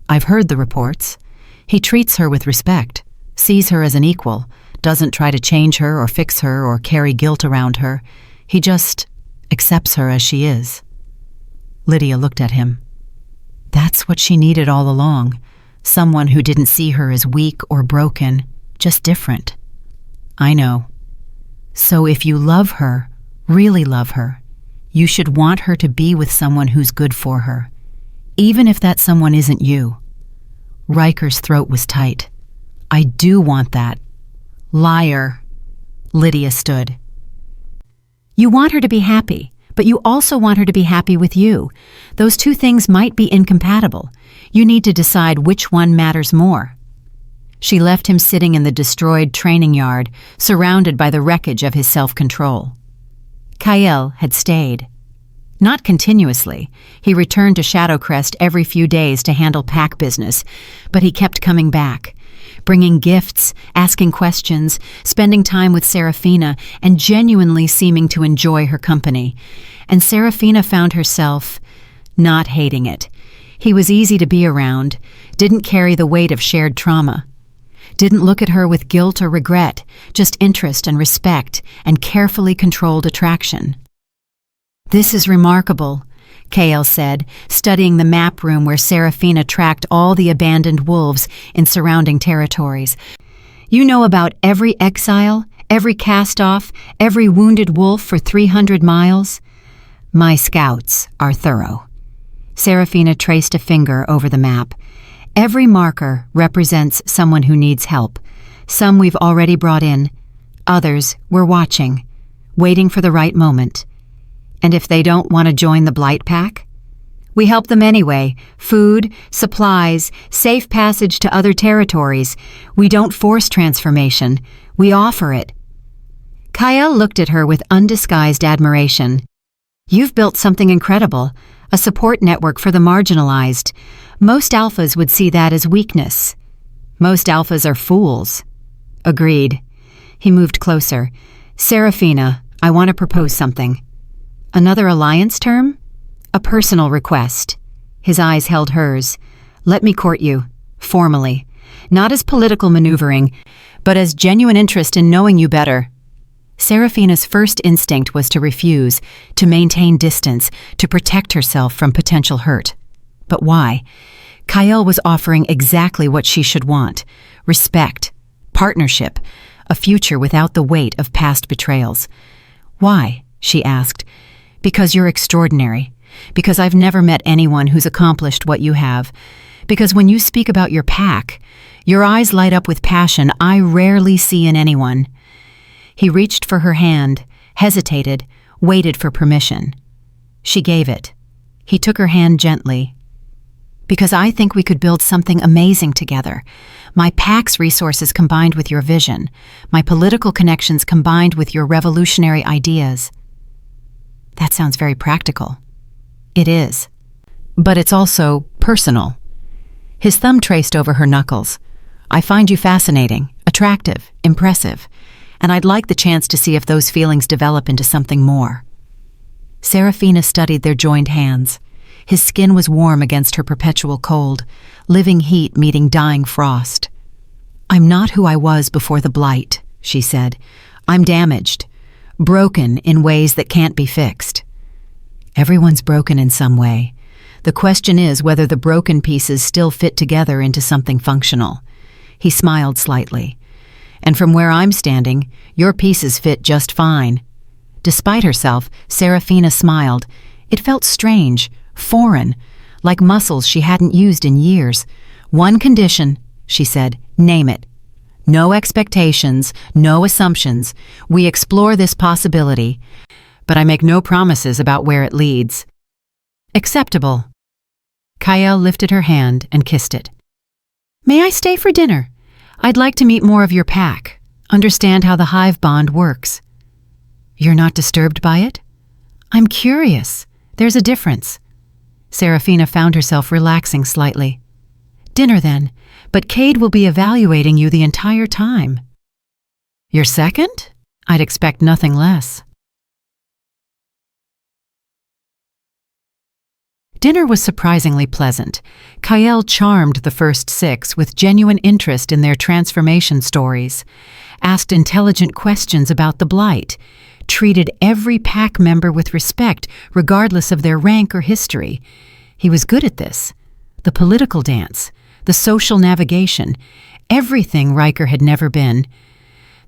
"I've heard the reports. He treats her with respect, sees her as an equal, doesn't try to change her or fix her or carry guilt around her. He just accepts her as she is." Lydia looked at him. That's what she needed all along. Someone who didn't see her as weak or broken, just different. "I know. So if you love her, really love her, you should want her to be with someone who's good for her, even if that someone isn't you." Riker's throat was tight. "I do want that." "Liar." Lydia stood. "You want her to be happy, but you also want her to be happy with you. Those 2 things might be incompatible. You need to decide which one matters more." She left him sitting in the destroyed training yard, surrounded by the wreckage of his self-control. Kael had stayed. Not continuously. He returned to Shadowcrest every few days to handle pack business, but he kept coming back, bringing gifts, asking questions, spending time with Seraphina, and genuinely seeming to enjoy her company. And Seraphina found herself not hating it. He was easy to be around, didn't carry the weight of shared trauma. Didn't look at her with guilt or regret, just interest and respect and carefully controlled attraction. "This is remarkable," Kael said, studying the map room where Seraphina tracked all the abandoned wolves in surrounding territories. "You know about every exile, every cast-off, every wounded wolf for 300 miles? My scouts are thorough." Seraphina traced a finger over the map. "Every marker represents someone who needs help. Some we've already brought in. Others we're watching, waiting for the right moment. And if they don't want to join the Blight Pack, we help them anyway. Food, supplies, safe passage to other territories. We don't force transformation. We offer it." Kael looked at her with undisguised admiration. "You've built something incredible, a support network for the marginalized. Most alphas would see that as weakness. Most alphas are fools." "Agreed." He moved closer. "Seraphina, I want to propose something." "Another alliance term?" "A personal request." His eyes held hers. "Let me court you, formally. Not as political maneuvering, but as genuine interest in knowing you better." Seraphina's first instinct was to refuse, to maintain distance, to protect herself from potential hurt. But why? Kael was offering exactly what she should want: respect, partnership, a future without the weight of past betrayals. "Why?" she asked. "Because you're extraordinary. Because I've never met anyone who's accomplished what you have. Because when you speak about your pack, your eyes light up with passion I rarely see in anyone." He reached for her hand, hesitated, waited for permission. She gave it. He took her hand gently. "Because I think we could build something amazing together. My pack's resources combined with your vision, my political connections combined with your revolutionary ideas. That sounds very practical. It is. But it's also personal. His thumb traced over her knuckles. I find you fascinating, attractive, impressive, and I'd like the chance to see if those feelings develop into something more. Serafina studied their joined hands. His skin was warm against her perpetual cold, living heat meeting dying frost. I'm not who I was before the blight, she said. I'm damaged, broken in ways that can't be fixed. Everyone's broken in some way. The question is whether the broken pieces still fit together into something functional. He smiled slightly. And from where I'm standing, your pieces fit just fine. Despite herself, Serafina smiled. It felt strange, foreign, like muscles she hadn't used in years. One condition, she said, name it. No expectations, no assumptions. We explore this possibility, but I make no promises about where it leads. Acceptable. Kael lifted her hand and kissed it. May I stay for dinner? I'd like to meet more of your pack, understand how the hive bond works. You're not disturbed by it? I'm curious. There's a difference. Serafina found herself relaxing slightly. Dinner then, but Cade will be evaluating you the entire time. Your second? I'd expect nothing less. Dinner was surprisingly pleasant. Kael charmed the first 6 with genuine interest in their transformation stories, asked intelligent questions about the blight, treated every pack member with respect regardless of their rank or history. He was good at this. The political dance, the social navigation, everything Riker had never been.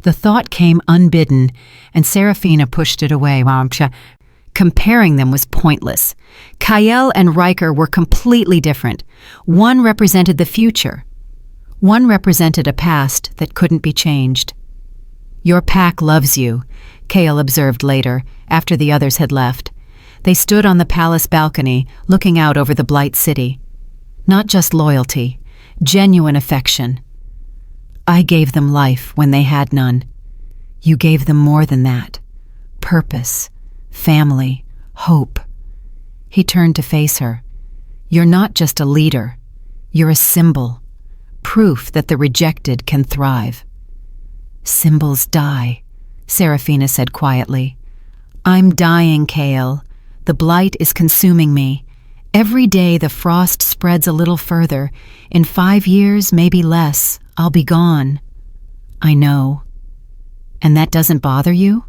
The thought came unbidden, and Serafina pushed it away. Comparing them was pointless. Kael and Riker were completely different. One represented the future. One represented a past that couldn't be changed. Your pack loves you, Kael observed later, after the others had left. They stood on the palace balcony, looking out over the Blight City. Not just loyalty, genuine affection. I gave them life when they had none. You gave them more than that. Purpose, family, hope. He turned to face her. You're not just a leader. You're a symbol. Proof that the rejected can thrive. Symbols die, Serafina said quietly. I'm dying, Kael. The blight is consuming me. Every day the frost spreads a little further. In 5 years, maybe less, I'll be gone. I know. And that doesn't bother you?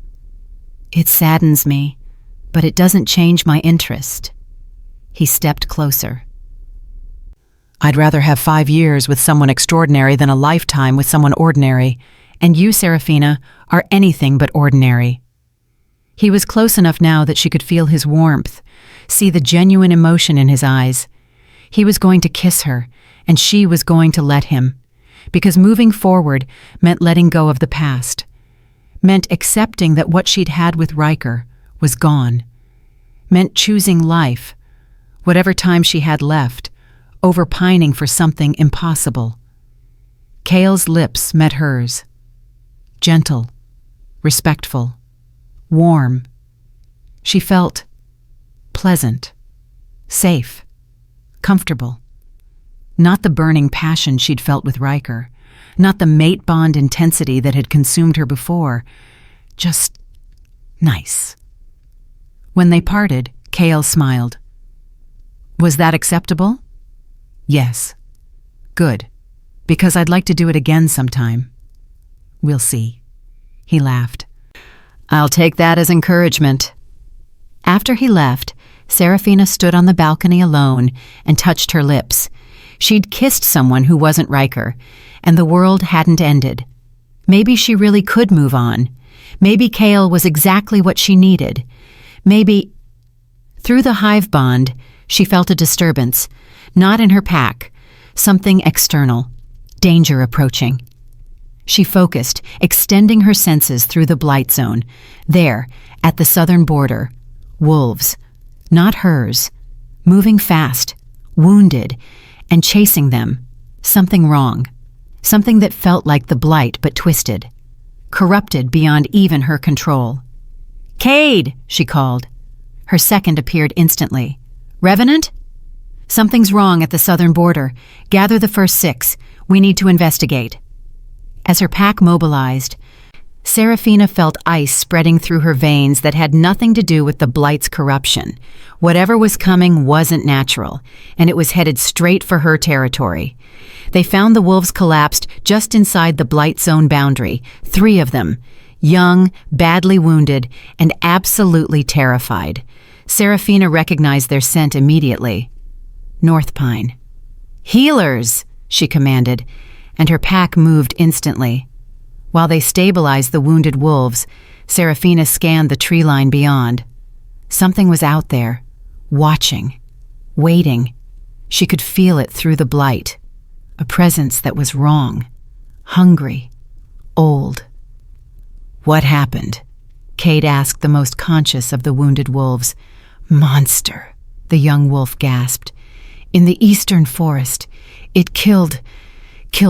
It saddens me, but it doesn't change my interest. He stepped closer. I'd rather have 5 years with someone extraordinary than a lifetime with someone ordinary, and you, Serafina, are anything but ordinary. He was close enough now that she could feel his warmth, see the genuine emotion in his eyes. He was going to kiss her, and she was going to let him, because moving forward meant letting go of the past, meant accepting that what she'd had with Riker was gone, meant choosing life, whatever time she had left, over pining for something impossible. Kael's lips met hers. Gentle, respectful, warm. She felt pleasant, safe, comfortable. Not the burning passion she'd felt with Riker, not the mate bond intensity that had consumed her before, just nice. When they parted, Kael smiled. Was that acceptable? Yes. Good, because I'd like to do it again sometime. We'll see. He laughed. I'll take that as encouragement. After he left, Serafina stood on the balcony alone and touched her lips. She'd kissed someone who wasn't Riker, and the world hadn't ended. Maybe she really could move on. Maybe Kael was exactly what she needed. Maybe... Through the hive bond, she felt a disturbance, not in her pack, something external, danger approaching. She focused, extending her senses through the blight zone. There, at the southern border, wolves, not hers, moving fast, wounded, and chasing them. Something wrong. something that felt like the blight but twisted, corrupted beyond even her control. "Cade!" she called. Her second appeared instantly. "Revenant?" "Something's wrong at the southern border. Gather the first 6. We need to investigate." As her pack mobilized, Seraphina felt ice spreading through her veins that had nothing to do with the blight's corruption. Whatever was coming wasn't natural, and it was headed straight for her territory. They found the wolves collapsed just inside the blight zone boundary, 3 of them, young, badly wounded, and absolutely terrified. Seraphina recognized their scent immediately. North Pine. "Healers!" she commanded, and her pack moved instantly. While they stabilized the wounded wolves, Seraphina scanned the tree line beyond. Something was out there, watching, waiting. She could feel it through the blight. A presence that was wrong, hungry, old. "What happened?" Cade asked the most conscious of the wounded wolves. "Monster," the young wolf gasped. "In the eastern forest. It killed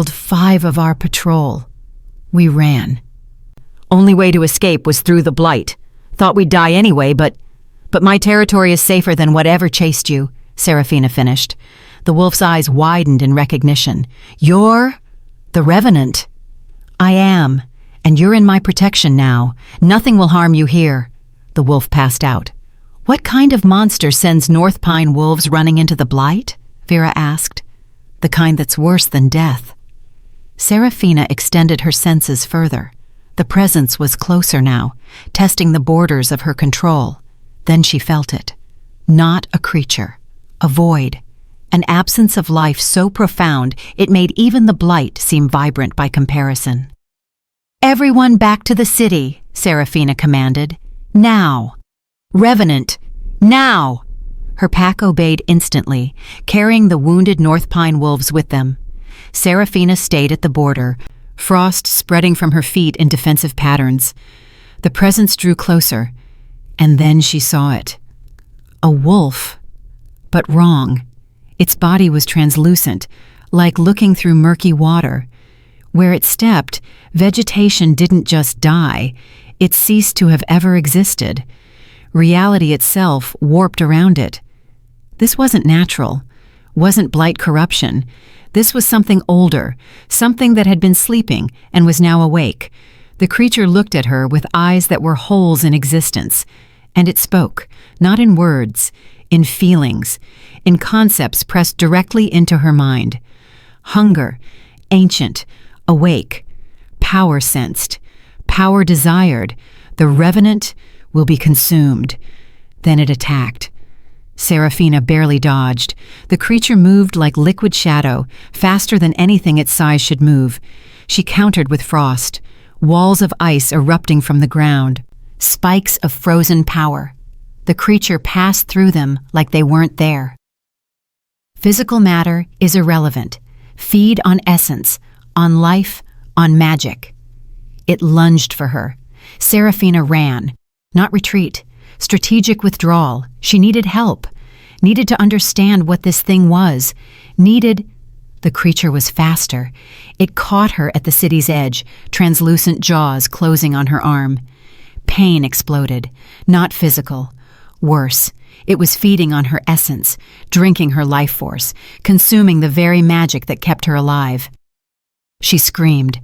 5 of our patrol. We ran. Only way to escape was through the blight. Thought we'd die anyway, but my territory is safer than whatever chased you," Seraphina finished. The wolf's eyes widened in recognition. "You're the Revenant." "I am, and you're in my protection now. Nothing will harm you here." The wolf passed out. "What kind of monster sends North Pine wolves running into the blight?" Vera asked. "The kind that's worse than death." Seraphina extended her senses further. The presence was closer now, testing the borders of her control. Then she felt it. Not a creature, a void, an absence of life so profound it made even the blight seem vibrant by comparison. "Everyone back to the city," Seraphina commanded. "Now! Revenant, now!" Her pack obeyed instantly, carrying the wounded North Pine wolves with them. Seraphina stayed at the border, frost spreading from her feet in defensive patterns. The presence drew closer, and then she saw it. A wolf, but wrong. Its body was translucent, like looking through murky water. Where it stepped, vegetation didn't just die, it ceased to have ever existed. Reality itself warped around it. This wasn't natural, wasn't blight corruption. This was something older, something that had been sleeping and was now awake. The creature looked at her with eyes that were holes in existence, and it spoke, not in words, in feelings, in concepts pressed directly into her mind. Hunger, ancient, awake, power sensed, power desired. The Revenant will be consumed. Then it attacked. Seraphina barely dodged. The creature moved like liquid shadow, faster than anything its size should move. She countered with frost, walls of ice erupting from the ground, spikes of frozen power. The creature passed through them like they weren't there. Physical matter is irrelevant. Feed on essence, on life, on magic. It lunged for her. Seraphina ran. Not retreat. Strategic withdrawal. She needed help. Needed to understand what this thing was. The creature was faster. It caught her at the city's edge, translucent jaws closing on her arm. Pain exploded. Not physical. Worse. It was feeding on her essence, drinking her life force, consuming the very magic that kept her alive. She screamed.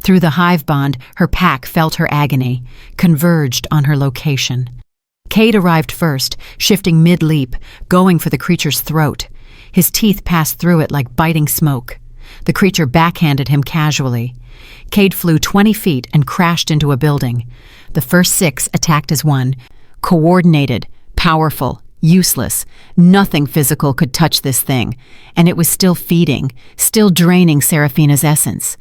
Through the hive bond, her pack felt her agony, converged on her location. Cade arrived first, shifting mid-leap, going for the creature's throat. His teeth passed through it like biting smoke. The creature backhanded him casually. Cade flew 20 feet and crashed into a building. The first 6 attacked as one, coordinated, powerful, useless. Nothing physical could touch this thing, and it was still feeding, still draining Seraphina's essence.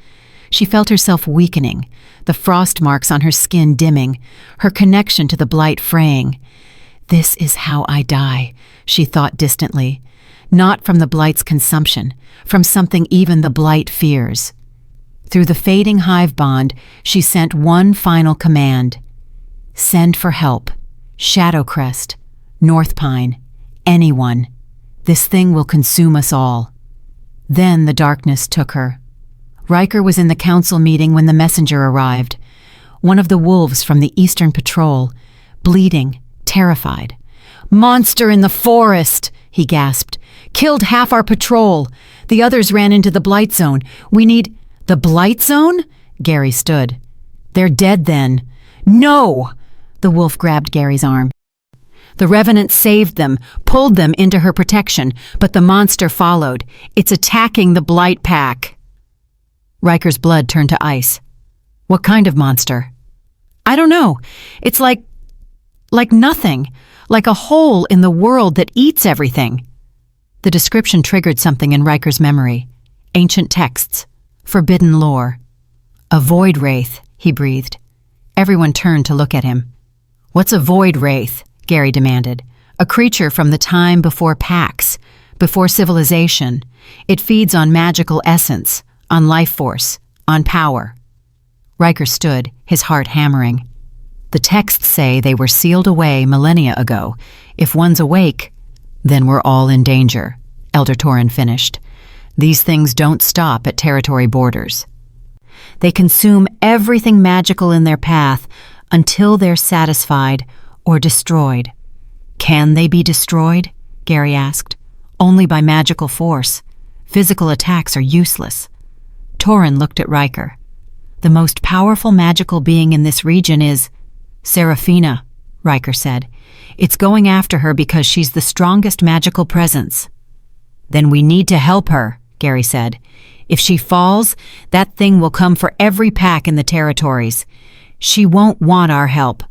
She felt herself weakening, the frost marks on her skin dimming, her connection to the blight fraying. "This is how I die," she thought distantly. Not from the blight's consumption, from something even the blight fears. Through the fading hive bond, she sent one final command. "Send for help. Shadowcrest. North Pine. Anyone. This thing will consume us all." Then the darkness took her. Riker was in the council meeting when the messenger arrived. One of the wolves from the Eastern Patrol, bleeding, terrified. "Monster in the forest!" he gasped. "Killed half our patrol. The others ran into the Blight Zone. We need—" "The Blight Zone?" Gary stood. "They're dead then." "No!" The wolf grabbed Gary's arm. "The Revenant saved them, pulled them into her protection, but the monster followed. It's attacking the Blight Pack." Riker's blood turned to ice. "What kind of monster?" "I don't know. It's like nothing. Like a hole in the world that eats everything." The description triggered something in Riker's memory. Ancient texts. Forbidden lore. "A void wraith," he breathed. Everyone turned to look at him. "What's a void wraith?" Gary demanded. "A creature from the time before packs, before civilization. It feeds on magical essence, on life force, on power." Riker stood, his heart hammering. "The texts say they were sealed away millennia ago. If one's awake, then we're all in danger," Elder Torin finished. "These things don't stop at territory borders. They consume everything magical in their path until they're satisfied or destroyed." "Can they be destroyed?" Gary asked. "Only by magical force. Physical attacks are useless." Torin looked at Riker. "The most powerful magical being in this region is Seraphina," Riker said. "It's going after her because she's the strongest magical presence." "Then we need to help her," Gary said. "If she falls, that thing will come for every pack in the territories. She won't want our help.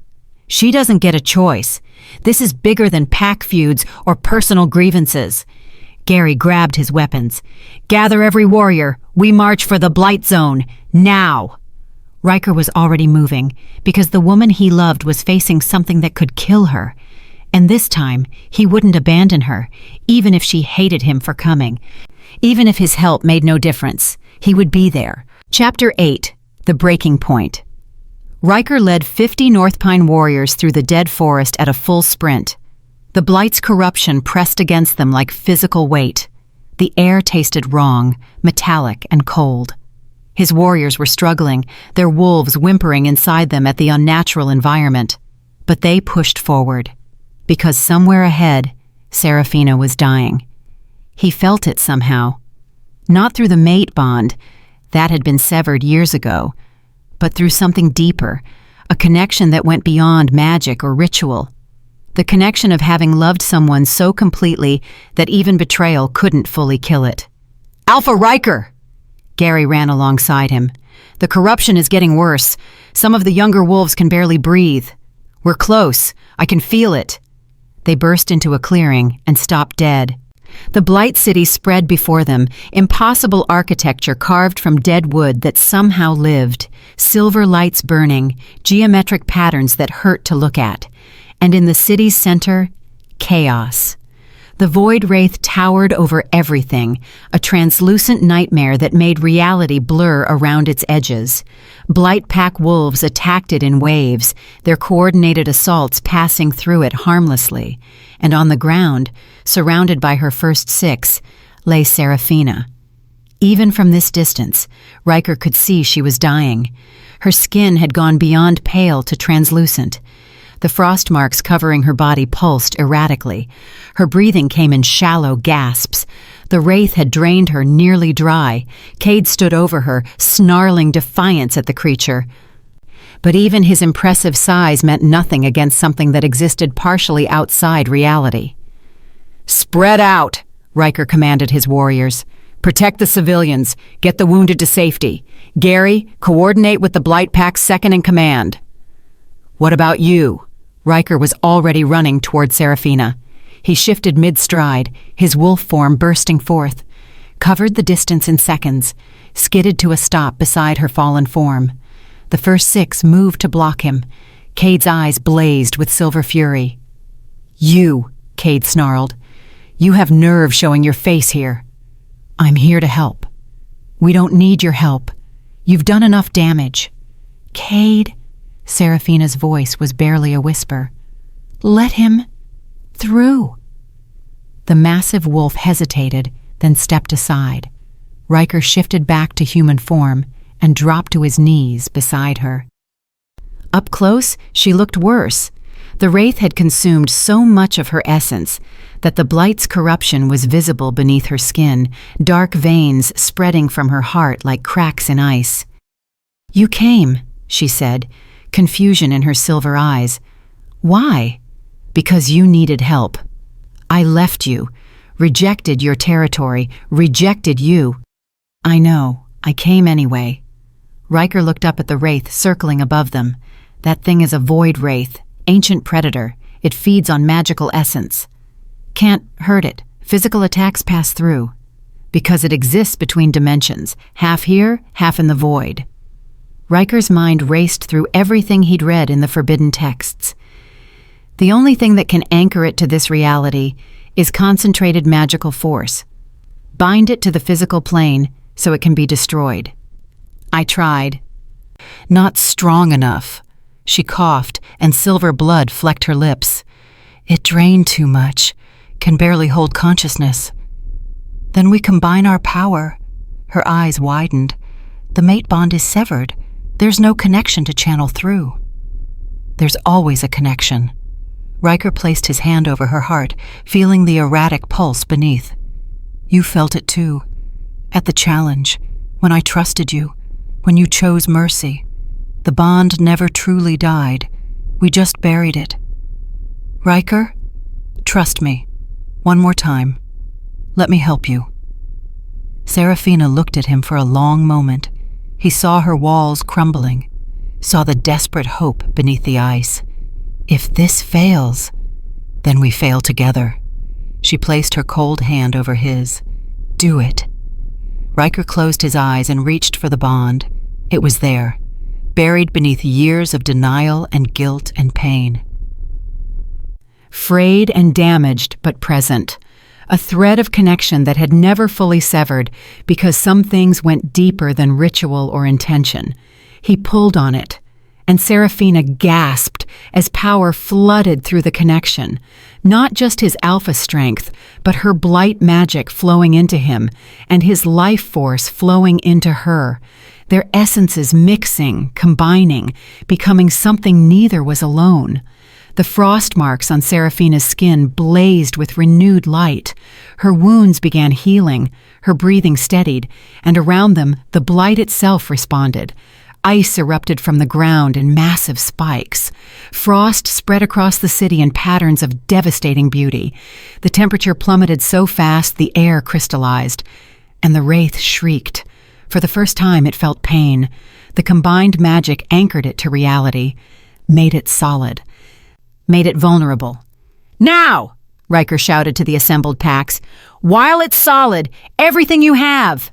She doesn't get a choice. This is bigger than pack feuds or personal grievances." Gary grabbed his weapons. "Gather every warrior. We march for the Blight Zone. Now!" Riker was already moving, because the woman he loved was facing something that could kill her. And this time, he wouldn't abandon her, even if she hated him for coming. Even if his help made no difference, he would be there. Chapter 8, The Breaking Point. Riker led 50 North Pine warriors through the dead forest at a full sprint. The Blight's corruption pressed against them like physical weight. The air tasted wrong, metallic and cold. His warriors were struggling, their wolves whimpering inside them at the unnatural environment. But they pushed forward, because somewhere ahead, Seraphina was dying. He felt it somehow. Not through the mate bond, that had been severed years ago, but through something deeper, a connection that went beyond magic or ritual. The connection of having loved someone so completely that even betrayal couldn't fully kill it. "Alpha Riker!" Gary ran alongside him. "The corruption is getting worse. Some of the younger wolves can barely breathe. We're close. I can feel it." They burst into a clearing and stopped dead. The Blight City spread before them, impossible architecture carved from dead wood that somehow lived, silver lights burning, geometric patterns that hurt to look at. And in the city's center, chaos. The Void Wraith towered over everything, a translucent nightmare that made reality blur around its edges. Blight Pack wolves attacked it in waves, their coordinated assaults passing through it harmlessly. And on the ground, surrounded by her first 6, lay Seraphina. Even from this distance, Riker could see she was dying. Her skin had gone beyond pale to translucent. The frost marks covering her body pulsed erratically. Her breathing came in shallow gasps. The wraith had drained her nearly dry. Cade stood over her, snarling defiance at the creature. But even his impressive size meant nothing against something that existed partially outside reality. "Spread out," Riker commanded his warriors. "Protect the civilians. Get the wounded to safety. Gary, coordinate with the Blight Pack's second in command." "What about you?" Riker was already running toward Seraphina. He shifted mid-stride, his wolf form bursting forth, covered the distance in seconds, skidded to a stop beside her fallen form. The first 6 moved to block him. Cade's eyes blazed with silver fury. "You," Cade snarled. "You have nerve showing your face here." "I'm here to help." "We don't need your help. You've done enough damage." "Cade," Seraphina's voice was barely a whisper. "Let him through." The massive wolf hesitated, then stepped aside. Riker shifted back to human form and dropped to his knees beside her. Up close, she looked worse. The wraith had consumed so much of her essence that the blight's corruption was visible beneath her skin, dark veins spreading from her heart like cracks in ice. "You came," she said, confusion in her silver eyes. "Why?" "Because you needed help. I left you, rejected your territory, rejected you." "I know. I came anyway." Riker looked up at the wraith circling above them. "That thing is a void wraith, ancient predator. It feeds on magical essence. Can't hurt it. Physical attacks pass through. Because it exists between dimensions, half here, half in the void." Riker's mind raced through everything he'd read in the forbidden texts. The only thing that can anchor it to this reality is concentrated magical force. Bind it to the physical plane so it can be destroyed. "I tried." "Not strong enough." She coughed, and silver blood flecked her lips. "It drained too much. Can barely hold consciousness." "Then we combine our power." Her eyes widened. "The mate bond is severed. There's no connection to channel through." "There's always a connection." Riker placed his hand over her heart, feeling the erratic pulse beneath. "You felt it too. At the challenge, when I trusted you, when you chose mercy. The bond never truly died. We just buried it. Riker, trust me. One more time. Let me help you." Seraphina looked at him for a long moment. He saw her walls crumbling, saw the desperate hope beneath the ice. "If this fails, then we fail together." She placed her cold hand over his. "Do it." Riker closed his eyes and reached for the bond. It was there, buried beneath years of denial and guilt and pain. Frayed and damaged, but present. A thread of connection that had never fully severed because some things went deeper than ritual or intention. He pulled on it, and Seraphina gasped as power flooded through the connection. Not just his alpha strength, but her blight magic flowing into him, and his life force flowing into her. Their essences mixing, combining, becoming something neither was alone. The frost marks on Seraphina's skin blazed with renewed light. Her wounds began healing, her breathing steadied, and around them the blight itself responded. Ice erupted from the ground in massive spikes. Frost spread across the city in patterns of devastating beauty. The temperature plummeted so fast the air crystallized, and the wraith shrieked. For the first time it felt pain. The combined magic anchored it to reality, made it solid, made it vulnerable. "Now!" Riker shouted to the assembled packs. "While it's solid, everything you have!"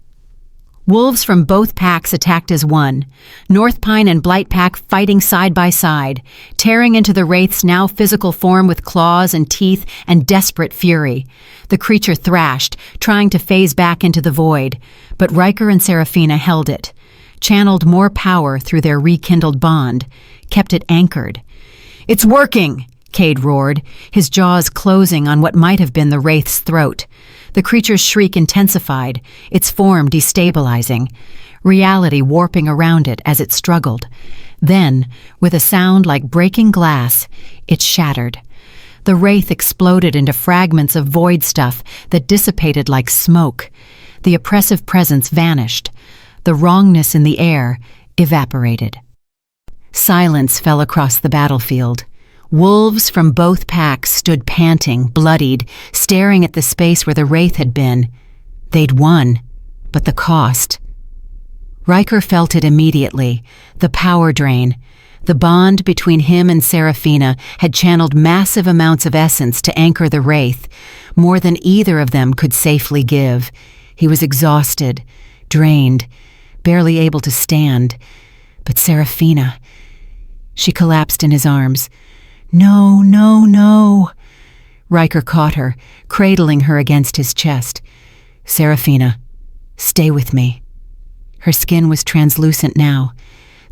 Wolves from both packs attacked as one, North Pine and Blight Pack fighting side by side, tearing into the wraith's now physical form with claws and teeth and desperate fury. The creature thrashed, trying to phase back into the void, but Riker and Seraphina held it, channeled more power through their rekindled bond, kept it anchored. "It's working!" Cade roared, his jaws closing on what might have been the wraith's throat. The creature's shriek intensified, its form destabilizing, reality warping around it as it struggled. Then, with a sound like breaking glass, it shattered. The wraith exploded into fragments of void stuff that dissipated like smoke. The oppressive presence vanished. The wrongness in the air evaporated. Silence fell across the battlefield. Wolves from both packs stood panting, bloodied, staring at the space where the wraith had been. They'd won, but the cost. Riker felt it immediately, the power drain. The bond between him and Seraphina had channeled massive amounts of essence to anchor the wraith, more than either of them could safely give. He was exhausted, drained, barely able to stand. But Seraphina... She collapsed in his arms. "No, no, no." Riker caught her, cradling her against his chest. "Seraphina, stay with me." Her skin was translucent now.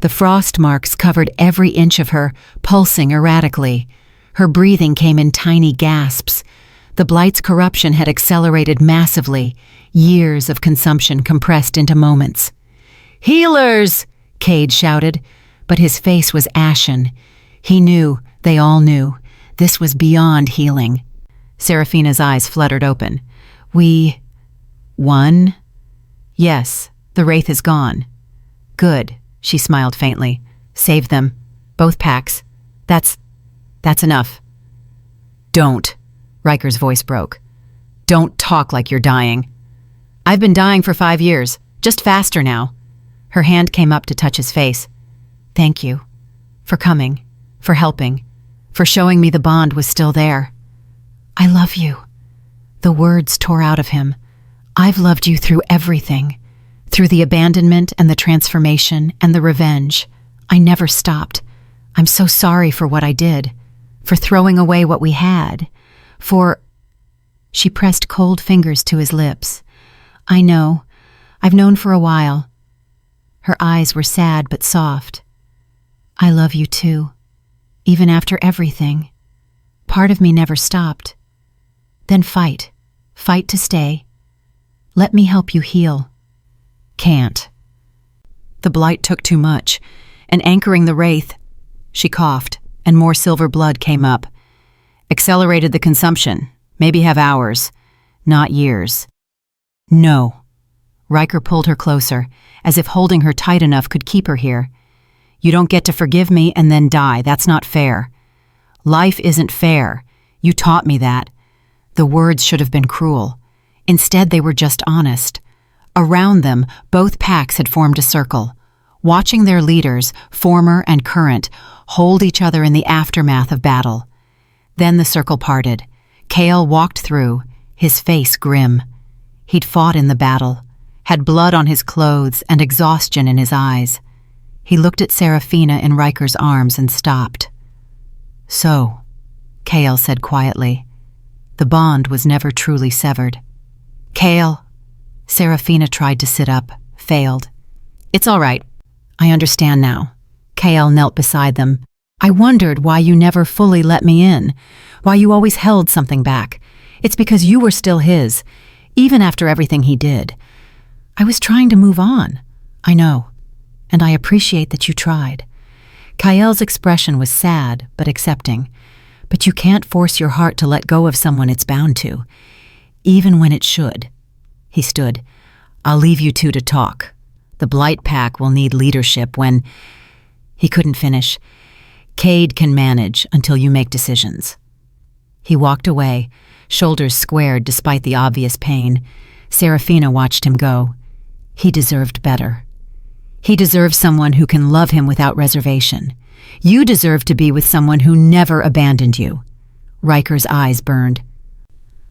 The frost marks covered every inch of her, pulsing erratically. Her breathing came in tiny gasps. The blight's corruption had accelerated massively, Years of consumption compressed into moments. "Healers!" Cade shouted, but his face was ashen. He knew, they all knew, this was beyond healing. Seraphina's eyes fluttered open. "We won?" "Yes, the wraith is gone." "Good," she smiled faintly. "Saved them. Both packs. That's enough." "Don't," Riker's voice broke. "Don't talk like you're dying." "I've been dying for 5 years, just faster now." Her hand came up to touch his face. "Thank you. For coming. For helping. For showing me the bond was still there." "I love you." The words tore out of him. "I've loved you through everything. Through the abandonment and the transformation and the revenge. I never stopped. I'm so sorry for what I did. For throwing away what we had. For..." She pressed cold fingers to his lips. "I know. I've known for a while." Her eyes were sad but soft. "I love you too. Even after everything. Part of me never stopped. Then fight. Fight to stay. Let me help you heal." "Can't." The blight took too much, and anchoring the wraith, she coughed, and more silver blood came up. "Accelerated the consumption. Maybe have hours, not years." "No." Riker pulled her closer, as if holding her tight enough could keep her here. "You don't get to forgive me and then die. That's not fair. Life isn't fair. You taught me that." The words should have been cruel. Instead, they were just honest. Around them, both packs had formed a circle, watching their leaders, former and current, hold each other in the aftermath of battle. Then the circle parted. Kale walked through, his face grim. He'd fought in the battle, had blood on his clothes and exhaustion in his eyes. He looked at Seraphina in Riker's arms and stopped. "So," Kale said quietly, "the bond was never truly severed." "Kale." Seraphina tried to sit up, failed. "It's all right. I understand now." Kale knelt beside them. "I wondered why you never fully let me in, why you always held something back. It's because you were still his, even after everything he did. I was trying to move on. I know. And I appreciate that you tried." Kael's expression was sad, but accepting. "But you can't force your heart to let go of someone it's bound to, even when it should." He stood. "I'll leave you two to talk. The Blight Pack will need leadership when..." He couldn't finish. "Cade can manage until you make decisions." He walked away, shoulders squared despite the obvious pain. Seraphina watched him go. He deserved better. He deserved someone who can love him without reservation. You deserve to be with someone who never abandoned you. Riker's eyes burned.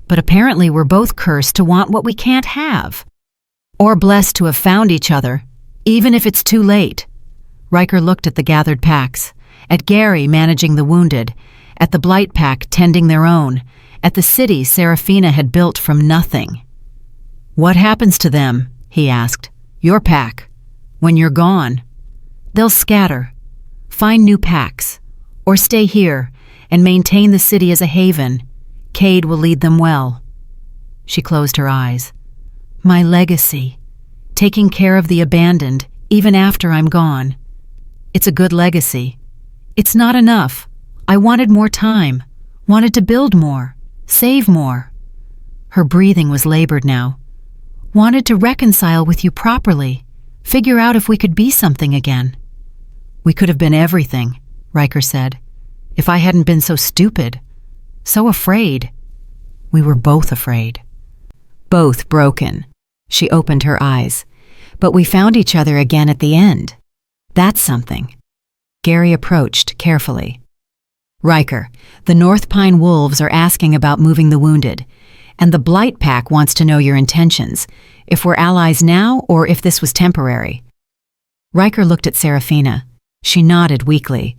"But apparently we're both cursed to want what we can't have. Or blessed to have found each other, even if it's too late." Riker looked at the gathered packs, at Gary managing the wounded, at the Blight Pack tending their own, at the city Seraphina had built from nothing. "What happens to them?" he asked. "Your pack. When you're gone." "They'll scatter, find new packs, or stay here and maintain the city as a haven. Cade will lead them well." She closed her eyes. "My legacy, taking care of the abandoned even after I'm gone. It's a good legacy. It's not enough. I wanted more time, wanted to build more, save more." Her breathing was labored now. "Wanted to reconcile with you properly, figure out if we could be something again." "We could have been everything," Riker said. "If I hadn't been so stupid, so afraid." "We were both afraid. Both broken." She opened her eyes. "But we found each other again at the end. That's something." Gary approached carefully. "Riker, the North Pine Wolves are asking about moving the wounded, and the Blight Pack wants to know your intentions, if we're allies now or if this was temporary." Riker looked at Seraphina. She nodded weakly.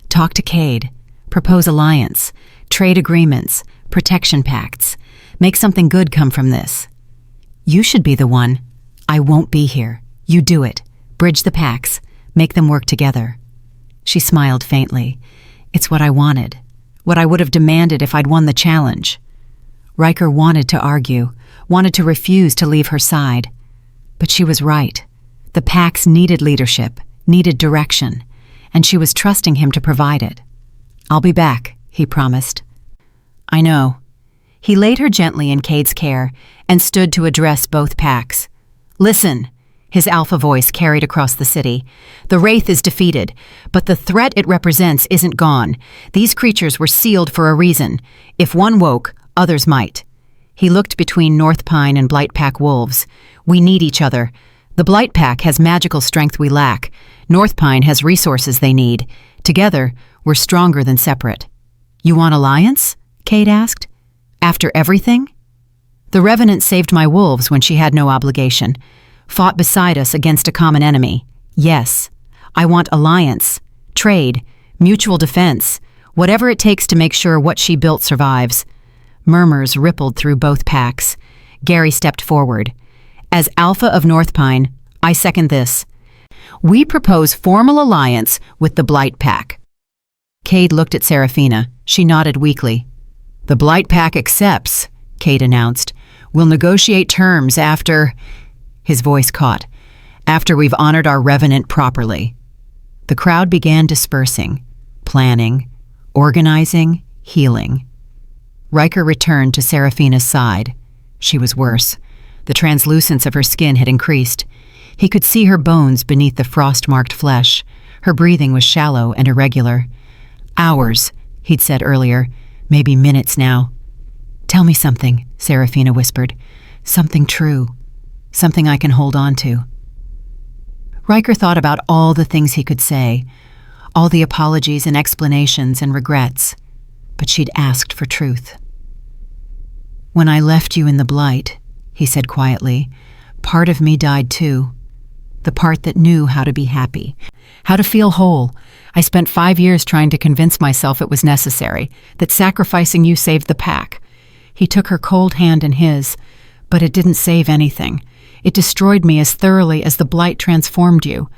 "Talk to Cade. Propose alliance, trade agreements, protection pacts. Make something good come from this. You should be the one. I won't be here. You do it. Bridge the packs. Make them work together." She smiled faintly. "It's what I wanted. What I would have demanded if I'd won the challenge." Riker wanted to argue, wanted to refuse to leave her side. But she was right. The packs needed leadership, needed direction, and she was trusting him to provide it. "I'll be back," he promised. "I know." He laid her gently in Cade's care and stood to address both packs. "Listen," his alpha voice carried across the city. "The Wraith is defeated, but the threat it represents isn't gone. These creatures were sealed for a reason. If one woke, others might." He looked between North Pine and Blight Pack wolves. "We need each other. The Blight Pack has magical strength we lack. North Pine has resources they need. Together, we're stronger than separate." "You want alliance?" Cade asked. "After everything?" "The Revenant saved my wolves when she had no obligation. Fought beside us against a common enemy. Yes, I want alliance, trade, mutual defense, whatever it takes to make sure what she built survives." Murmurs rippled through both packs. Gary stepped forward. "As Alpha of North Pine, I second this. We propose formal alliance with the Blight Pack." Cade looked at Seraphina. She nodded weakly. "The Blight Pack accepts," Cade announced. "We'll negotiate terms after—" His voice caught. "After we've honored our Revenant properly." The crowd began dispersing, planning, organizing, healing. Riker returned to Seraphina's side. She was worse. The translucence of her skin had increased. He could see her bones beneath the frost-marked flesh. Her breathing was shallow and irregular. "Hours," he'd said earlier, "maybe minutes now." "Tell me something," Seraphina whispered. "Something true. Something I can hold on to." Riker thought about all the things he could say, all the apologies and explanations and regrets, but she'd asked for truth. "When I left you in the Blight," he said quietly, "part of me died too. The part that knew how to be happy, how to feel whole. I spent 5 years trying to convince myself it was necessary, that sacrificing you saved the pack." He took her cold hand in his, "But it didn't save anything. It destroyed me as thoroughly as the Blight transformed you.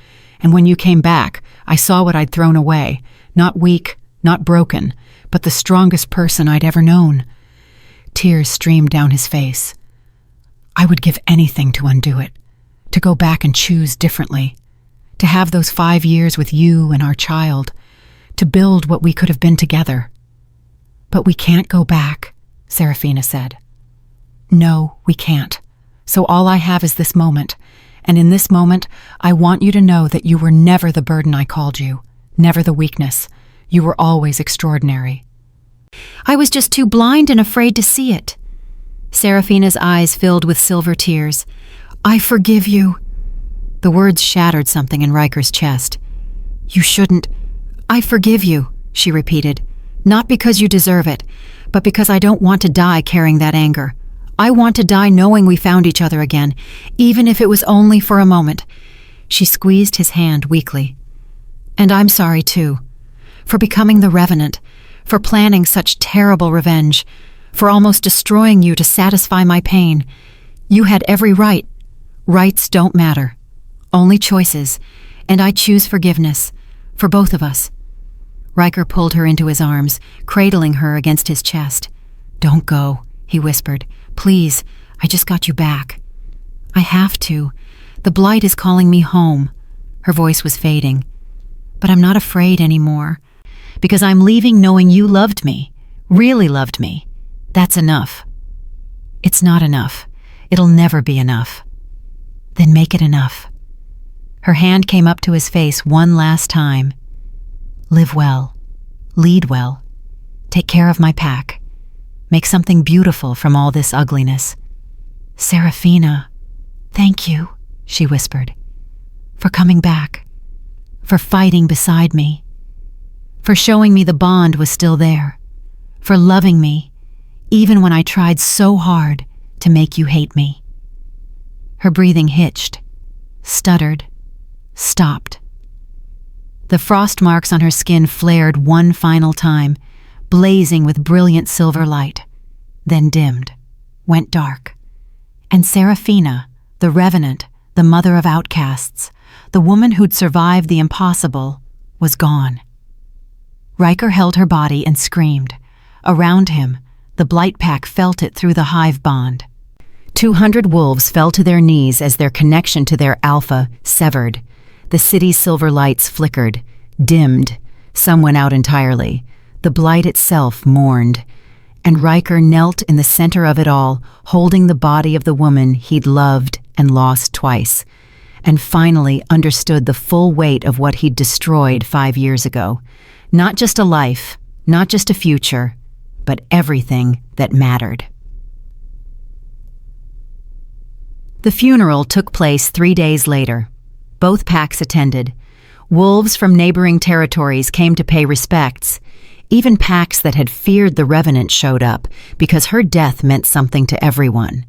And when you came back, I saw what I'd thrown away. Not weak, not broken, but the strongest person I'd ever known." Tears streamed down his face. "I would give anything to undo it, to go back and choose differently, to have those 5 years with you and our child, to build what we could have been together." "But we can't go back," Seraphina said. "No, we can't. So all I have is this moment, and in this moment, I want you to know that you were never the burden I called you, never the weakness. You were always extraordinary." "I was just too blind and afraid to see it." Seraphina's eyes filled with silver tears. "I forgive you." The words shattered something in Riker's chest. "You shouldn't. I forgive you," she repeated. "Not because you deserve it, but because I don't want to die carrying that anger. I want to die knowing we found each other again, even if it was only for a moment." She squeezed his hand weakly. "And I'm sorry, too, for becoming the Revenant, for planning such terrible revenge, for almost destroying you to satisfy my pain. You had every right. Rights don't matter. Only choices, and I choose forgiveness, for both of us." Riker pulled her into his arms, cradling her against his chest. "Don't go," he whispered. "Please, I just got you back." "I have to. The Blight is calling me home." Her voice was fading. "But I'm not afraid anymore, because I'm leaving knowing you loved me, really loved me. That's enough." "It's not enough. It'll never be enough." "Then make it enough." Her hand came up to his face one last time. "Live well. Lead well. Take care of my pack. Make something beautiful from all this ugliness." "Seraphina, thank you," she whispered, "for coming back, for fighting beside me, for showing me the bond was still there, for loving me, even when I tried so hard to make you hate me." Her breathing hitched, stuttered, stopped. The frost marks on her skin flared one final time, blazing with brilliant silver light, then dimmed, went dark. And Seraphina, the Revenant, the mother of outcasts, the woman who'd survived the impossible, was gone. Riker held her body and screamed. Around him, The Blight Pack felt it through the hive bond. 200 wolves fell to their knees as their connection to their alpha severed. The city's silver lights flickered, dimmed. Some went out entirely. The blight itself mourned. And Riker knelt in the center of it all, holding the body of the woman he'd loved and lost twice, and finally understood the full weight of what he'd destroyed 5 years ago. Not just a life, not just a future, but everything that mattered. The funeral took place 3 days later. Both packs attended. Wolves from neighboring territories came to pay respects. Even packs that had feared the Revenant showed up, because her death meant something to everyone.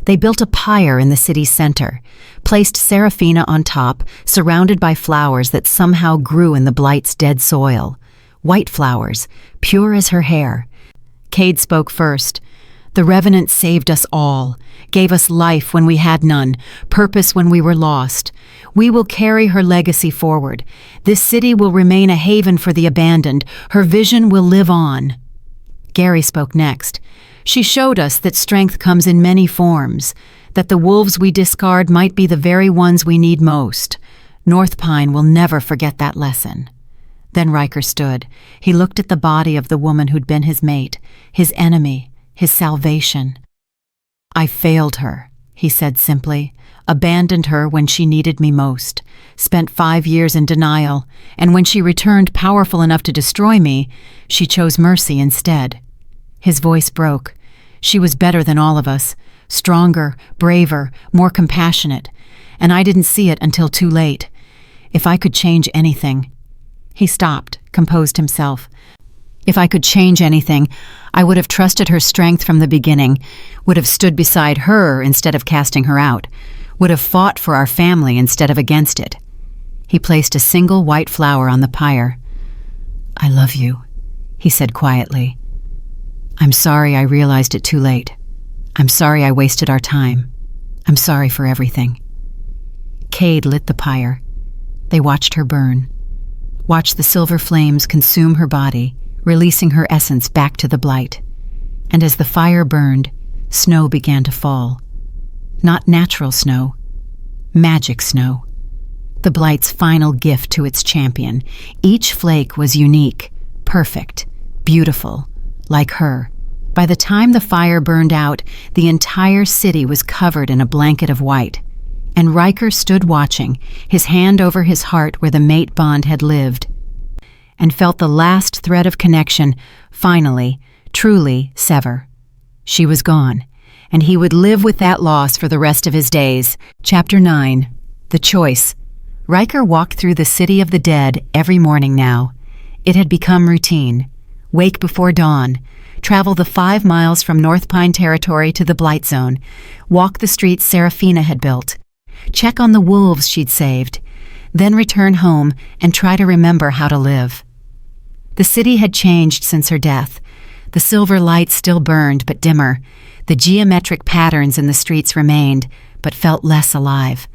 They built a pyre in the city's center, placed Seraphina on top, surrounded by flowers that somehow grew in the Blight's dead soil. White flowers, pure as her hair. Cade spoke first. "The Revenant saved us all, gave us life when we had none, purpose when we were lost. We will carry her legacy forward. This city will remain a haven for the abandoned. Her vision will live on." Gary spoke next. "She showed us that strength comes in many forms, that the wolves we discard might be the very ones we need most. North Pine will never forget that lesson." Then Riker stood. He looked at the body of the woman who'd been his mate, his enemy, his salvation. "I failed her," he said simply, "abandoned her when she needed me most, spent 5 years in denial, and when she returned powerful enough to destroy me, she chose mercy instead." His voice broke. "She was better than all of us, stronger, braver, more compassionate, and I didn't see it until too late. If I could change anything—" He stopped, composed himself. "If I could change anything, I would have trusted her strength from the beginning, would have stood beside her instead of casting her out, would have fought for our family instead of against it." He placed a single white flower on the pyre. "I love you," he said quietly. "I'm sorry I realized it too late. I'm sorry I wasted our time. I'm sorry for everything." Cade lit the pyre. They watched her burn, watched the silver flames consume her body, releasing her essence back to the Blight. And as the fire burned, snow began to fall. Not natural snow, magic snow. The Blight's final gift to its champion. Each flake was unique, perfect, beautiful, like her. By the time the fire burned out, the entire city was covered in a blanket of white. And Riker stood watching, his hand over his heart where the mate bond had lived, and felt the last thread of connection finally, truly sever. She was gone, and he would live with that loss for the rest of his days. Chapter 9. The Choice. Riker walked through the city of the dead every morning now. It had become routine. Wake before dawn, travel the 5 miles from North Pine Territory to the Blight Zone, walk the streets Seraphina had built, check on the wolves she'd saved, then return home and try to remember how to live. The city had changed since her death. The silver lights still burned, but dimmer. The geometric patterns in the streets remained, but felt less alive.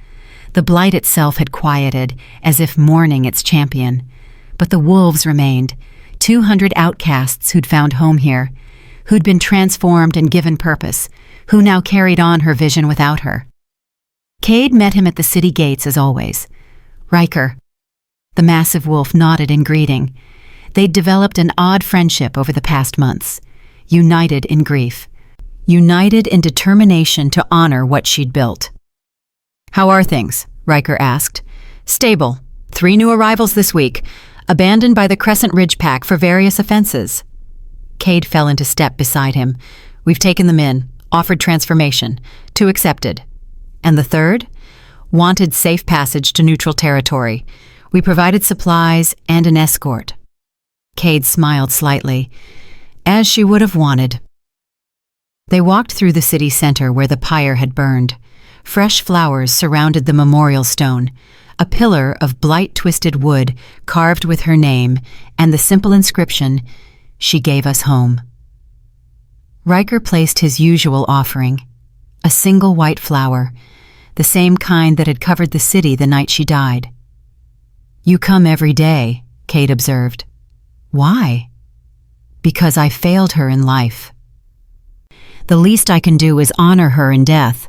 The Blight itself had quieted, as if mourning its champion. But the wolves remained, 200 outcasts who'd found home here, who'd been transformed and given purpose, who now carried on her vision without her. Cade met him at the city gates as always. "Riker." The massive wolf nodded in greeting. They'd developed an odd friendship over the past months, united in grief, united in determination to honor what she'd built. "How are things?" Riker asked. "Stable. 3 new arrivals this week, abandoned by the Crescent Ridge Pack for various offenses." Cade fell into step beside him. "We've taken them in, offered transformation, 2 accepted. And the 3rd? Wanted safe passage to neutral territory. We provided supplies and an escort." Cade smiled slightly, as she would have wanted. They walked through the city center where the pyre had burned. Fresh flowers surrounded the memorial stone, a pillar of blight-twisted wood carved with her name and the simple inscription, "She gave us home." Riker placed his usual offering, a single white flower, the same kind that had covered the city the night she died. "You come every day," Cade observed. "Why?" "Because I failed her in life. The least I can do is honor her in death."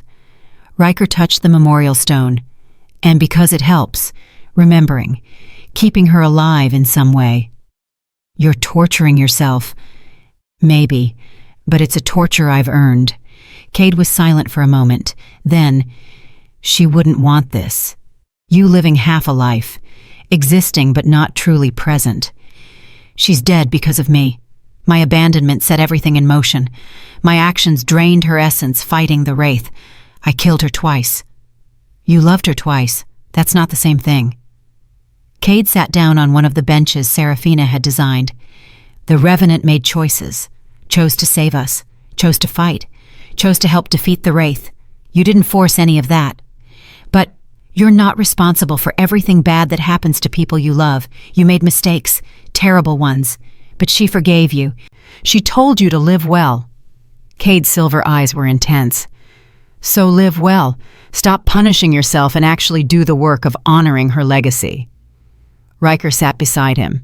Riker touched the memorial stone. "And because it helps, remembering, keeping her alive in some way." "You're torturing yourself." "Maybe, but it's a torture I've earned." Cade was silent for a moment. Then, "She wouldn't want this. You living half a life, existing but not truly present. She's dead because of me. My abandonment set everything in motion. My actions drained her essence, fighting the Wraith. I killed her twice." "You loved her twice. That's not the same thing." Cade sat down on one of the benches Seraphina had designed. "The Revenant made choices, chose to save us, chose to fight, chose to help defeat the Wraith. You didn't force any of that. But you're not responsible for everything bad that happens to people you love. You made mistakes, terrible ones. But she forgave you. She told you to live well." Cade's silver eyes were intense. "So live well. Stop punishing yourself and actually do the work of honoring her legacy." Riker sat beside him.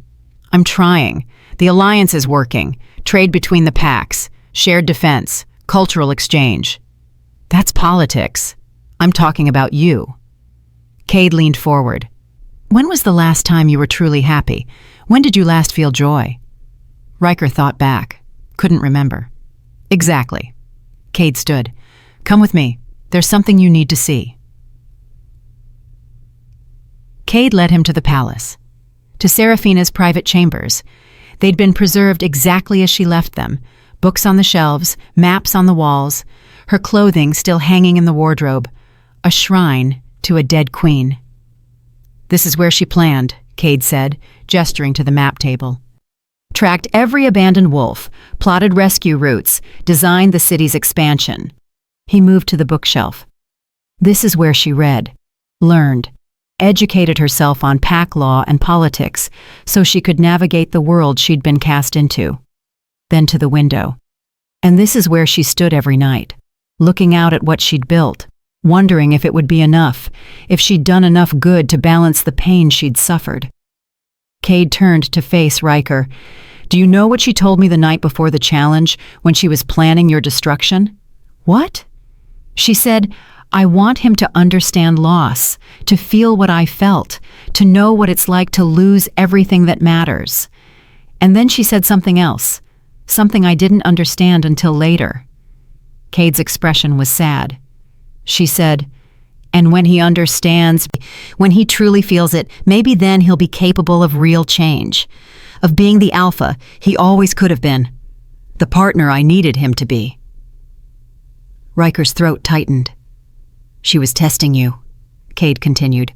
"I'm trying. The Alliance is working. Trade between the packs, shared defense, cultural exchange." "That's politics. I'm talking about you." Cade leaned forward. "When was the last time you were truly happy? When did you last feel joy?" Riker thought back. Couldn't remember. "Exactly." Cade stood. "Come with me. There's something you need to see." Cade led him to the palace, to Seraphina's private chambers. They'd been preserved exactly as she left them, books on the shelves, maps on the walls, her clothing still hanging in the wardrobe, a shrine to a dead queen. "This is where she planned," Cade said, gesturing to the map table. "Tracked every abandoned wolf, plotted rescue routes, designed the city's expansion." He moved to the bookshelf. "This is where she read, learned, educated herself on pack law and politics so she could navigate the world she'd been cast into." Then to the window. "And this is where she stood every night, looking out at what she'd built, wondering if it would be enough, if she'd done enough good to balance the pain she'd suffered." Cade turned to face Riker. "Do you know what she told me the night before the challenge, when she was planning your destruction?" "What?" "She said, 'I want him to understand loss, to feel what I felt, to know what it's like to lose everything that matters.' And then she said something else, something I didn't understand until later." Cade's expression was sad. She said, "And when he understands, when he truly feels it, maybe then he'll be capable of real change, of being the alpha he always could have been, the partner I needed him to be." Riker's throat tightened. "She was testing you," Cade continued,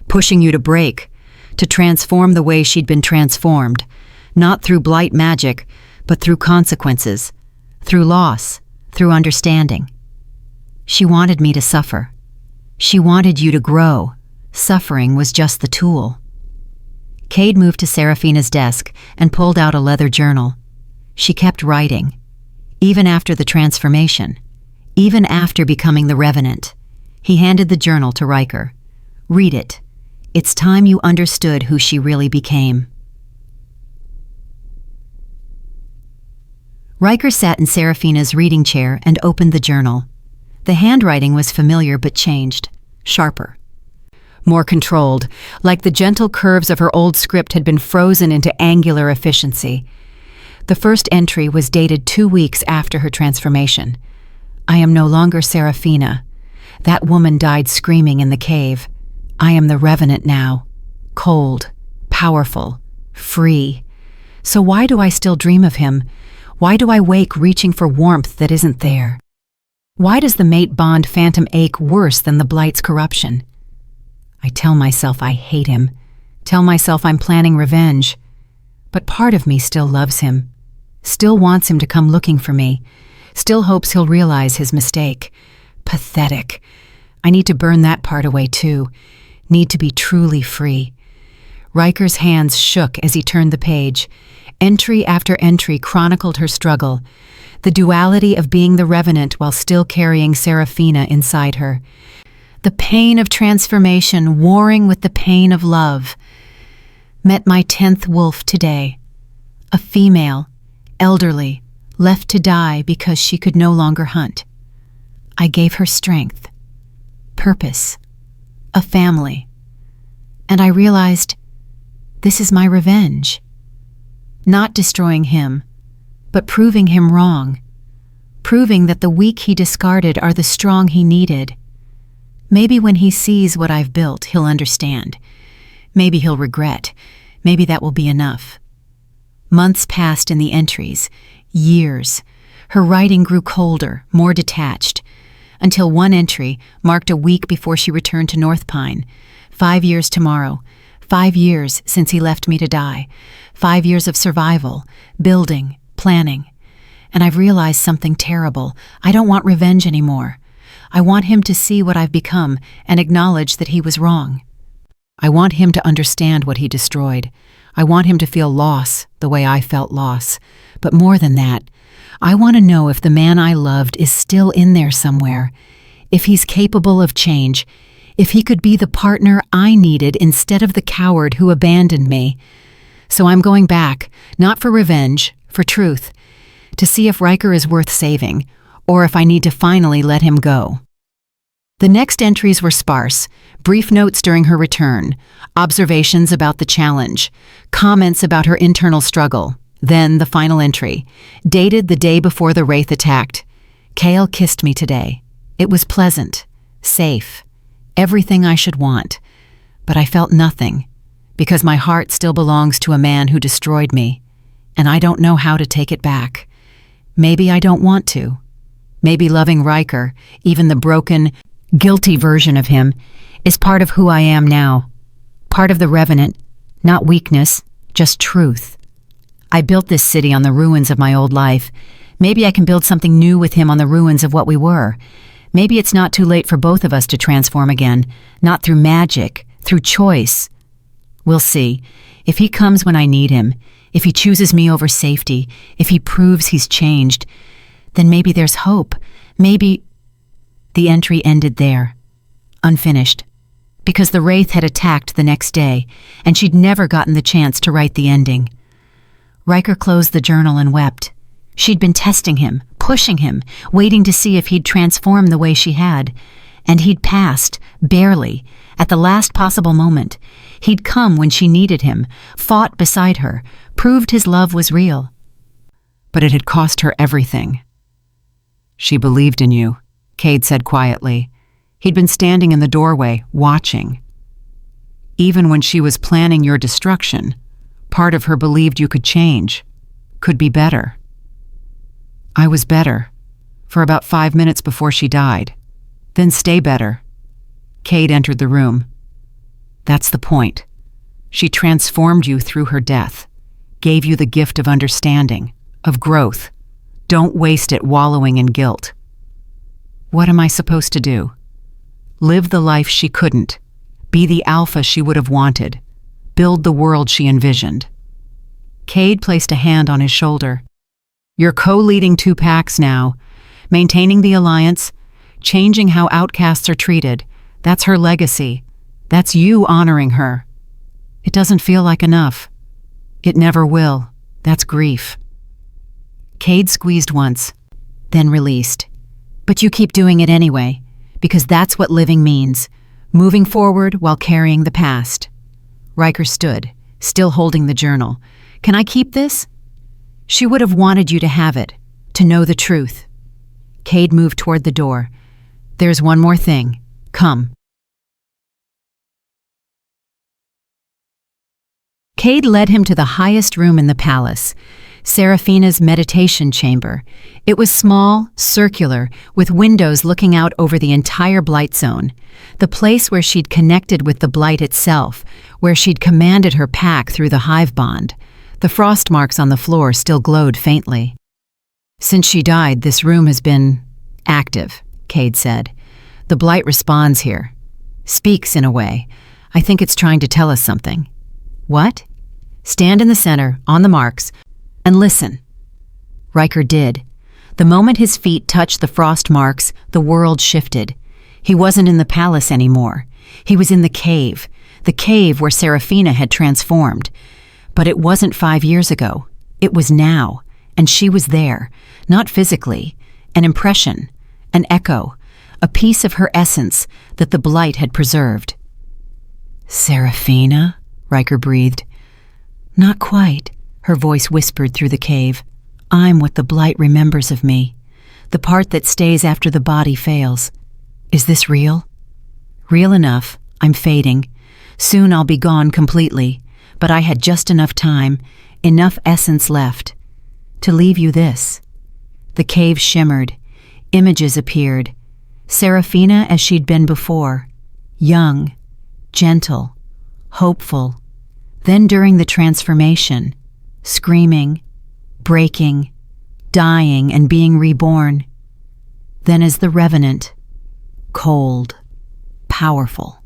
"pushing you to break, to transform the way she'd been transformed, not through blight magic, but through consequences, through loss, through understanding. She wanted me to suffer. She wanted you to grow. Suffering was just the tool." Cade moved to Seraphina's desk and pulled out a leather journal. She kept writing, even after the transformation, even after becoming the Revenant. He handed the journal to Riker. "Read it. It's time you understood who she really became." Riker sat in Seraphina's reading chair and opened the journal. The handwriting was familiar but changed, sharper, more controlled, like the gentle curves of her old script had been frozen into angular efficiency. The first entry was dated 2 weeks after her transformation. "I am no longer Seraphina. That woman died screaming in the cave. I am the Revenant now. Cold, powerful, free. So why do I still dream of him? Why do I wake reaching for warmth that isn't there? Why does the mate bond phantom ache worse than the blight's corruption? I tell myself I hate him, tell myself I'm planning revenge. But part of me still loves him, still wants him to come looking for me, still hopes he'll realize his mistake. Pathetic. I need to burn that part away too. Need to be truly free." Riker's hands shook as he turned the page. Entry after entry chronicled her struggle, the duality of being the Revenant while still carrying Seraphina inside her. The pain of transformation warring with the pain of love. "Met my 10th wolf today. A female, elderly, left to die because she could no longer hunt. I gave her strength, purpose, a family. And I realized, this is my revenge. Not destroying him, but proving him wrong. Proving that the weak he discarded are the strong he needed. Maybe when he sees what I've built, he'll understand. Maybe he'll regret. Maybe that will be enough. Months passed in the entries. Years. Her writing grew colder, more detached, until one entry marked a week before she returned to North Pine. 5 years tomorrow. 5 years since he left me to die. 5 years of survival, building, planning. And I've realized something terrible. I don't want revenge anymore. I want him to see what I've become and acknowledge that he was wrong. I want him to understand what he destroyed. I want him to feel loss the way I felt loss. But more than that, I want to know if the man I loved is still in there somewhere, if he's capable of change, if he could be the partner I needed instead of the coward who abandoned me. So I'm going back, not for revenge, for truth, to see if Riker is worth saving, or if I need to finally let him go. The next entries were sparse, brief notes during her return, observations about the challenge, comments about her internal struggle. Then the final entry, dated the day before the Wraith attacked. Kale kissed me today. It was pleasant, safe, everything I should want. But I felt nothing, because my heart still belongs to a man who destroyed me, and I don't know how to take it back. Maybe I don't want to. Maybe loving Riker, even the broken, guilty version of him, is part of who I am now. Part of the Revenant, not weakness, just truth. I built this city on the ruins of my old life. Maybe I can build something new with him on the ruins of what we were. Maybe it's not too late for both of us to transform again, not through magic, through choice. We'll see. If he comes when I need him, if he chooses me over safety, if he proves he's changed, then maybe there's hope. Maybe... The entry ended there, unfinished, because the Wraith had attacked the next day, and she'd never gotten the chance to write the ending. Riker closed the journal and wept. She'd been testing him, pushing him, waiting to see if he'd transform the way she had. And he'd passed, barely, at the last possible moment. He'd come when she needed him, fought beside her, proved his love was real. But it had cost her everything. She believed in you, Cade said quietly. He'd been standing in the doorway, watching. Even when she was planning your destruction, part of her believed you could change, could be better. I was better, for about 5 minutes before she died. Then stay better. Cade entered the room. That's the point. She transformed you through her death, gave you the gift of understanding, of growth. Don't waste it wallowing in guilt. What am I supposed to do? Live the life she couldn't, be the alpha she would have wanted, build the world she envisioned. Cade placed a hand on his shoulder. You're co-leading 2 packs now, maintaining the alliance, changing how outcasts are treated. That's her legacy. That's you honoring her. It doesn't feel like enough. It never will. That's grief. Cade squeezed once, then released. But you keep doing it anyway, because that's what living means, moving forward while carrying the past. Riker stood, still holding the journal. Can I keep this? She would have wanted you to have it, to know the truth. Cade moved toward the door. There's one more thing. Come. Cade led him to the highest room in the palace, Seraphina's meditation chamber. It was small, circular, with windows looking out over the entire Blight Zone, the place where she'd connected with the Blight itself, where she'd commanded her pack through the hive bond. The frost marks on the floor still glowed faintly. Since she died, this room has been active, Cade said. The Blight responds here. Speaks in a way. I think it's trying to tell us something. What? Stand in the center, on the marks, and listen. Riker did. The moment his feet touched the frost marks, the world shifted. He wasn't in the palace anymore. He was in the cave where Seraphina had transformed. But it wasn't 5 years ago. It was now. and she was there, not physically, an impression, an echo, a piece of her essence that the blight had preserved. "Seraphina?" Riker breathed. "Not quite," her voice whispered through the cave. "I'm what the blight remembers of me, the part that stays after the body fails. Is this real?" "Real enough. I'm fading. Soon I'll be gone completely, but I had just enough time, enough essence left, to leave you this." The cave shimmered. Images appeared. Seraphina as she'd been before, young, gentle, hopeful. Then during the transformation, screaming, breaking, dying and being reborn. Then as the revenant, cold, powerful.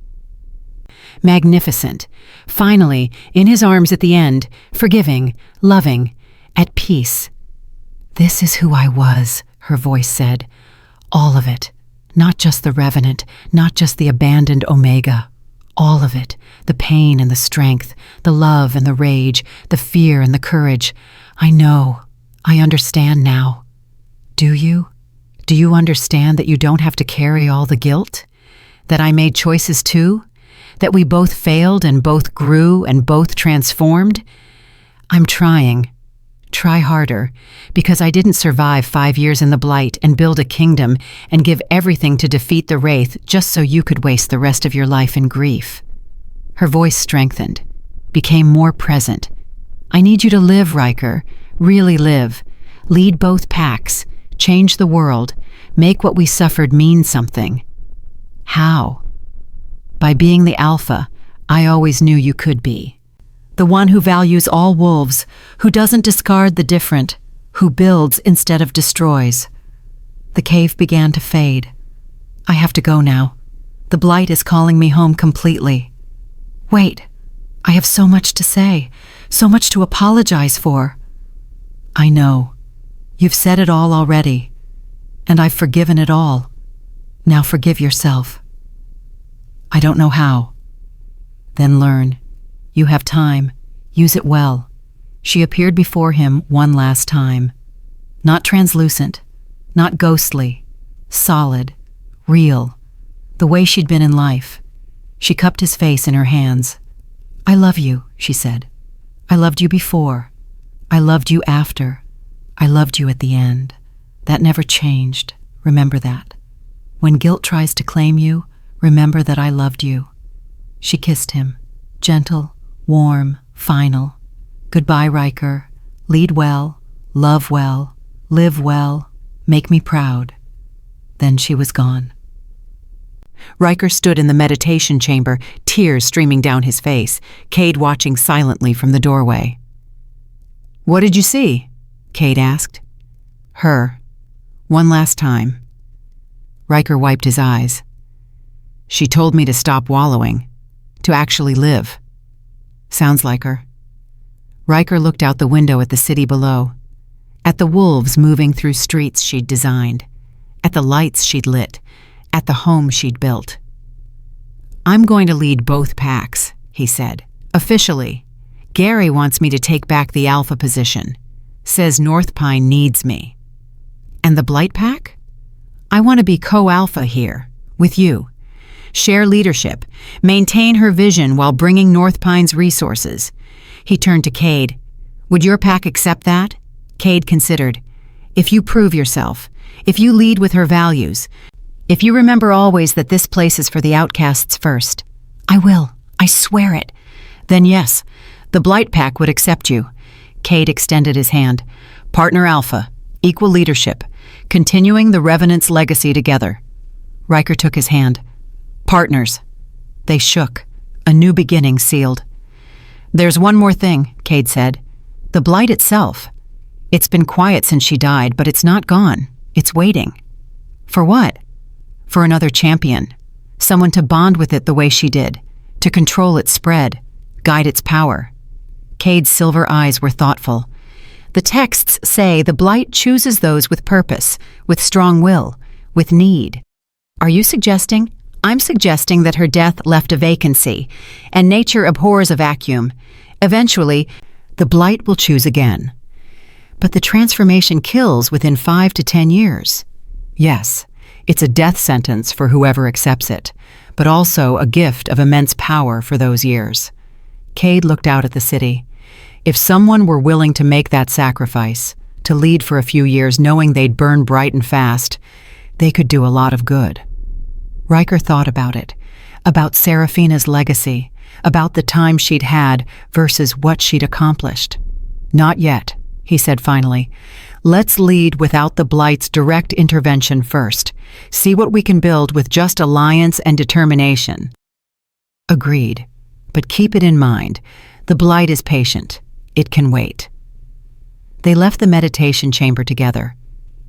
Magnificent, finally, in his arms at the end, forgiving, loving, at peace. "This is who I was," her voice said. "All of it. Not just the revenant, not just the abandoned Omega. All of it. The pain and the strength, the love and the rage, the fear and the courage. I know. I understand now. Do you? Do you understand that you don't have to carry all the guilt? That I made choices too? That we both failed and both grew and both transformed? I'm trying. Try harder, because I didn't survive 5 years in the Blight and build a kingdom and give everything to defeat the Wraith just so you could waste the rest of your life in grief." Her voice strengthened, became more present. "I need you to live, Riker, really live. Lead both packs, change the world, make what we suffered mean something." "How?" "By being the Alpha I always knew you could be. The one who values all wolves, who doesn't discard the different, who builds instead of destroys." The cave began to fade. "I have to go now. The Blight is calling me home completely." "Wait, I have so much to say, so much to apologize for." "I know. You've said it all already, and I've forgiven it all. Now forgive yourself." "I don't know how." "Then learn. You have time. Use it well." She appeared before him one last time. Not translucent, not ghostly, solid, real, the way she'd been in life. She cupped his face in her hands. "I love you," she said. "I loved you before. I loved you after. I loved you at the end. That never changed. Remember that. When guilt tries to claim you, remember that I loved you." She kissed him, gentle, warm, final. "Goodbye, Riker. Lead well, love well, live well, make me proud." Then she was gone. Riker stood in the meditation chamber, tears streaming down his face, Cade watching silently from the doorway. "What did you see?" Cade asked. "Her. One last time." Riker wiped his eyes. "She told me to stop wallowing, to actually live." "Sounds like her." Riker looked out the window at the city below, at the wolves moving through streets she'd designed, at the lights she'd lit, at the home she'd built. "I'm going to lead both packs," he said. "Officially. Gary wants me to take back the Alpha position. Says North Pine needs me." "And the Blight Pack?" "I want to be co-Alpha here, with you. Share leadership, maintain her vision while bringing North Pine's resources." He turned to Cade. "Would your pack accept that?" Cade considered. "If you prove yourself, if you lead with her values, if you remember always that this place is for the outcasts first." "I will. I swear it." "Then yes, the Blight Pack would accept you." Cade extended his hand. "Partner Alpha, equal leadership, continuing the Revenant's legacy together." Riker took his hand. "Partners." They shook. A new beginning sealed. "There's one more thing," Cade said. "The Blight itself. It's been quiet since she died, but it's not gone. It's waiting." "For what?" "For another champion. Someone to bond with it the way she did. To control its spread. Guide its power." Cade's silver eyes were thoughtful. "The texts say the Blight chooses those with purpose, with strong will, with need. Are you suggesting?" "I'm suggesting that her death left a vacancy, and nature abhors a vacuum. Eventually, the Blight will choose again. But the transformation kills within 5 to 10 years. Yes, it's a death sentence for whoever accepts it, but also a gift of immense power for those years. Cade looked out at the city. If someone were willing to make that sacrifice, to lead for a few years knowing they'd burn bright and fast, they could do a lot of good. Riker thought about it, about Seraphina's legacy, about the time she'd had versus what she'd accomplished. Not yet, he said finally. Let's lead without the Blight's direct intervention first. See what we can build with just alliance and determination. Agreed. But keep it in mind, the Blight is patient. It can wait. They left the meditation chamber together,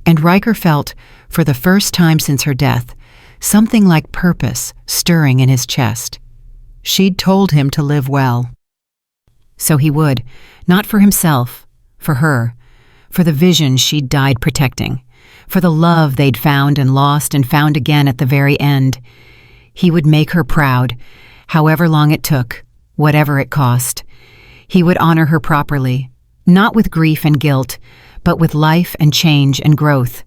and Riker felt, for the first time since her death, something like purpose stirring in his chest. She'd told him to live well. So he would, not for himself, for her, for the vision she'd died protecting, for the love they'd found and lost and found again at the very end. He would make her proud, however long it took, whatever it cost. He would honor her properly, not with grief and guilt, but with life and change and growth.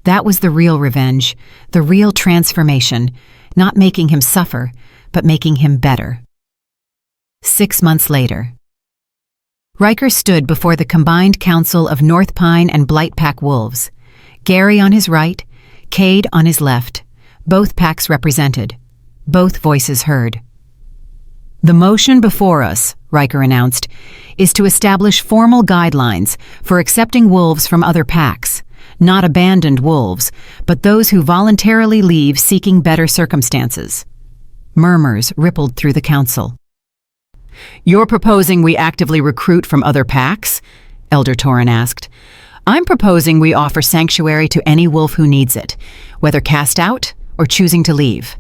That was the real revenge, the real transformation, not making him suffer, but making him better. 6 months later. Riker stood before the combined council of North Pine and Blight Pack wolves. Gary on his right, Cade on his left, both packs represented, both voices heard. The motion before us, Riker announced, is to establish formal guidelines for accepting wolves from other packs, not abandoned wolves, but those who voluntarily leave seeking better circumstances. Murmurs rippled through the council. You're proposing we actively recruit from other packs? Elder Torin asked. I'm proposing we offer sanctuary to any wolf who needs it, whether cast out or choosing to leave.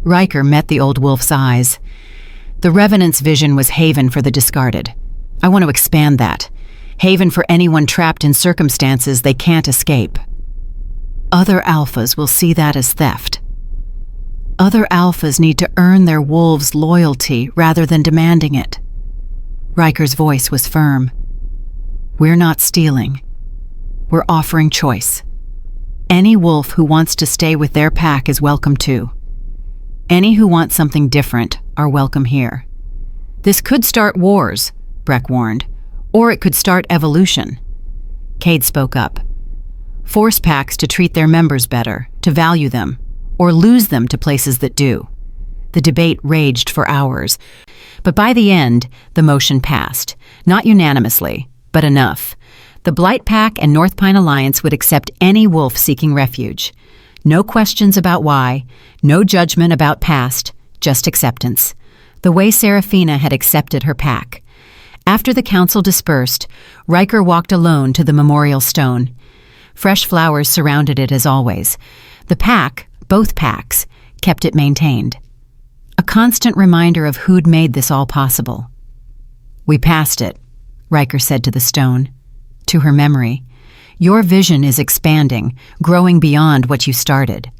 Riker met the old wolf's eyes. The Revenant's vision was haven for the discarded. I want to expand that. Haven for anyone trapped in circumstances they can't escape. Other alphas will see that as theft. Other alphas need to earn their wolves' loyalty rather than demanding it. Riker's voice was firm. We're not stealing. We're offering choice. Any wolf who wants to stay with their pack is welcome too. Any who want something different are welcome here. This could start wars, Breck warned, or it could start evolution. Cade spoke up. Force packs to treat their members better, to value them, or lose them to places that do. The debate raged for hours, but by the end, the motion passed, not unanimously, but enough. The Blight Pack and North Pine Alliance would accept any wolf seeking refuge. No questions about why, no judgment about past, just acceptance. The way Seraphina had accepted her pack. After the council dispersed, Riker walked alone to the memorial stone. Fresh flowers surrounded it as always. The pack, both packs, kept it maintained. A constant reminder of who'd made this all possible. We passed it, Riker said to the stone. To her memory. Your vision is expanding, growing beyond what you started.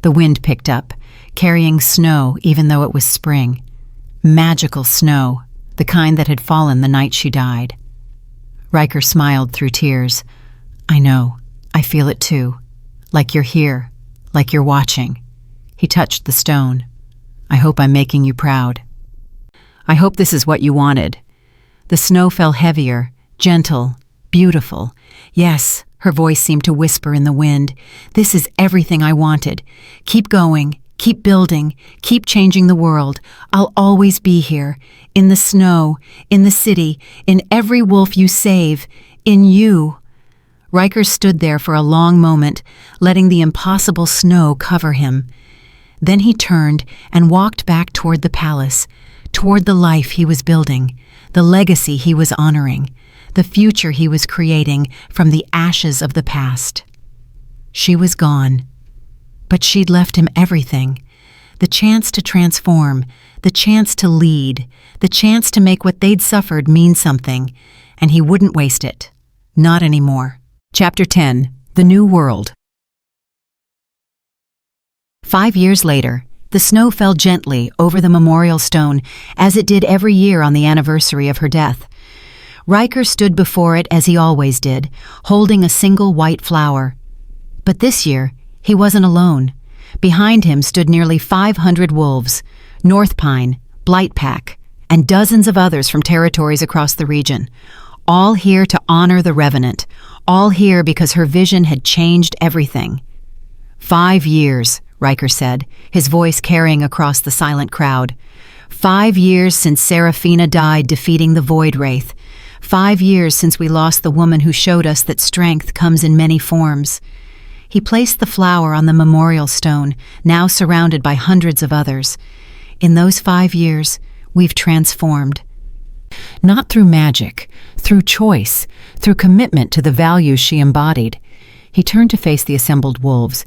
The wind picked up, carrying snow even though it was spring. Magical snow, the kind that had fallen the night she died. Riker smiled through tears. I know, I feel it too. Like you're here, like you're watching. He touched the stone. I hope I'm making you proud. I hope this is what you wanted. The snow fell heavier, gentle, beautiful. Yes, her voice seemed to whisper in the wind. This is everything I wanted. Keep going, keep building, keep changing the world. I'll always be here. In the snow, in the city, in every wolf you save, in you. Riker stood there for a long moment, letting the impossible snow cover him. Then he turned and walked back toward the palace, toward the life he was building, the legacy he was honoring, the future he was creating from the ashes of the past. She was gone, but she'd left him everything. The chance to transform, the chance to lead, the chance to make what they'd suffered mean something, and he wouldn't waste it. Not anymore. Chapter 10. The New World. 5 years later, the snow fell gently over the memorial stone as it did every year on the anniversary of her death. Riker stood before it as he always did, holding a single white flower. But this year, he wasn't alone. Behind him stood nearly 500 wolves, North Pine, Blight Pack, and dozens of others from territories across the region, all here to honor the Revenant, all here because her vision had changed everything. 5 years, Riker said, his voice carrying across the silent crowd. 5 years since Seraphina died defeating the Void Wraith. 5 years since we lost the woman who showed us that strength comes in many forms. He placed the flower on the memorial stone, now surrounded by hundreds of others. In those 5 years, we've transformed. Not through magic, through choice, through commitment to the values she embodied. He turned to face the assembled wolves.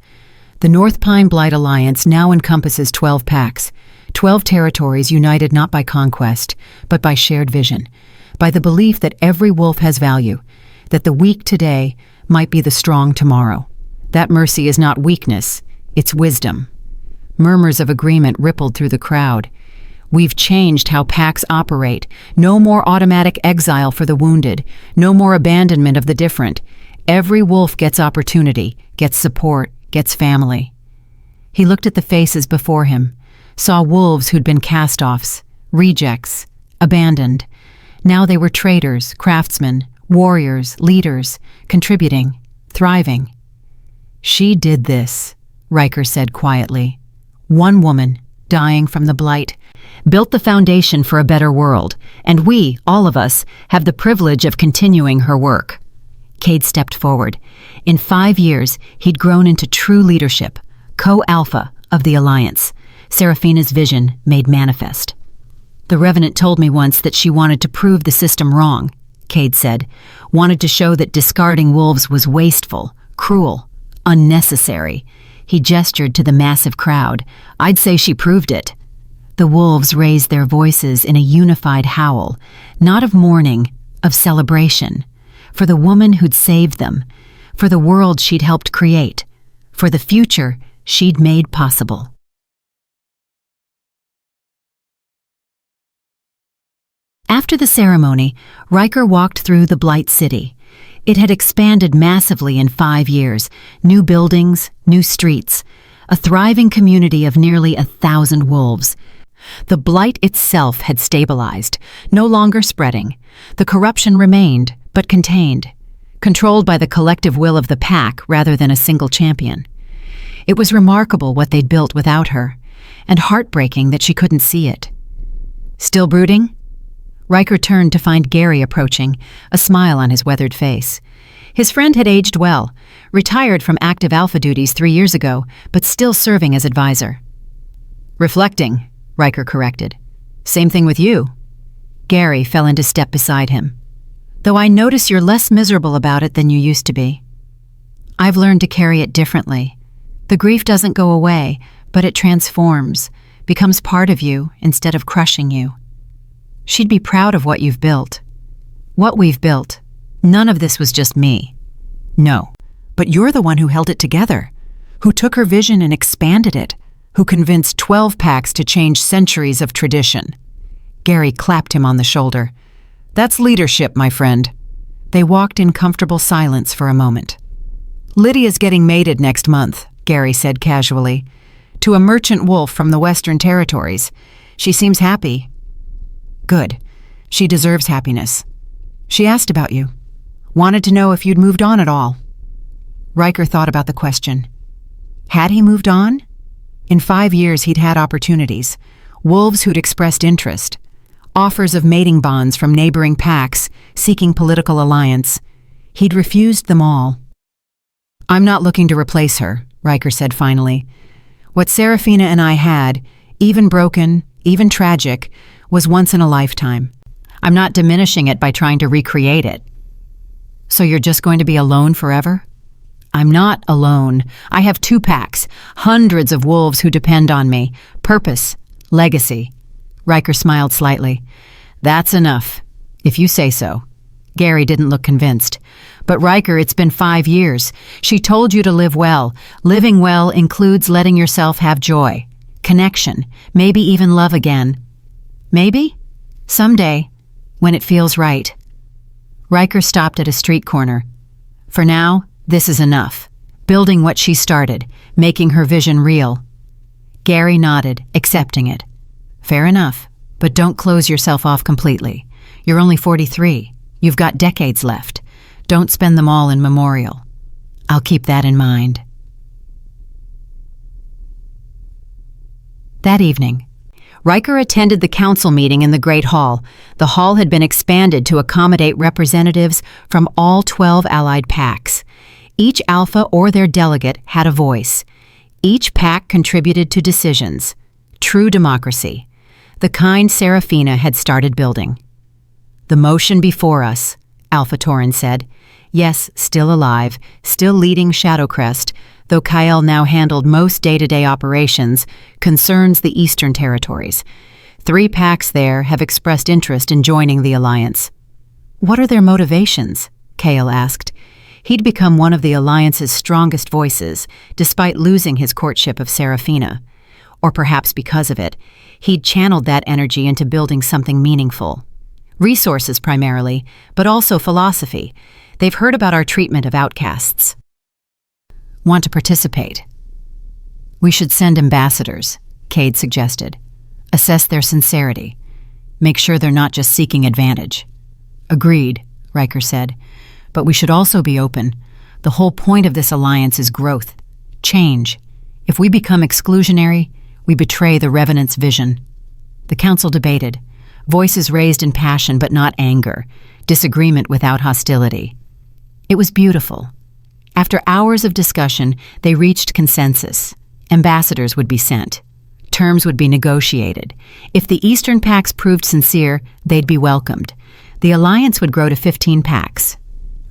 The North Pine Blight Alliance now encompasses 12 packs, 12 territories united not by conquest, but by shared vision, by the belief that every wolf has value, that the weak today might be the strong tomorrow. That mercy is not weakness, it's wisdom. Murmurs of agreement rippled through the crowd. We've changed how packs operate. No more automatic exile for the wounded. No more abandonment of the different. Every wolf gets opportunity, gets support, gets family. He looked at the faces before him, saw wolves who'd been cast-offs, rejects, abandoned. Now they were traders, craftsmen, warriors, leaders, contributing, thriving. She did this, Riker said quietly. One woman, dying from the blight, built the foundation for a better world, and we, all of us, have the privilege of continuing her work. Cade stepped forward. In 5 years, he'd grown into true leadership, co-alpha of the Alliance, Seraphina's vision made manifest. The Revenant told me once that she wanted to prove the system wrong, Cade said, wanted to show that discarding wolves was wasteful, cruel, unnecessary. He gestured to the massive crowd. I'd say she proved it. The wolves raised their voices in a unified howl, not of mourning, of celebration, for the woman who'd saved them, for the world she'd helped create, for the future she'd made possible. After the ceremony, Riker walked through the Blight City. It had expanded massively in 5 years, new buildings, new streets, a thriving community of nearly 1,000 wolves. The blight itself had stabilized, no longer spreading. The corruption remained, but contained, controlled by the collective will of the pack rather than a single champion. It was remarkable what they'd built without her, and heartbreaking that she couldn't see it. Still brooding? Riker turned to find Gary approaching, a smile on his weathered face. His friend had aged well, retired from active alpha duties 3 years ago, but still serving as advisor. Reflecting, Riker corrected. Same thing with you. Gary fell into step beside him. Though I notice you're less miserable about it than you used to be. I've learned to carry it differently. The grief doesn't go away, but it transforms, becomes part of you instead of crushing you. She'd be proud of what you've built. What we've built. None of this was just me. No, but you're the one who held it together, who took her vision and expanded it, who convinced 12 packs to change centuries of tradition. Gary clapped him on the shoulder. That's leadership, my friend. They walked in comfortable silence for a moment. Lydia's getting mated next month, Gary said casually, to a merchant wolf from the Western Territories. She seems happy. Good. She deserves happiness. She asked about you. Wanted to know if you'd moved on at all. Riker thought about the question. Had he moved on? In 5 years he'd had opportunities. Wolves who'd expressed interest. Offers of mating bonds from neighboring packs, seeking political alliance. He'd refused them all. I'm not looking to replace her, Riker said finally. What Seraphina and I had, even broken, even tragic, was once in a lifetime. I'm not diminishing it by trying to recreate it. So you're just going to be alone forever? I'm not alone. I have 2 packs, hundreds of wolves who depend on me. Purpose, legacy. Riker smiled slightly. That's enough, if you say so. Gary didn't look convinced. But Riker, it's been 5 years. She told you to live well. Living well includes letting yourself have joy, connection, maybe even love again. Maybe? Someday, when it feels right. Riker stopped at a street corner. For now, this is enough. Building what she started, making her vision real. Gary nodded, accepting it. Fair enough, but don't close yourself off completely. You're only 43. You've got decades left. Don't spend them all in memorial. I'll keep that in mind. That evening, Riker attended the council meeting in the Great Hall. The hall had been expanded to accommodate representatives from all 12 allied packs. Each alpha or their delegate had a voice. Each pack contributed to decisions. True democracy. The kind Seraphina had started building. The motion before us, Alpha Tauren said. Yes, still alive, still leading Shadowcrest, though Kyle now handled most day-to-day operations, concerns the Eastern Territories. 3 packs there have expressed interest in joining the Alliance. What are their motivations? Kale asked. He'd become one of the Alliance's strongest voices, despite losing his courtship of Seraphina. Or perhaps because of it, he'd channeled that energy into building something meaningful. Resources primarily, but also philosophy. They've heard about our treatment of outcasts. Want to participate? We should send ambassadors, Cade suggested. Assess their sincerity. Make sure they're not just seeking advantage. Agreed, Riker said. But we should also be open. The whole point of this alliance is growth, change. If we become exclusionary, we betray the Revenant's vision. The council debated. Voices raised in passion but not anger. Disagreement without hostility. It was beautiful. After hours of discussion, they reached consensus. Ambassadors would be sent. Terms would be negotiated. If the Eastern packs proved sincere, they'd be welcomed. The alliance would grow to 15 packs.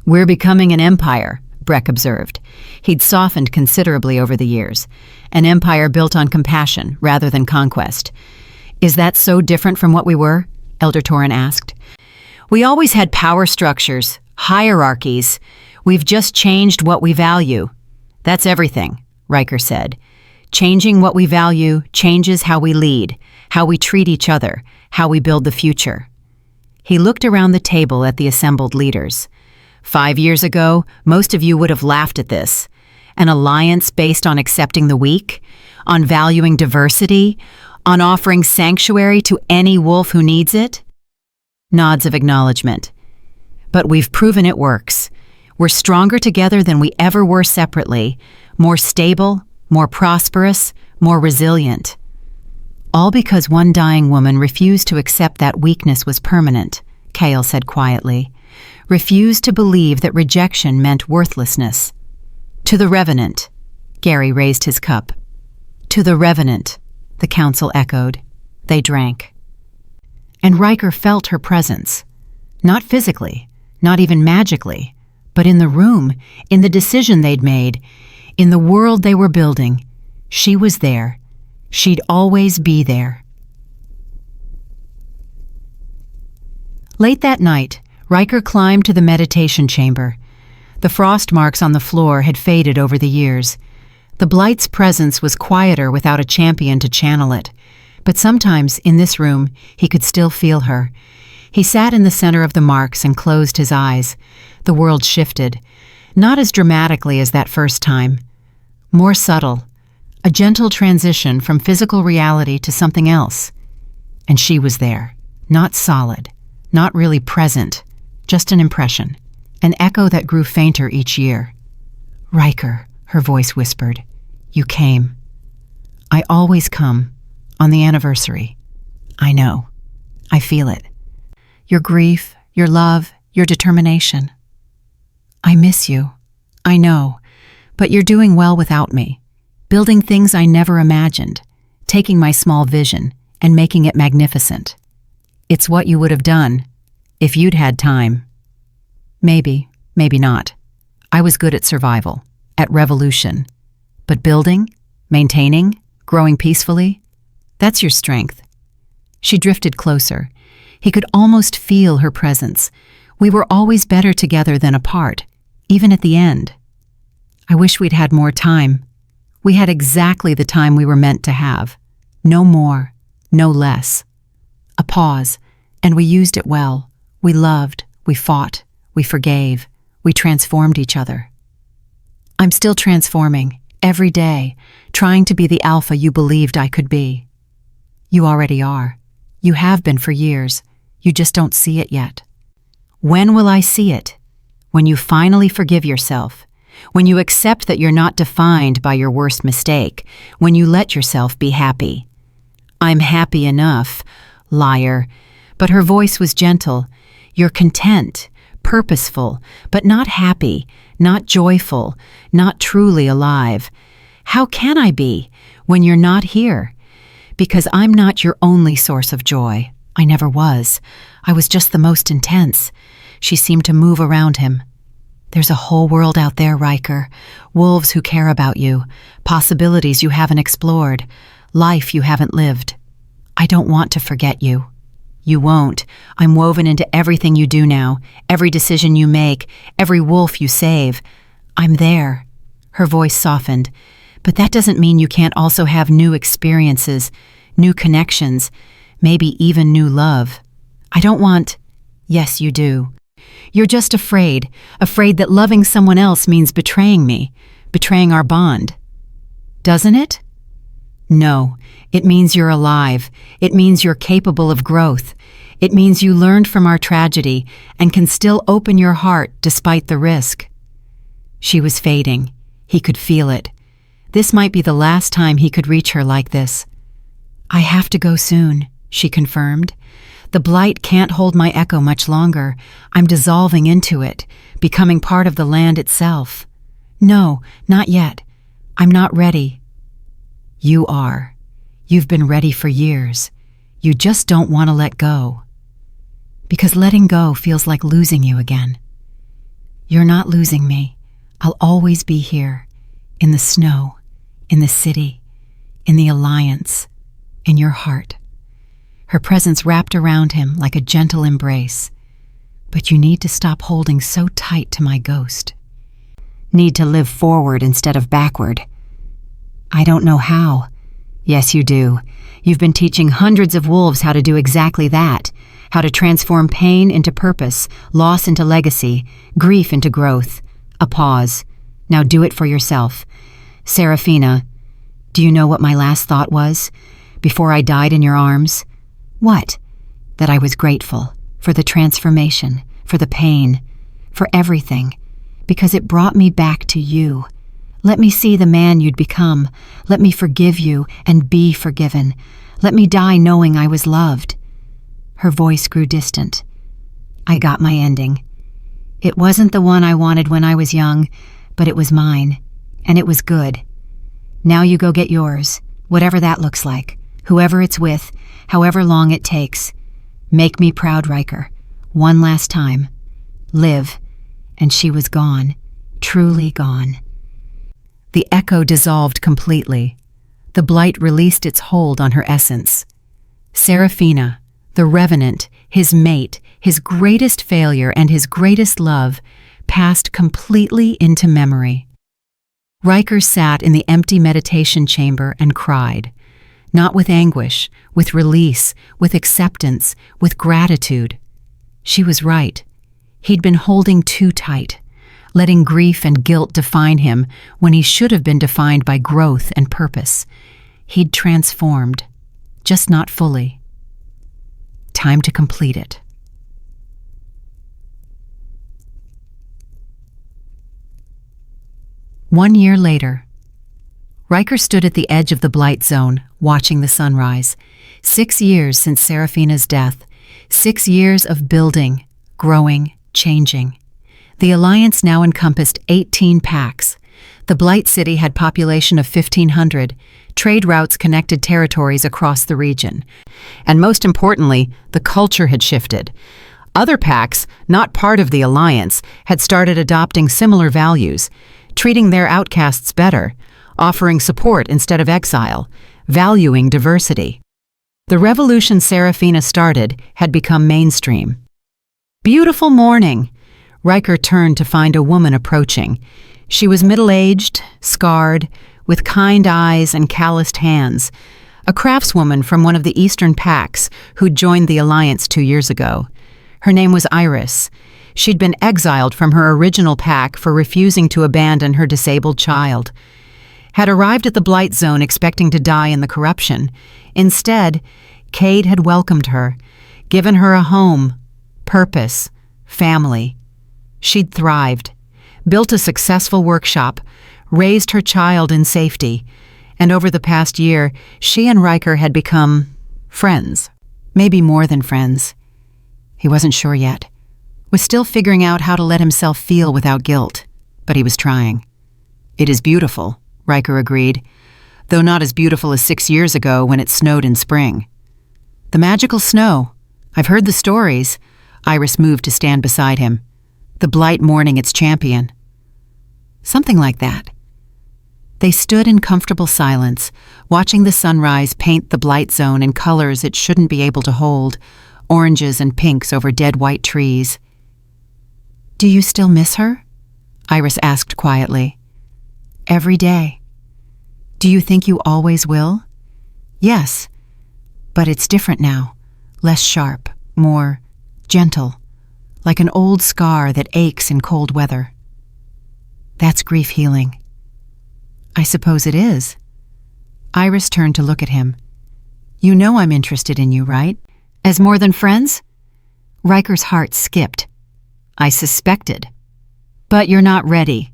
We're becoming an empire, Breck observed. He'd softened considerably over the years. An empire built on compassion rather than conquest. Is that so different from what we were? Elder Tauren asked. We always had power structures, hierarchies. We've just changed what we value. That's everything, Riker said. Changing what we value changes how we lead, how we treat each other, how we build the future. He looked around the table at the assembled leaders. 5 years ago, most of you would have laughed at this. An alliance based on accepting the weak, on valuing diversity, on offering sanctuary to any wolf who needs it? Nods of acknowledgement. But we've proven it works. We're stronger together than we ever were separately, more stable, more prosperous, more resilient. All because one dying woman refused to accept that weakness was permanent, Kale said quietly. Refused to believe that rejection meant worthlessness. To the Revenant, Gary raised his cup. To the Revenant, the council echoed. They drank. And Riker felt her presence. Not physically, not even magically, but in the room, in the decision they'd made, in the world they were building. She was there. She'd always be there. Late that night, Riker climbed to the meditation chamber. The frost marks on the floor had faded over the years. The Blight's presence was quieter without a champion to channel it. But sometimes, in this room, he could still feel her. He sat in the center of the marks and closed his eyes. The world shifted. Not as dramatically as that first time. More subtle. A gentle transition from physical reality to something else. And she was there. Not solid. Not really present. Just an impression. An echo that grew fainter each year. Riker, her voice whispered. You came. I always come. On the anniversary. I know. I feel it. Your grief, your love, your determination. I miss you. I know. But you're doing well without me. Building things I never imagined. Taking my small vision and making it magnificent. It's what you would have done if you'd had time. Maybe, maybe not. I was good at survival, at revolution. But building, maintaining, growing peacefully, that's your strength. She drifted closer. He could almost feel her presence. We were always better together than apart, even at the end. I wish we'd had more time. We had exactly the time we were meant to have. No more, no less. A pause, and we used it well. We loved, we fought, We forgave. We transformed each other. I'm still transforming, every day, trying to be the alpha you believed I could be. You already are. You have been for years. You just don't see it yet. When will I see it? When you finally forgive yourself. When you accept that you're not defined by your worst mistake. When you let yourself be happy. I'm happy enough, liar. But her voice was gentle. You're content, purposeful, but not happy, not joyful, not truly alive. How can I be when you're not here? Because I'm not your only source of joy. I never was. I was just the most intense. She seemed to move around him. There's a whole world out there, Riker. Wolves who care about you. Possibilities you haven't explored. Life you haven't lived. I don't want to forget you. You won't. I'm woven into everything you do now, every decision you make, every wolf you save. I'm there. Her voice softened. But that doesn't mean you can't also have new experiences, new connections, maybe even new love. I don't want... Yes, you do. You're just afraid that loving someone else means betraying me, betraying our bond. Doesn't it? No, it means you're alive. It means you're capable of growth. It means you learned from our tragedy and can still open your heart despite the risk. She was fading. He could feel it. This might be the last time he could reach her like this. I have to go soon, she confirmed. The blight can't hold my echo much longer. I'm dissolving into it, becoming part of the land itself. No, not yet. I'm not ready. You are. You've been ready for years. You just don't want to let go. Because letting go feels like losing you again. You're not losing me. I'll always be here. In the snow, in the city, in the alliance, in your heart. Her presence wrapped around him like a gentle embrace. But you need to stop holding so tight to my ghost. Need to live forward instead of backward. I don't know how. Yes, you do. You've been teaching hundreds of wolves how to do exactly that. How to transform pain into purpose, loss into legacy, grief into growth. A pause. Now do it for yourself. Serafina, do you know what my last thought was? Before I died in your arms? What? That I was grateful for the transformation, for the pain, for everything, because it brought me back to you. Let me see the man you'd become. Let me forgive you and be forgiven. Let me die knowing I was loved. Her voice grew distant. I got my ending. It wasn't the one I wanted when I was young, but it was mine, and it was good. Now you go get yours, whatever that looks like, whoever it's with, however long it takes. Make me proud, Riker. One last time. Live. And she was gone, truly gone. The echo dissolved completely. The blight released its hold on her essence. Serafina, the revenant, his mate, his greatest failure and his greatest love, passed completely into memory. Riker sat in the empty meditation chamber and cried. Not with anguish, with release, with acceptance, with gratitude. She was right. He'd been holding too tight, letting grief and guilt define him when he should have been defined by growth and purpose. He'd transformed, just not fully. Time to complete it. One year later, Riker stood at the edge of the blight zone, watching the sunrise. 6 years since Serafina's death. 6 years of building, growing, changing. The Alliance now encompassed 18 packs. The Blight City had population of 1,500. Trade routes connected territories across the region. And most importantly, the culture had shifted. Other packs, not part of the Alliance, had started adopting similar values, treating their outcasts better, offering support instead of exile, valuing diversity. The revolution Serafina started had become mainstream. Beautiful morning. Riker turned to find a woman approaching. She was middle-aged, scarred, with kind eyes and calloused hands, a craftswoman from one of the Eastern packs who'd joined the Alliance 2 years ago. Her name was Iris. She'd been exiled from her original pack for refusing to abandon her disabled child. Had arrived at the Blight Zone expecting to die in the corruption. Instead, Cade had welcomed her, given her a home, purpose, family. She'd thrived, built a successful workshop, raised her child in safety, and over the past year, she and Riker had become friends. Maybe more than friends. He wasn't sure yet. Was still figuring out how to let himself feel without guilt, but he was trying. "It is beautiful," Riker agreed, though not as beautiful as 6 years ago when it snowed in spring. "The magical snow. I've heard the stories." Iris moved to stand beside him. "The blight mourning its champion." "Something like that." They stood in comfortable silence, watching the sunrise paint the Blight Zone in colors it shouldn't be able to hold, oranges and pinks over dead white trees. "Do you still miss her?" Iris asked quietly. "Every day." "Do you think you always will?" "Yes, but it's different now. Less sharp, more gentle, like an old scar that aches in cold weather." "That's grief healing." "I suppose it is." Iris turned to look at him. "You know I'm interested in you, right? As more than friends?" Riker's heart skipped. "I suspected. But you're not ready."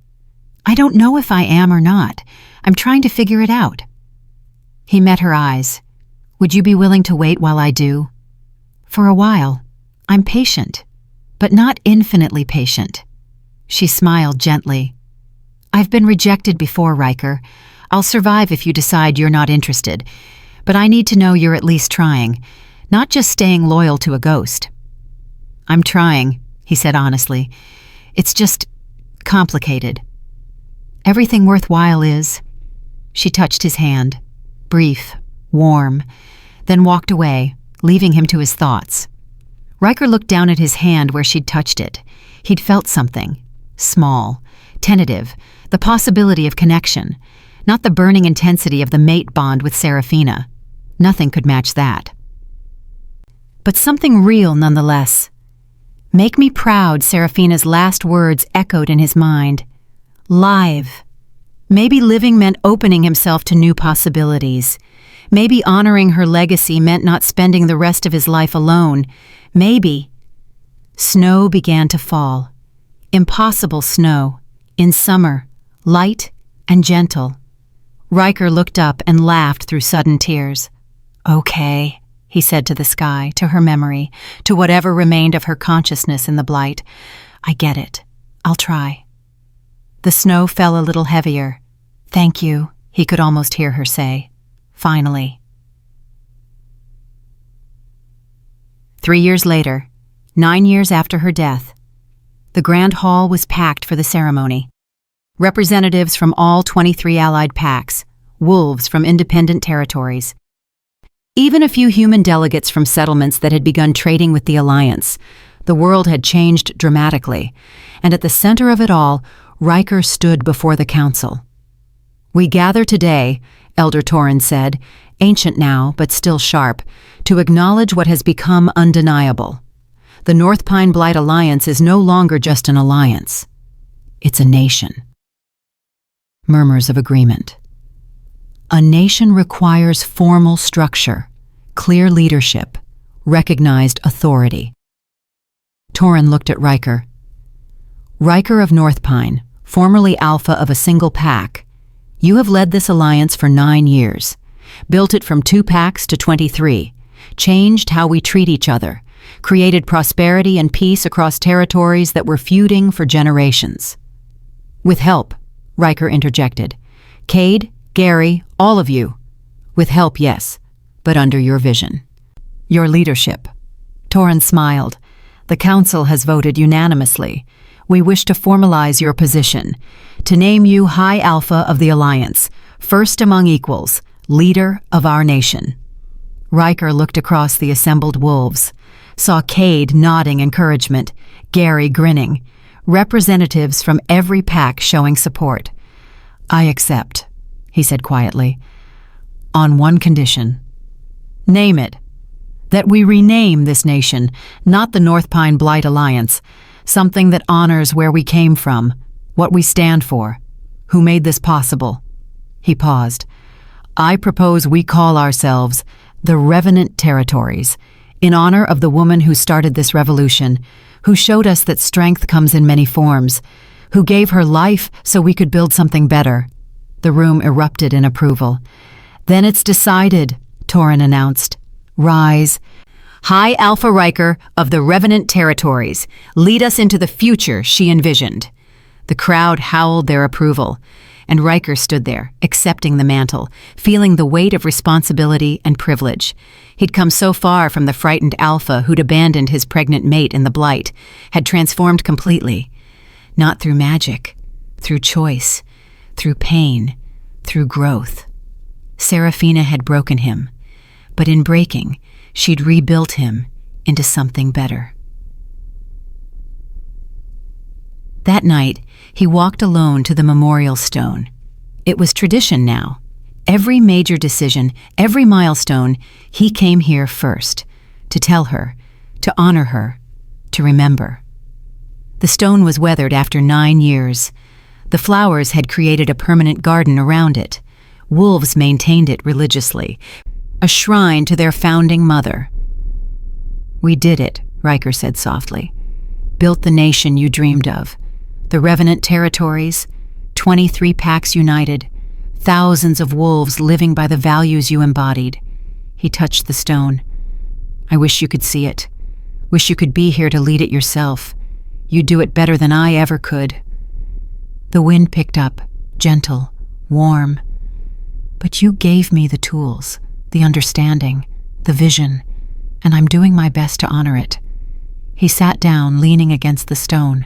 "I don't know if I am or not. I'm trying to figure it out." He met her eyes. "Would you be willing to wait while I do?" "For a while. I'm patient, but not infinitely patient." She smiled gently. "I've been rejected before, Riker. I'll survive if you decide you're not interested, but I need to know you're at least trying, not just staying loyal to a ghost." "I'm trying," he said honestly. "It's just complicated." "Everything worthwhile is." She touched his hand, brief, warm, then walked away, leaving him to his thoughts. Riker looked down at his hand where she'd touched it. He'd felt something, small, tentative, the possibility of connection, not the burning intensity of the mate bond with Seraphina. Nothing could match that. But something real nonetheless. "Make me proud," Seraphina's last words echoed in his mind. Live. Maybe living meant opening himself to new possibilities. Maybe honoring her legacy meant not spending the rest of his life alone. Maybe. Snow began to fall. Impossible snow. In summer. Light and gentle. Riker looked up and laughed through sudden tears. "Okay," he said to the sky, to her memory, to whatever remained of her consciousness in the blight. "I get it. I'll try." The snow fell a little heavier. "Thank you," he could almost hear her say. Finally. 3 years later, 9 years after her death, the Grand Hall was packed for the ceremony. Representatives from all 23 Allied packs, wolves from independent territories. Even a few human delegates from settlements that had begun trading with the Alliance. The world had changed dramatically, and at the center of it all, Riker stood before the council. "We gather today," Elder Torin said, ancient now but still sharp, "to acknowledge what has become undeniable. The North Pine Blight Alliance is no longer just an alliance. It's a nation." Murmurs of agreement. A nation requires formal structure, clear leadership, recognized authority. Torin looked at Riker. "Riker of North Pine, formerly Alpha of a single pack, you have led this alliance for 9 years, built it from 2 packs to 23, changed how we treat each other, created prosperity and peace across territories that were feuding for generations." "With help," Riker interjected. "Cade, Gary, all of you. With help, yes, but under your vision. Your leadership." Torin smiled. "The Council has voted unanimously. We wish to formalize your position, to name you High Alpha of the Alliance, first among equals, leader of our nation." Riker looked across the assembled wolves, saw Cade nodding encouragement, Gary grinning, representatives from every pack showing support. "I accept," he said quietly, "on one condition." "Name it." "That we rename this nation, not the North Pine Blight Alliance, something that honors where we came from, what we stand for, who made this possible." He paused. "I propose we call ourselves the Revenant Territories, in honor of the woman who started this revolution, who showed us that strength comes in many forms, who gave her life so we could build something better." The room erupted in approval. "Then it's decided," Torin announced. "Rise. High Alpha Riker of the Revenant Territories, lead us into the future she envisioned." The crowd howled their approval, and Riker stood there, accepting the mantle, feeling the weight of responsibility and privilege. He'd come so far from the frightened Alpha who'd abandoned his pregnant mate in the Blight, had transformed completely. Not through magic, through choice, through pain, through growth. Seraphina had broken him, but in breaking, she'd rebuilt him into something better. That night, he walked alone to the memorial stone. It was tradition now. Every major decision, every milestone, he came here first, to tell her, to honor her, to remember. The stone was weathered after 9 years. The flowers had created a permanent garden around it. Wolves maintained it religiously, a shrine to their founding mother. "We did it," Riker said softly. "Built the nation you dreamed of. The Revenant Territories, 23 packs united, thousands of wolves living by the values you embodied." He touched the stone. "I wish you could see it. Wish you could be here to lead it yourself. You'd do it better than I ever could." The wind picked up, gentle, warm. "But you gave me the tools, the understanding, the vision, and I'm doing my best to honor it." He sat down, leaning against the stone.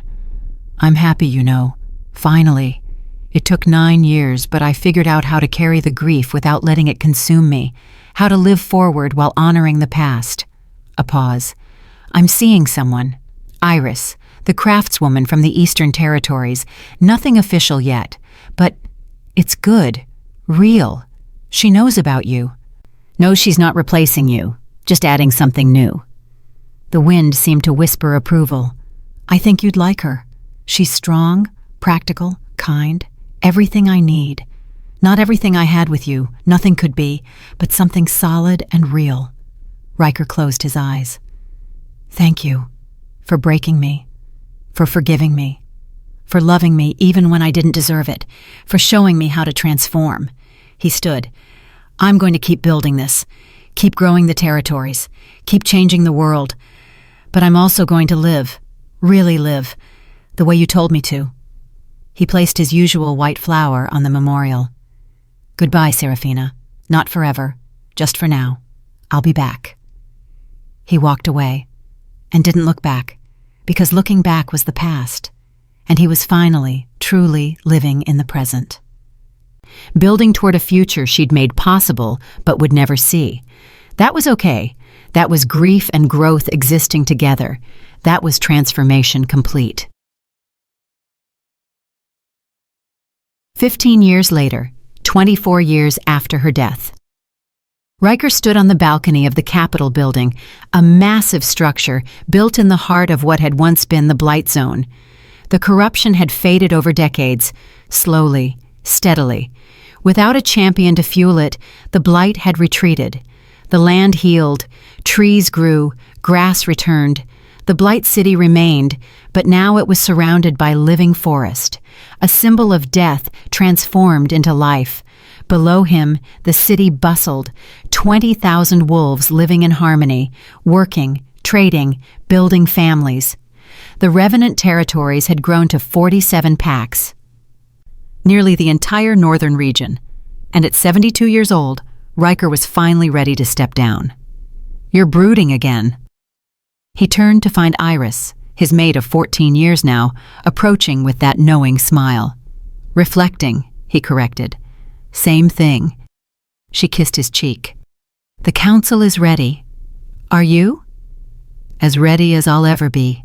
"I'm happy, you know. Finally. It took 9 years, but I figured out how to carry the grief without letting it consume me, how to live forward while honoring the past." A pause. "I'm seeing someone. Iris, the craftswoman from the Eastern Territories. Nothing official yet, but it's good, real. She knows about you. Knows she's not replacing you, just adding something new." The wind seemed to whisper approval. "I think you'd like her. She's strong, practical, kind, everything I need. Not everything I had with you, nothing could be, but something solid and real." Riker closed his eyes. "Thank you for breaking me, for forgiving me, for loving me even when I didn't deserve it, for showing me how to transform." He stood. "I'm going to keep building this, keep growing the territories, keep changing the world. But I'm also going to live, really live, the way you told me to." He placed his usual white flower on the memorial. "Goodbye, Seraphina. Not forever, just for now. I'll be back." He walked away and didn't look back, because looking back was the past, and he was finally, truly living in the present. Building toward a future she'd made possible but would never see. That was okay. That was grief and growth existing together. That was transformation complete. 15 years later, 24 years after her death. Riker stood on the balcony of the Capitol building, a massive structure built in the heart of what had once been the Blight Zone. The corruption had faded over decades, slowly, steadily. Without a champion to fuel it, the Blight had retreated. The land healed, trees grew, grass returned. The Blight City remained, but now it was surrounded by living forest, a symbol of death transformed into life. Below him, the city bustled, 20,000 wolves living in harmony, working, trading, building families. The Revenant Territories had grown to 47 packs, nearly the entire northern region, and at 72 years old, Riker was finally ready to step down. "You're brooding again." He turned to find Iris, his mate of 14 years now, approaching with that knowing smile. "Reflecting," he corrected. "Same thing." She kissed his cheek. "The council is ready. Are you?" "As ready as I'll ever be."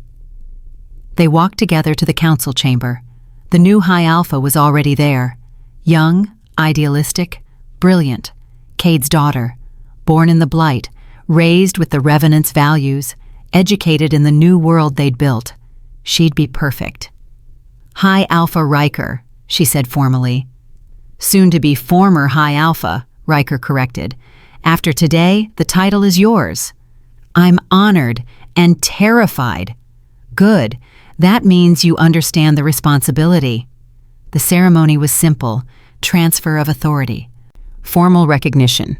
They walked together to the council chamber. The new High Alpha was already there. Young, idealistic, brilliant. Cade's daughter, born in the Blight, raised with the Revenant's values, educated in the new world they'd built. she'd be perfect. High Alpha Riker, she said formally. Soon to be former High Alpha, Riker corrected. After today, the title is yours. I'm honored and terrified. Good. That means you understand the responsibility. The ceremony was simple, transfer of authority. Formal recognition.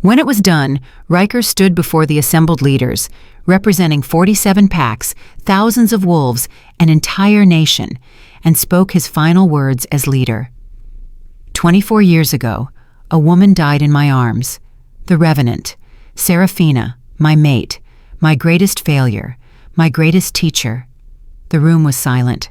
When it was done, Riker stood before the assembled leaders, representing 47 packs, thousands of wolves, an entire nation, and spoke his final words as leader. 24 years ago, a woman died in my arms, the Revenant, Seraphina, my mate, my greatest failure, my greatest teacher. The room was silent.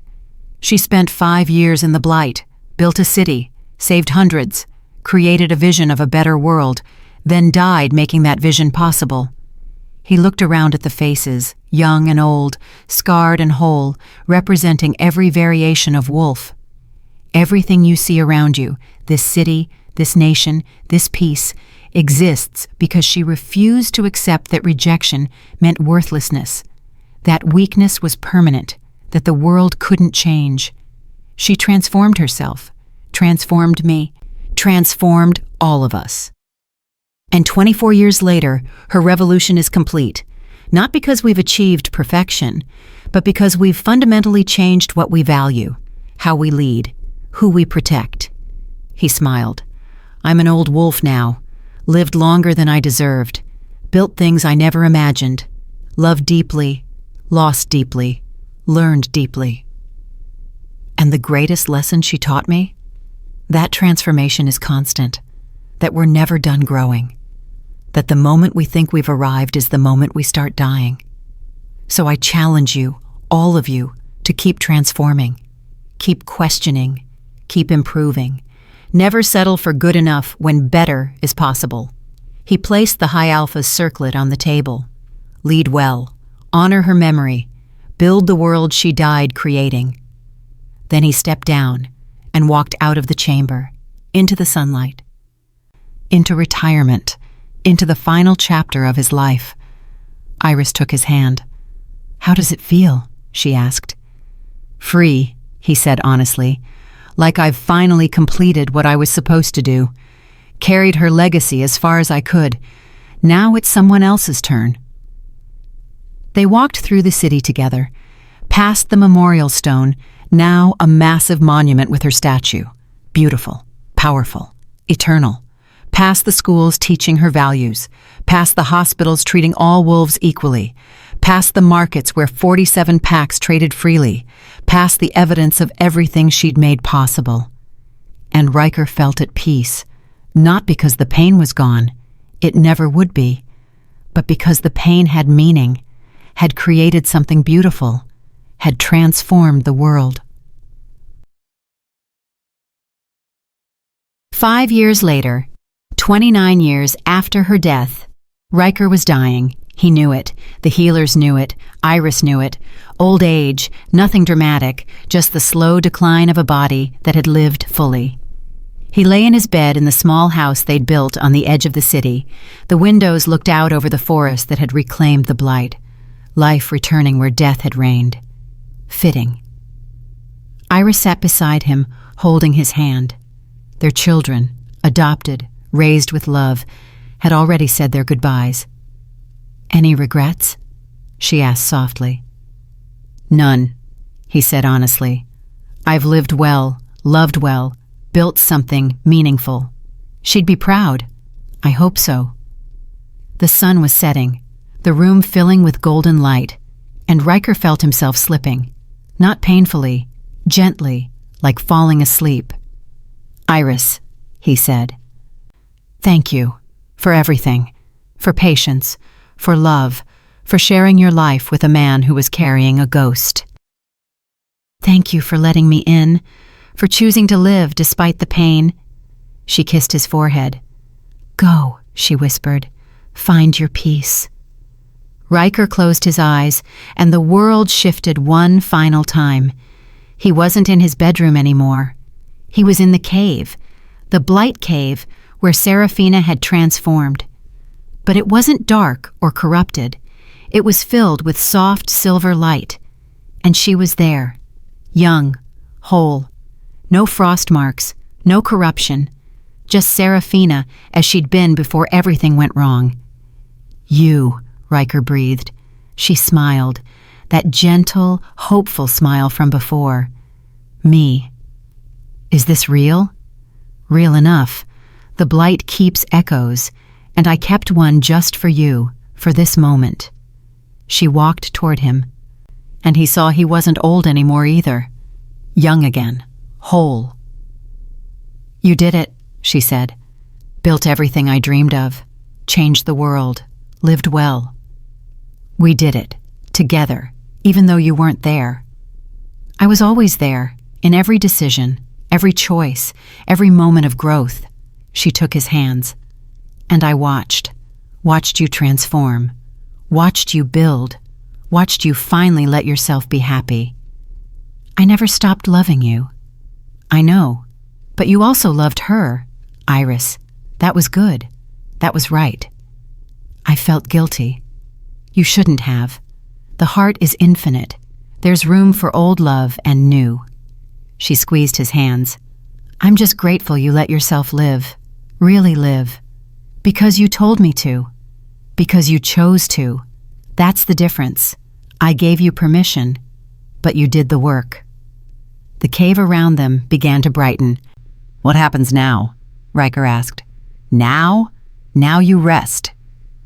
She spent 5 years in the Blight, built a city, saved hundreds, created a vision of a better world, then died making that vision possible. He looked around at the faces, young and old, scarred and whole, representing every variation of wolf. Everything you see around you, this city, this nation, this peace, exists because she refused to accept that rejection meant worthlessness, that weakness was permanent, that the world couldn't change. She transformed herself, transformed me, transformed all of us. And 24 years later, her revolution is complete, not because we've achieved perfection, but because we've fundamentally changed what we value, how we lead, who we protect. He smiled. I'm an old wolf now, lived longer than I deserved, built things I never imagined, loved deeply, lost deeply, learned deeply. And the greatest lesson she taught me? That transformation is constant, that we're never done growing, that the moment we think we've arrived is the moment we start dying. So I challenge you, all of you, to keep transforming, keep questioning, keep improving. Never settle for good enough when better is possible. He placed the High Alpha's circlet on the table. Lead well, honor her memory, build the world she died creating. Then he stepped down and walked out of the chamber, into the sunlight, into retirement, into the final chapter of his life. Iris took his hand. How does it feel? She asked. Free, he said honestly, like I've finally completed what I was supposed to do, carried her legacy as far as I could. Now it's someone else's turn. They walked through the city together, past the memorial stone, now a massive monument with her statue, beautiful, powerful, eternal, past the schools teaching her values, past the hospitals treating all wolves equally, past the markets where 47 packs traded freely, past the evidence of everything she'd made possible. And Riker felt at peace, not because the pain was gone, it never would be, but because the pain had meaning, had created something beautiful, had transformed the world. 5 years later, 29 years after her death, Riker was dying. He knew it. The healers knew it. Iris knew it. Old age, nothing dramatic, just the slow decline of a body that had lived fully. He lay in his bed in the small house they'd built on the edge of the city. The windows looked out over the forest that had reclaimed the Blight. Life returning where death had reigned. Fitting. Iris sat beside him, holding his hand. Their children, adopted, raised with love, had already said their goodbyes. Any regrets? She asked softly. None, he said honestly. I've lived well, loved well, built something meaningful. She'd be proud. I hope so. The sun was setting, the room filling with golden light, and Riker felt himself slipping, not painfully, gently, like falling asleep. Iris, he said. Thank you for everything, for patience, for love, for sharing your life with a man who was carrying a ghost. Thank you for letting me in, for choosing to live despite the pain. She kissed his forehead. Go, she whispered, find your peace. Riker closed his eyes, and the world shifted one final time. He wasn't in his bedroom anymore. He was in the cave, the Blight Cave, where Seraphina had transformed. But it wasn't dark or corrupted. It was filled with soft silver light, And she was there, young, whole, no frost marks, no corruption, just Serafina as she'd been before everything went wrong. "You," Riker breathed. She smiled, that gentle, hopeful smile from before. "Me. Is this real?" "Real enough. The blight keeps echoes, and I kept one just for you, for this moment." She walked toward him, and he saw he wasn't old anymore either. Young again, whole. "You did it," she said. "Built everything I dreamed of, changed the world, lived well. We did it, together, even though you weren't there. I was always there, in every decision, every choice, every moment of growth." She took his hands. "And I watched you transform, watched you build, watched you finally let yourself be happy. I never stopped loving you. I know, but you also loved her, Iris. That was good. That was right. I felt guilty. You shouldn't have. The heart is infinite. There's room for old love and new." She squeezed his hands. "I'm just grateful you let yourself live, really live. Because you told me to. Because you chose to. That's the difference. I gave you permission, but you did the work." The cave around them began to brighten. "What happens now?" Riker asked. "Now? Now you rest.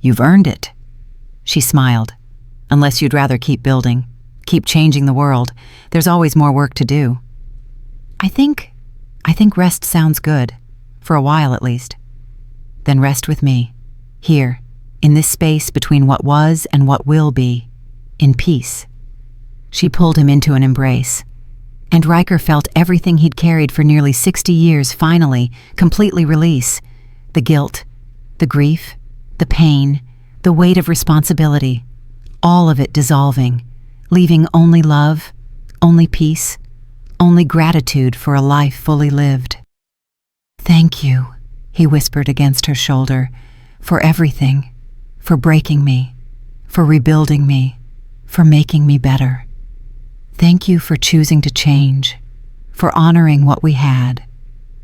You've earned it." She smiled. "Unless you'd rather keep building, keep changing the world, there's always more work to do." I think rest sounds good, for a while at least." "Then rest with me, here, in this space between what was and what will be, in peace." She pulled him into an embrace, and Riker felt everything he'd carried for nearly 60 years finally, completely release. The guilt, the grief, the pain, the weight of responsibility, all of it dissolving, leaving only love, only peace, only gratitude for a life fully lived. "Thank you," he whispered against her shoulder, "for everything, for breaking me, for rebuilding me, for making me better. Thank you for choosing to change, for honoring what we had,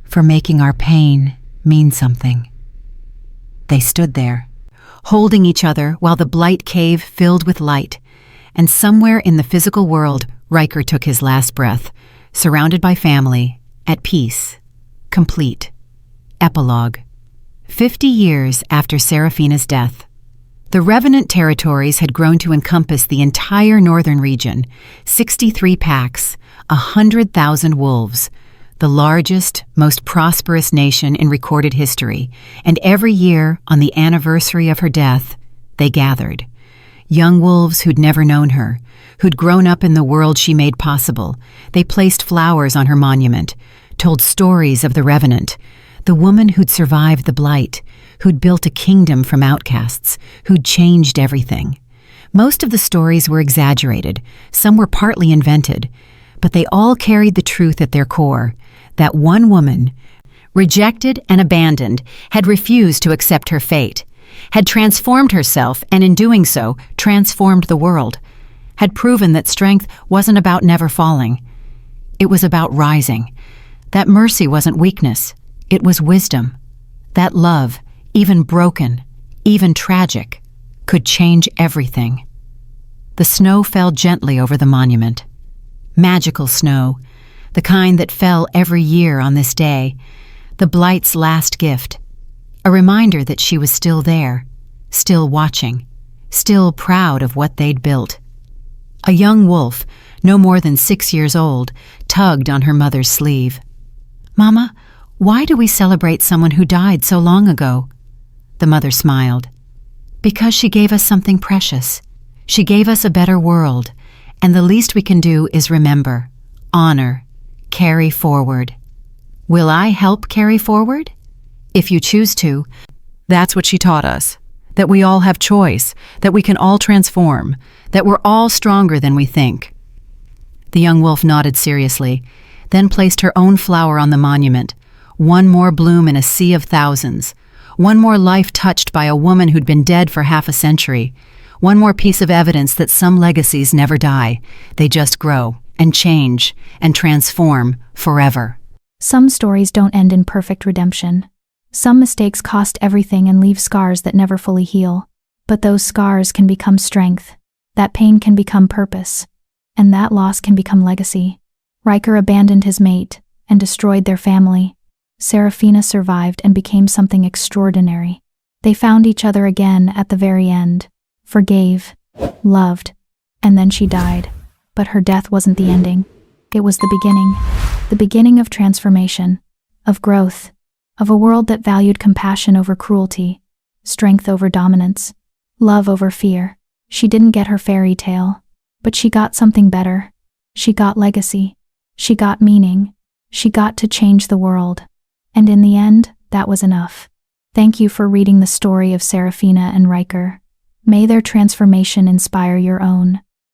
for making our pain mean something." They stood there, holding each other while the blight cave filled with light, and somewhere in the physical world, Riker took his last breath, surrounded by family, at peace, complete. Epilogue. 50 years after Serafina's death. The Revenant territories had grown to encompass the entire northern region, 63 packs, 100,000 wolves, the largest, most prosperous nation in recorded history, and every year, on the anniversary of her death, they gathered. Young wolves who'd never known her, who'd grown up in the world she made possible. They placed flowers on her monument, told stories of the Revenant, the woman who'd survived the blight, who'd built a kingdom from outcasts, who'd changed everything. Most of the stories were exaggerated, some were partly invented, but they all carried the truth at their core, that one woman, rejected and abandoned, had refused to accept her fate, had transformed herself and in doing so, transformed the world, had proven that strength wasn't about never falling. It was about rising, that mercy wasn't weakness, it was wisdom, that love, even broken, even tragic, could change everything. The snow fell gently over the monument. Magical snow, the kind that fell every year on this day, the blight's last gift, a reminder that she was still there, still watching, still proud of what they'd built. A young wolf, no more than 6 years old, tugged on her mother's sleeve. "Mama, why do we celebrate someone who died so long ago?" The mother smiled. "Because she gave us something precious. She gave us a better world, and the least we can do is remember, honor, carry forward. Will I help carry forward? If you choose to." That's what she taught us, that we all have choice, that we can all transform, that we're all stronger than we think. The young wolf nodded seriously, then placed her own flower on the monument, one more bloom in a sea of thousands, one more life touched by a woman who'd been dead for half a century, One more piece of evidence that some legacies never die. They just grow and change and transform forever. Some stories don't end in perfect redemption. Some mistakes cost everything and leave scars that never fully heal. But those scars can become strength. That pain can become purpose. And that loss can become legacy. Riker abandoned his mate and destroyed their family. Serafina survived and became something extraordinary. They found each other again at the very end, forgave, loved, and then she died. But her death wasn't the ending. It was the beginning of transformation, of growth, of a world that valued compassion over cruelty, strength over dominance, love over fear. She didn't get her fairy tale, but she got something better. She got legacy. She got meaning. She got to change the world. And in the end, that was enough. Thank you for reading the story of Serafina and Riker. May their transformation inspire your own.